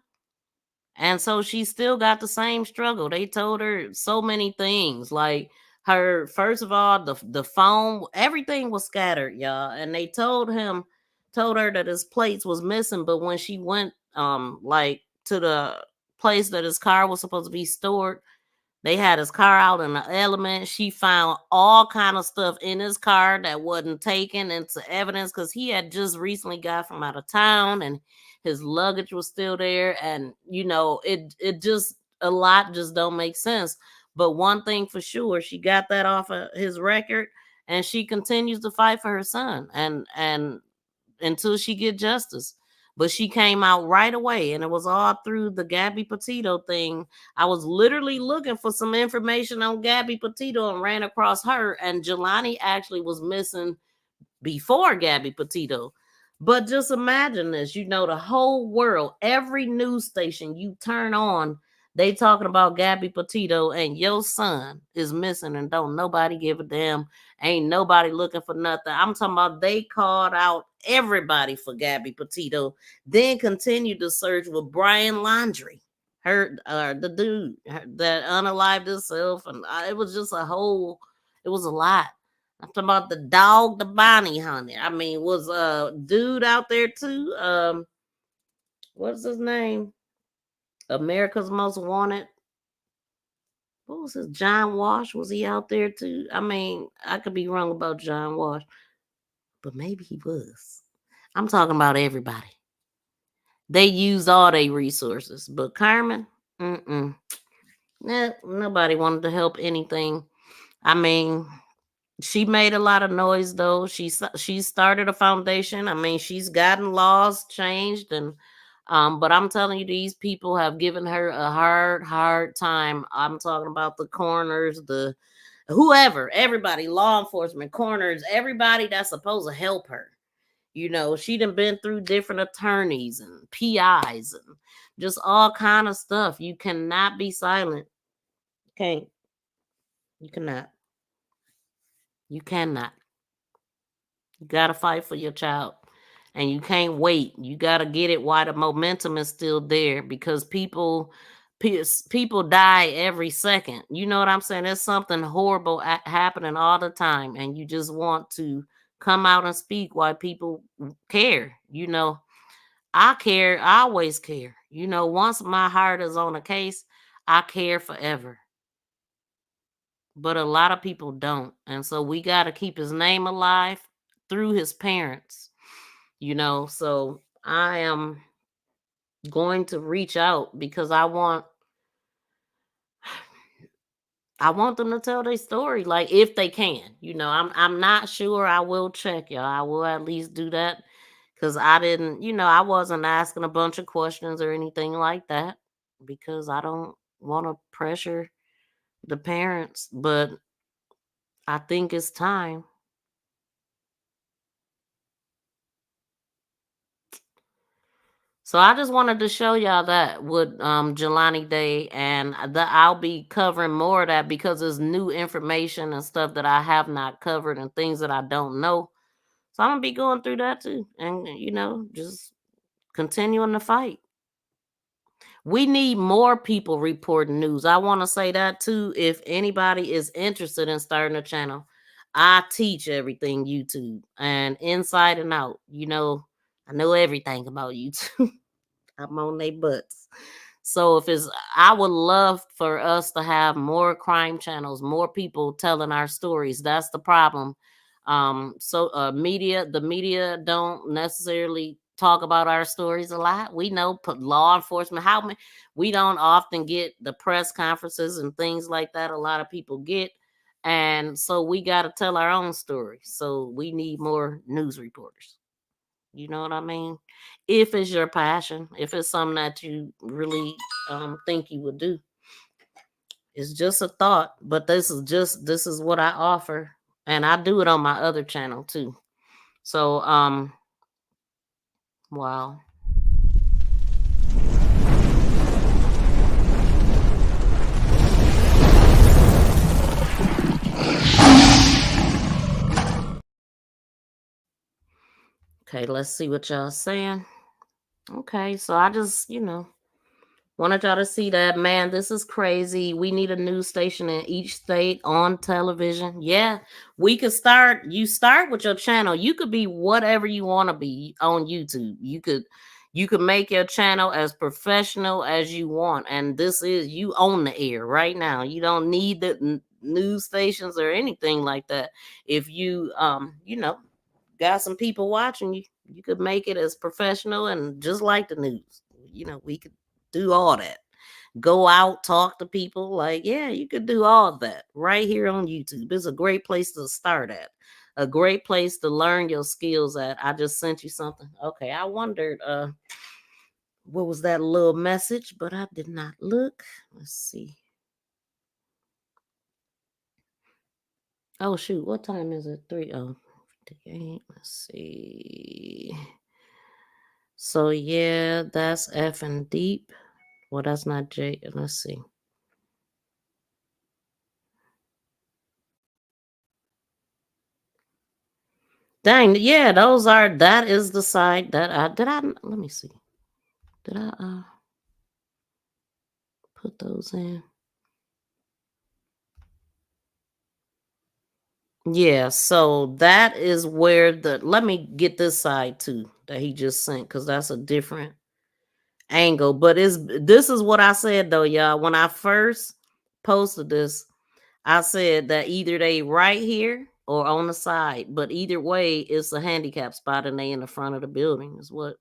And so she still got the same struggle. They told her so many things. Like, her, first of all, the phone, everything was scattered, y'all. And they told her that his plates was missing. But when she went like to the place that his car was supposed to be stored, they had his car out in the element. She found all kind of stuff in his car that wasn't taken into evidence, because he had just recently got from out of town and his luggage was still there. And it just, a lot just don't make sense. But one thing for sure, she got that off of his record, and she continues to fight for her son and until she get justice. But she came out right away, and it was all through the Gabby Petito thing. I was literally looking for some information on Gabby Petito and ran across her, and Jelani actually was missing before Gabby Petito. But just imagine this, the whole world, every news station you turn on, they talking about Gabby Petito, and your son is missing, and don't nobody give a damn. Ain't nobody looking for nothing. I'm talking about they called out everybody for Gabby Petito, then continued to search with Brian Laundrie, the dude that unalived himself, and it was just it was a lot. I'm talking about the dog, the bounty hunter. I mean, was a dude out there too. What's his name? America's Most Wanted. What was his, John Walsh? Was he out there too? I mean, I could be wrong about John Walsh, but maybe he was. I'm talking about everybody. They used all their resources, but Carmen, nobody wanted to help anything. I mean, she made a lot of noise though. She started a foundation. I mean, she's gotten laws changed, and but I'm telling you, these people have given her a hard time. I'm talking about the coroners, the whoever, everybody, law enforcement, coroners, everybody that's supposed to help her. She done been through different attorneys and PIs and just all kind of stuff. You cannot be silent. Can't. You cannot. You cannot. You gotta fight for your child. And you can't wait. You gotta get it while the momentum is still there, because people die every second. You know what I'm saying? There's something horrible happening all the time, and you just want to come out and speak while people care. I care. I always care. Once my heart is on a case, I care forever. But a lot of people don't. And so we got to keep his name alive through his parents. So I am going to reach out, because I want them to tell their story, like, if they can. I'm not sure. I will check, y'all. I will at least do that, because I didn't, I wasn't asking a bunch of questions or anything like that, because I don't want to pressure the parents. But I think it's time. So I just wanted to show y'all that with Jelani Day, and I'll be covering more of that because there's new information and stuff that I have not covered and things that I don't know. So I'm gonna be going through that too, and just continuing the fight. We need more people reporting news. I want to say that too. If anybody is interested in starting a channel, I teach everything YouTube and inside and out. I know everything about YouTube. I'm on their butts. So I would love for us to have more crime channels, more people telling our stories. That's the problem. The media don't necessarily talk about our stories a lot. We know law enforcement, we don't often get the press conferences and things like that. A lot of people get. And so we got to tell our own story. So we need more news reporters. You know what I mean? If it's your passion, if it's something that you really think you would do. It's just a thought, but this is what I offer. And I do it on my other channel too. So wow. Okay, let's see what y'all saying. Okay, so I just, wanted y'all to see that. Man, this is crazy. We need a news station in each state on television. Yeah, we could start. You start with your channel. You could be whatever you want to be on YouTube. You could make your channel as professional as you want. And you own the air right now. You don't need the news stations or anything like that. If you got some people watching you, you could make it as professional and just like the news. We could do all that. Go out, talk to people. Like, yeah, you could do all that right here on YouTube. It's a great place to start at. A great place to learn your skills at. I just sent you something. Okay, I wondered what was that little message, but I did not look. Let's see. Oh shoot, what time is it? 3:58. Let's see. So yeah, that's F and deep. Well, that's not J. Let's see. Dang, yeah, that is the side that let me see. Did I put those in? Yeah, so that is where let me get this side too that he just sent, because that's a different angle. But this is what I said though, y'all. When I first posted this, I said that either they right here or on the side, but either way, it's a handicap spot and they in the front of the building is what.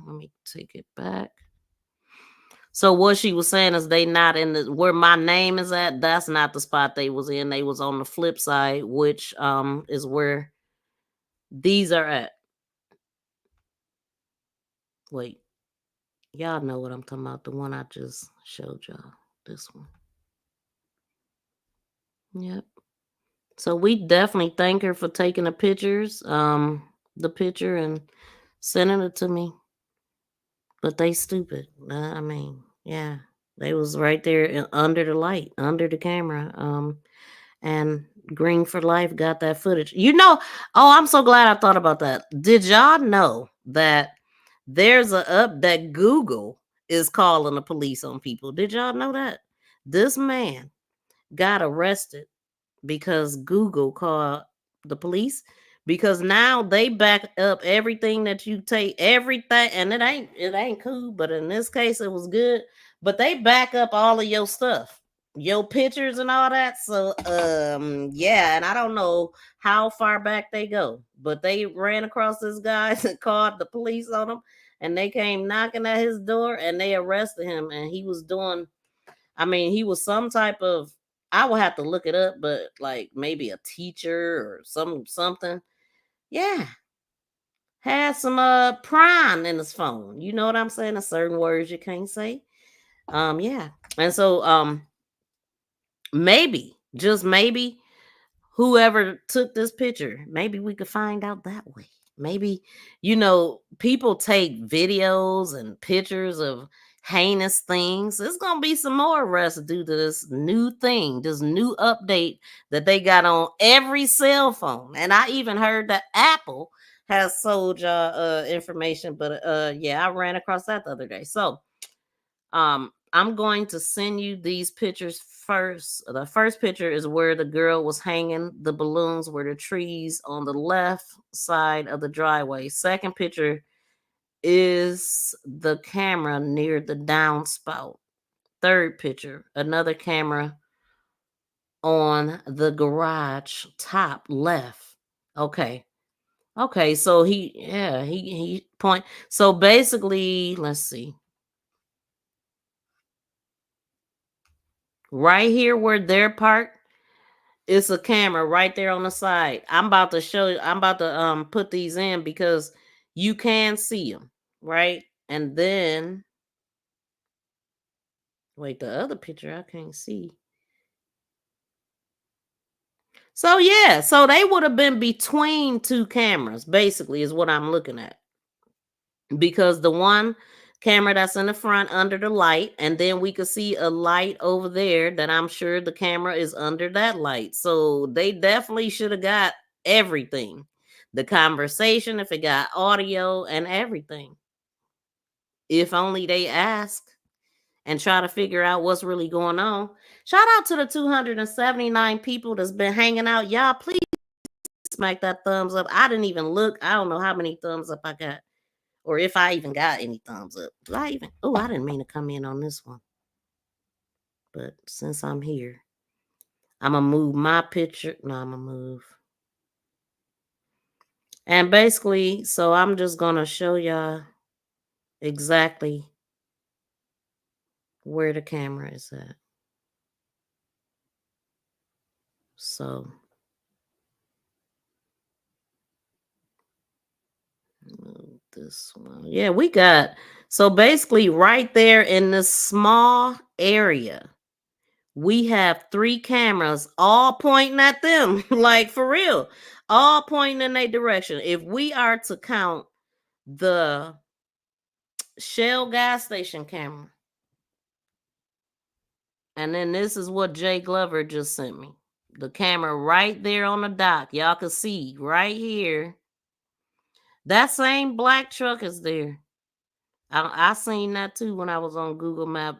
Let me take it back. So what she was saying is they not in where my name is at. That's not the spot they was in. They was on the flip side, which is where these are at. Wait, y'all know what I'm talking about. The one I just showed y'all. This one. Yep. So we definitely thank her for taking the pictures, the picture and sending it to me. But they stupid. I mean, yeah. They was right there under the light, under the camera. And Green for Life got that footage. Oh, I'm so glad I thought about that. Did y'all know that there's that Google is calling the police on people? Did y'all know that? This man got arrested because Google called the police, because now they back up everything that you take, everything, and it ain't cool, but in this case it was good. But they back up all of your stuff, your pictures and all that. So yeah, and I don't know how far back they go, but they ran across this guy and called the police on him, and they came knocking at his door and they arrested him. And he was he was some type of, I will have to look it up, but like maybe a teacher or something. Yeah. Had some prime in his phone. You know what I'm saying? There's certain words you can't say. Yeah. And so maybe, just maybe, whoever took this picture, maybe we could find out that way. maybe, people take videos and pictures of heinous things. There's gonna be some more arrests due to this new thing, this new update that they got on every cell phone. And I even heard that Apple has sold y'all information, but yeah, I ran across that the other day. So I'm going to send you these pictures first. The first picture is where the girl was hanging. The balloons were the trees on the left side of the driveway. Second picture is the camera near the downspout. Third picture, another camera on the garage top left. Okay. Okay, so he point. So basically, let's see. Right here where they're parked, it's a camera right there on the side. I'm about to show you. I'm about to put these in because you can see them, right? And then wait, the other picture I can't see. So yeah, so they would have been between two cameras, basically, is what I'm looking at. Because the one camera that's in the front under the light, and then we could see a light over there that I'm sure the camera is under that light. So they definitely should have got everything. The conversation, if it got audio and everything. If only they ask and try to figure out what's really going on. Shout out to the 279 people that's been hanging out. Y'all, please smack that thumbs up. I didn't even look. I don't know how many thumbs up I got. Or if I even got any thumbs up. Do I even? Oh, I didn't mean to come in on this one. But since I'm here, I'm going to move my picture. No, I'm going to move. And basically, so I'm just going to show y'all exactly where the camera is at. So move this one. Yeah, we got, so basically right there in this small area, we have 3 cameras all pointing at them. Like for real, all pointing in their direction. If we are to count the Shell gas station camera, and then this is what Jay Glover just sent me. The camera right there on the dock. Y'all can see right here. That same black truck is there. I seen that too when I was on Google Map.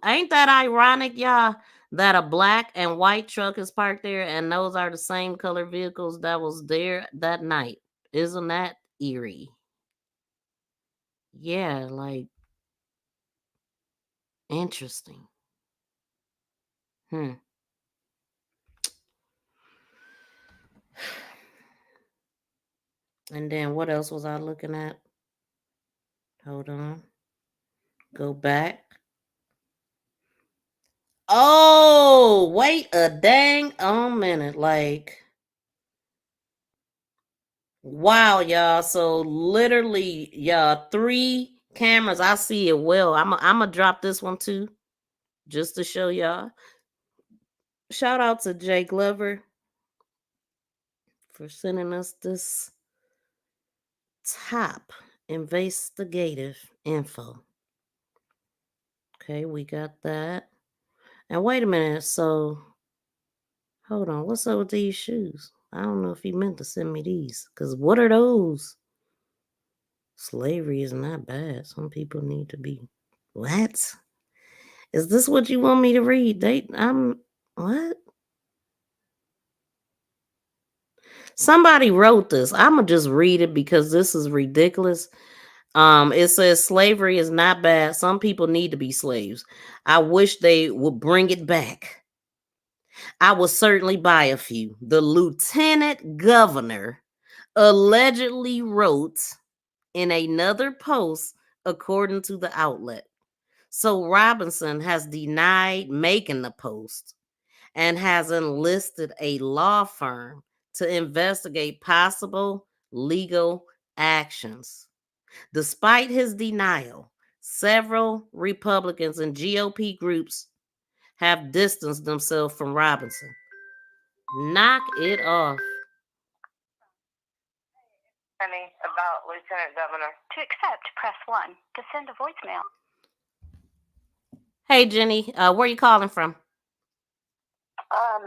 Ain't that ironic, y'all, that a black and white truck is parked there and those are the same color vehicles that was there that night? Isn't that eerie? Yeah, like interesting. And then what else was I looking at? Hold on. Go back. Oh, wait a dang minute. Like, wow, y'all. So literally, y'all, 3 cameras. I see it well. I'm gonna drop this one too, just to show y'all. Shout out to Jay Glover for sending us this top investigative info. Okay, we got that. And wait a minute. So hold on. What's up with these shoes? I don't know if he meant to send me these. Because what are those? Slavery is not bad. Some people need to be. What? Is this what you want me to read? What? Somebody wrote this. I'ma just read it because this is ridiculous. It says slavery is not bad. Some people need to be slaves. I wish they would bring it back. I will certainly buy a few. The lieutenant governor allegedly wrote in another post, according to the outlet. So Robinson has denied making the post and has enlisted a law firm to investigate possible legal actions. Despite his denial, several Republicans and GOP groups have distanced themselves from Robinson. Knock it off. Honey, about Lieutenant Governor? To accept, press 1. To send a voicemail. Hey, Jenny, where you calling from? I'm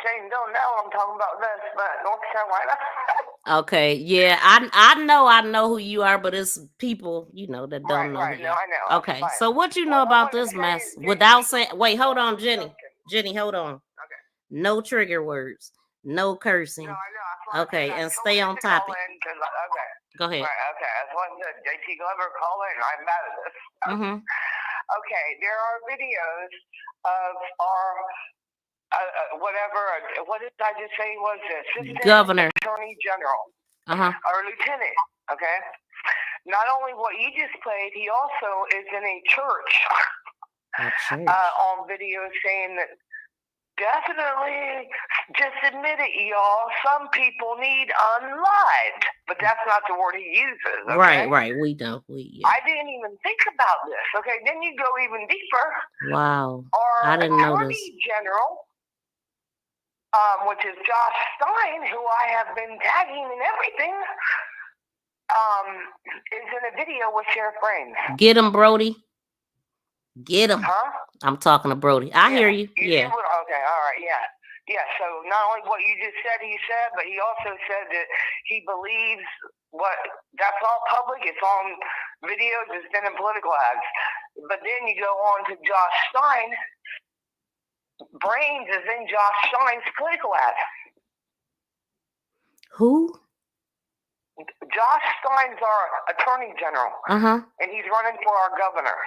saying don't know. I'm talking about this, but North Carolina. Okay, yeah, I know who you are, but it's people, that don't know who you are. I know. Okay, so what you know about this mess without saying, wait, hold on, Jenny. Jenny, hold on. Okay. No trigger words, no cursing. No, I know. Okay, and stay on topic. Okay. Go ahead. Right, okay, that's what I said. JT Glover, call in. I'm mad at this. Mm-hmm. Okay, there are videos of our whatever. What did I just say? Was Assistant Governor, Attorney General, or Lieutenant? Okay. Not only what you just played, he also is in a church. On video saying that definitely just admit it, y'all. Some people need unlived, but that's not the word he uses. Okay? Right. We know. I didn't even think about this. Okay, then you go even deeper. Wow. Our I didn't know this. Attorney General, which is Josh Stein, who I have been tagging and everything, is in a video with Sheriff Brains. Get him, Brody. Get him. Huh? I'm talking to Brody. I hear you. Yeah. Okay, all right, yeah. Yeah, so not only what you just said, he said, but he also said that he believes that's all public, it's on videos, it's been in political ads. But then you go on to Josh Stein. Brains is in Josh Stein's political ad. Who? Josh Stein's our Attorney General. And he's running for our governor.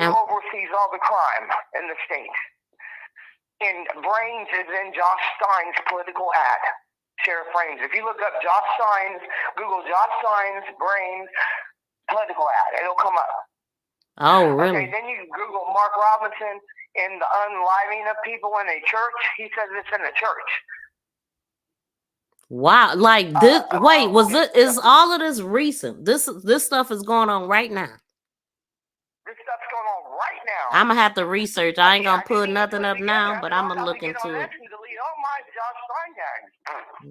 Who oversees all the crime in the state. And Brains is in Josh Stein's political ad. Sheriff Brains. If you look up Josh Stein's, Google Josh Stein's Brains political ad, it'll come up. Oh, really? Okay, then you Google Mark Robinson and the unliving of people in a church. He says it's in a church. Wow, like this. Wait, is all of this recent? This stuff is going on right now. This stuff's going on right now. I'm gonna have to research. I ain't gonna put nothing up now, but I'm gonna look into it. Delete all my Josh Stein tags.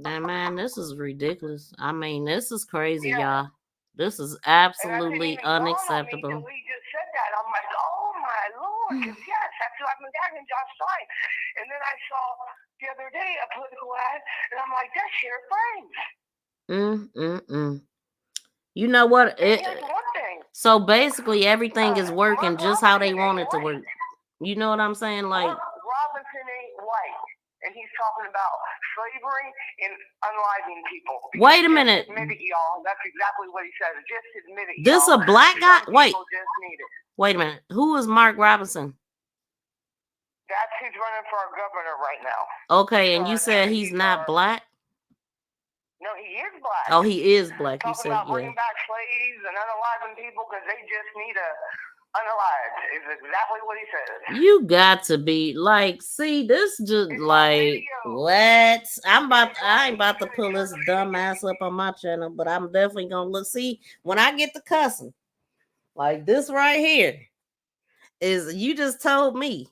Nah, man, this is ridiculous. I mean, this is crazy, y'all. This is absolutely unacceptable. We just said that. I'm like, oh my Lord, yes, that's who I've been tagging Josh Stein. And then I saw the other day a political ad, and I'm like, that's Sheriff Brains. You know what? Here's one thing. So basically, everything is working just how they want it to work. You know what I'm saying? Like Robinson ain't white, and he's talking about slavery and unliving people. Wait a minute. Just admit it, y'all. That's exactly what he says. Just admit it. This y'all. a black guy? Wait. Just need it. Wait a minute. Who is Mark Robinson? That's who's running for our governor right now. Okay, and you said he's not black? No, he is black. Oh, he is black. You said, about bringing back slaves and unaliving people because they just need unalived. Is exactly what he says. You got to be like, see, this just like what? I ain't about to pull this dumb ass up on my channel, but I'm definitely gonna look. See, when I get to cussing, like this right here, is you just told me.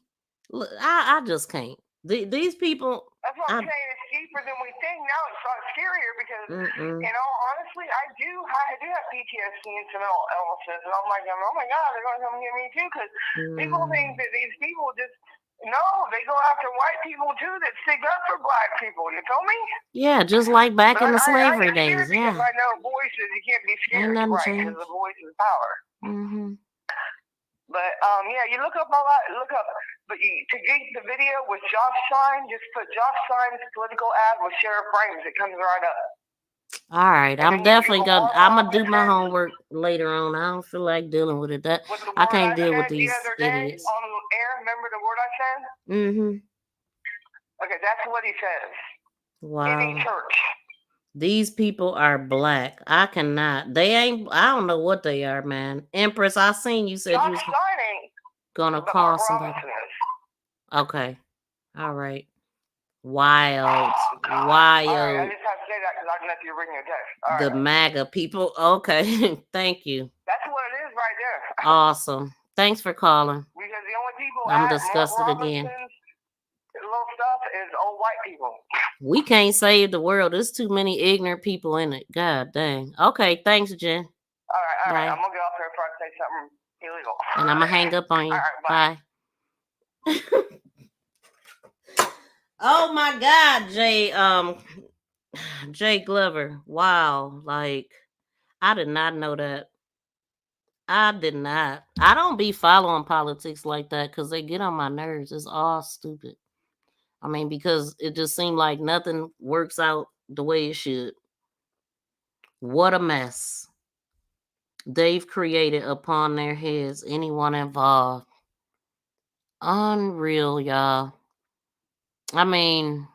Look, I just can't. These people. That's what I'm saying. It's deeper than we think. Now it's not scarier because, honestly, I do have PTSD and some illnesses, and I'm like, oh my God, they're going to come get me too because people think that these people just they go after white people too that stick up for black people. You feel me? Yeah, just like back in the slavery days. Yeah. I know voices. You can't be scared, right? Because the voice is power. But you look up all that. Look up. But to get the video with Josh Stein, just put Josh Stein's political ad with Sheriff Brains. It comes right up. All right, I'm definitely gonna do my homework later on. I don't feel like dealing with it. I can't deal with these idiots. On air, remember the word I said? Okay, that's what he says. Wow. In a church. These people are black. I cannot. They ain't. I don't know what they are, man. Empress, I seen you said you was gonna call somebody. Okay. All right. Wild. I just have to say that because I can let you ring your text. The MAGA people. Okay. Thank you. That's what it is right there. Awesome. Thanks for calling. Because the only people I'm disgusted again. Little stuff is old white white people. We can't save the world. There's too many ignorant people in it. God dang. Okay, thanks, Jen. All right. Bye. I'm gonna get off here before I say something illegal. And I'm gonna hang up on you. All right, bye. Oh my God, Jay Glover. Wow, like I did not know that. I did not. I don't be following politics like that because they get on my nerves. It's all stupid. I mean, because it just seemed like nothing works out the way it should. What a mess they've created upon their heads, anyone involved. Unreal, y'all. I mean,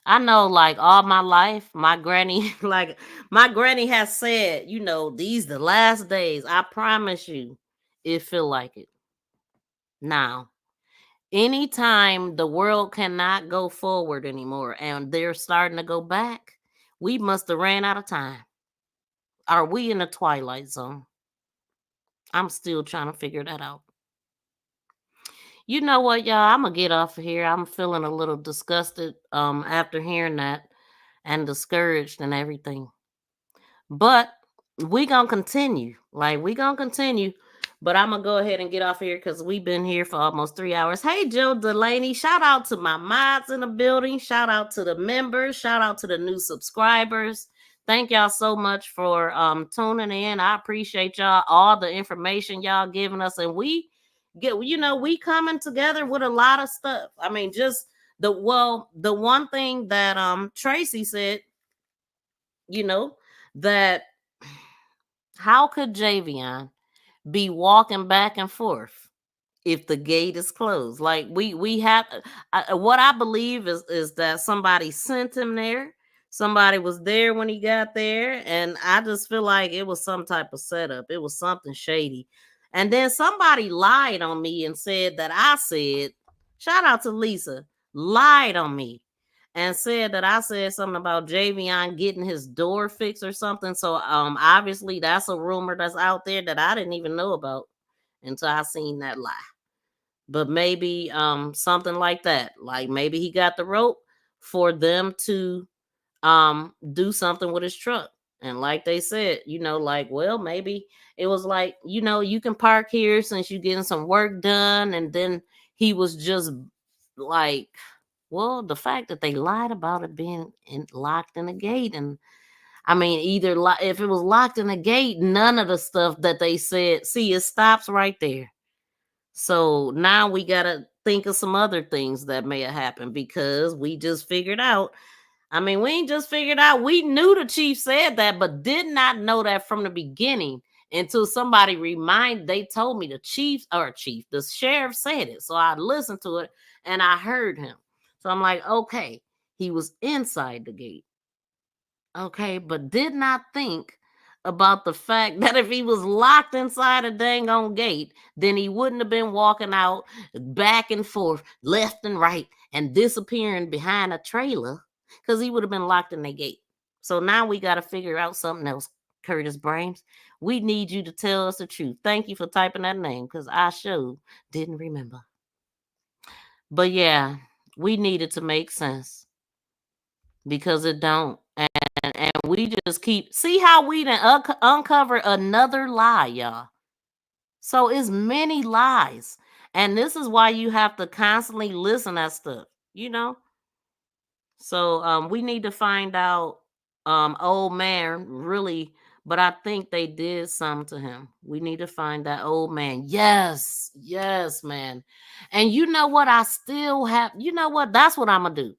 I know like all my life, my granny, like my granny has said, you know, these the last days. I promise you, it feel like it. Now, anytime the world cannot go forward anymore and they're starting to go back, we must have ran out of time. Are we in the twilight zone? I'm still trying to figure that out. You know what, y'all? I'm gonna get off of here. I'm feeling a little disgusted after hearing that and discouraged and everything. But we gonna continue. Like we gonna continue. But I'm gonna go ahead and get off here because we've been here for almost 3 hours. Hey, Jill Delaney, shout out to my mods in the building. Shout out to the members. Shout out to the new subscribers. Thank y'all so much for tuning in. I appreciate y'all, all the information y'all giving us, and we get, you know, we coming together with a lot of stuff. I mean, just the one thing that Tracy said, you know, that how could Javion be walking back and forth if the gate is closed? Like we have what I believe is that somebody sent him there. Somebody was there when he got there, and I just feel like it was some type of setup. It was something shady. And then somebody lied on me and said that I said, shout out to Lisa, lied on me and said that I said something about Javion getting his door fixed or something. So obviously that's a rumor that's out there that I didn't even know about until I seen that lie. But maybe something like that. Like maybe he got the rope for them to do something with his truck. And like they said, you know, like, well, maybe it was like, you know, you can park here since you're getting some work done. And then he was just like, well, the fact that they lied about it being locked in the gate, and I mean, either if it was locked in the gate, none of the stuff that they said, see, it stops right there. So now we got to think of some other things that may have happened because we just figured out. I mean, we ain't just figured out. We knew the chief said that, but did not know that from the beginning until somebody they told me the the sheriff said it. So I listened to it and I heard him. So I'm like, okay, he was inside the gate. Okay, but did not think about the fact that if he was locked inside a dang on gate, then he wouldn't have been walking out back and forth, left and right, and disappearing behind a trailer because he would have been locked in the gate. So now we got to figure out something else, Curtis Brames. We need you to tell us the truth. Thank you for typing that name because I sure didn't remember. But yeah, we needed to make sense because it don't. And we just see how we done uncover another lie, y'all. So it's many lies. And this is why you have to constantly listen to stuff, you know? So we need to find out old man really, but I think they did something to him. We need to find that old man. Yes, man. And you know what? I still have, you know what? That's what I'm gonna do.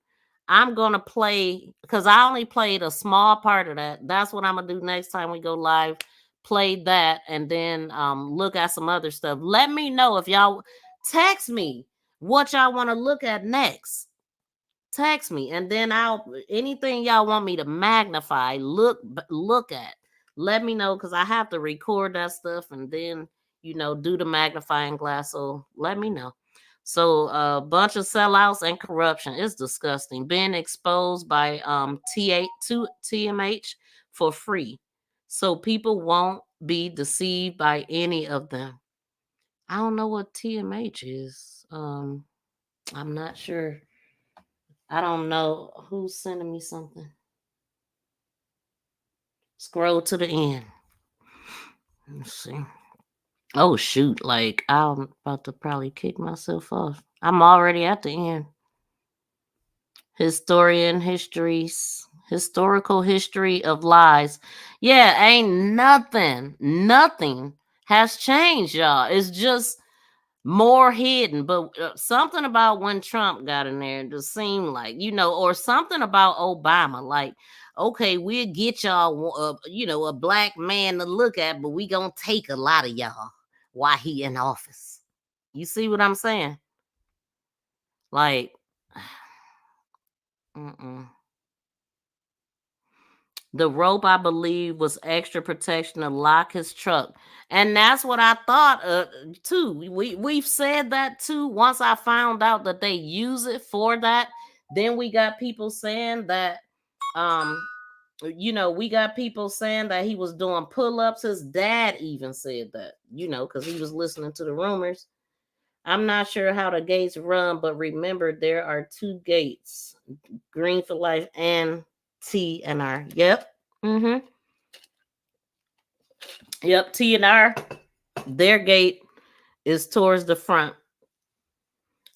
I'm gonna play because I only played a small part of that. That's what I'm gonna do next time we go live. Play that and then look at some other stuff. Let me know if y'all text me what y'all want to look at next. Text me and then anything y'all want me to magnify, look at. Let me know because I have to record that stuff and then do the magnifying glass. So let me know. So a bunch of sellouts and corruption. It's disgusting. Being exposed by TMH for free. So people won't be deceived by any of them. I don't know what TMH is. I'm not sure. I don't know who's sending me something. Scroll to the end. Let's see. Oh shoot, like I'm about to probably kick myself off. I'm already at the end. Historical history of lies. Yeah, ain't nothing has changed, y'all. It's just more hidden. But something about when Trump got in there, it just seemed like, or something about Obama, like, okay, we'll get y'all, a black man to look at, but we gonna take a lot of y'all while he in office. You see what I'm saying? Like, the rope, I believe, was extra protection to lock his truck. And that's what I thought too. We've said that too. Once I found out that they use it for that, then we got people saying that we got people saying that he was doing pull-ups. His dad even said that, because he was listening to the rumors. I'm not sure how the gates run, but remember there are 2 gates, green for life and T and R. Yep. Yep. T and R. Their gate is towards the front.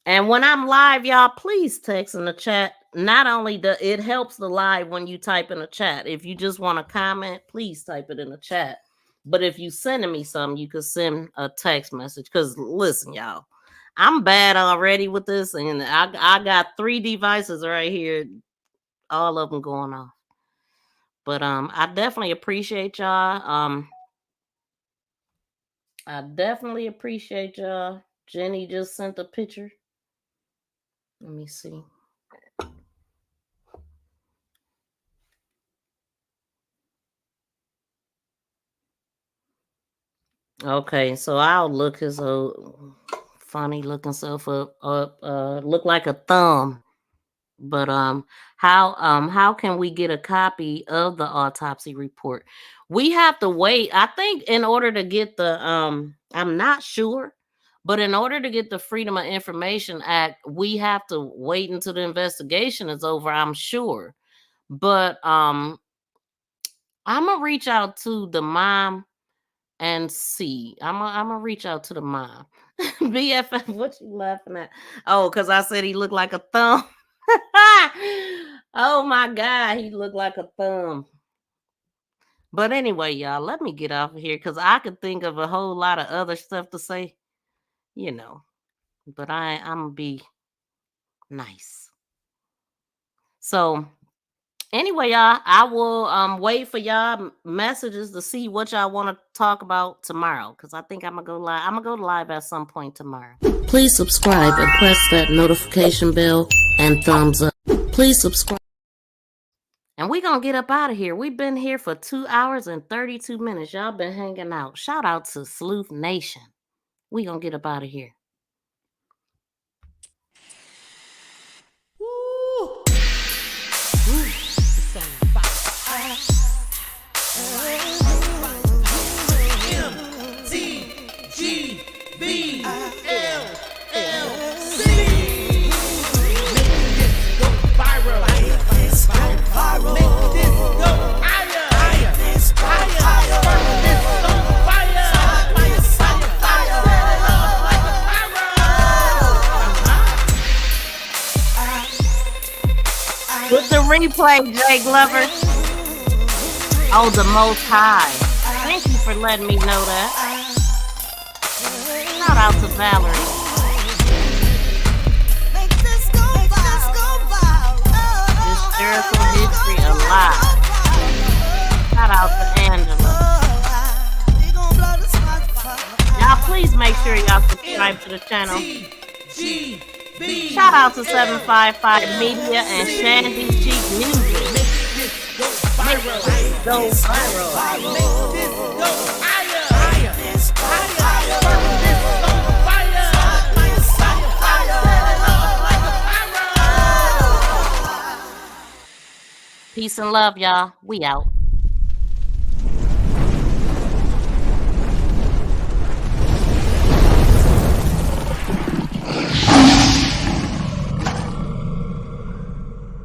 And when I'm live, y'all, please text in the chat. Not only it helps the live when you type in the chat. If you just want to comment, please type it in the chat. But if you sending me something, you could send a text message. Because listen, y'all, I'm bad already with this, and I got 3 devices right here, all of them going off. But I definitely appreciate y'all. Jenny just sent a picture. Let me see. Okay, so I'll look his old funny looking self up. Look like a thumb. But how can we get a copy of the autopsy report? We have to wait. I think in order to get the I'm not sure, but in order to get the Freedom of Information Act, we have to wait until the investigation is over, I'm sure. But I'm gonna reach out to the mom and see. I'm gonna reach out to the mom. BFF, what you laughing at? Oh, because I said he looked like a thumb. Oh my God, he looked like a thumb. But anyway, y'all, let me get off of here because I could think of a whole lot of other stuff to say, but I'm gonna be nice. So anyway, y'all, I will wait for y'all messages to see what y'all want to talk about tomorrow, because I think I'm gonna go live. I'm gonna go live at some point tomorrow. Please subscribe and press that notification bell and thumbs up. Please subscribe. And we're gonna get up out of here. We've been here for 2 hours and 32 minutes. Y'all been hanging out. Shout out to Sleuth Nation. We gonna get up out of here. With the replay, Jay Glover. Oh, the Most High. Thank you for letting me know that. Shout out to Valerie. Historical history alive. Shout out to Angela. Y'all, please make sure y'all subscribe to the channel. Shout out to 755 Media and Shandy Cheek Music. Go viral. Peace and love, y'all. We out.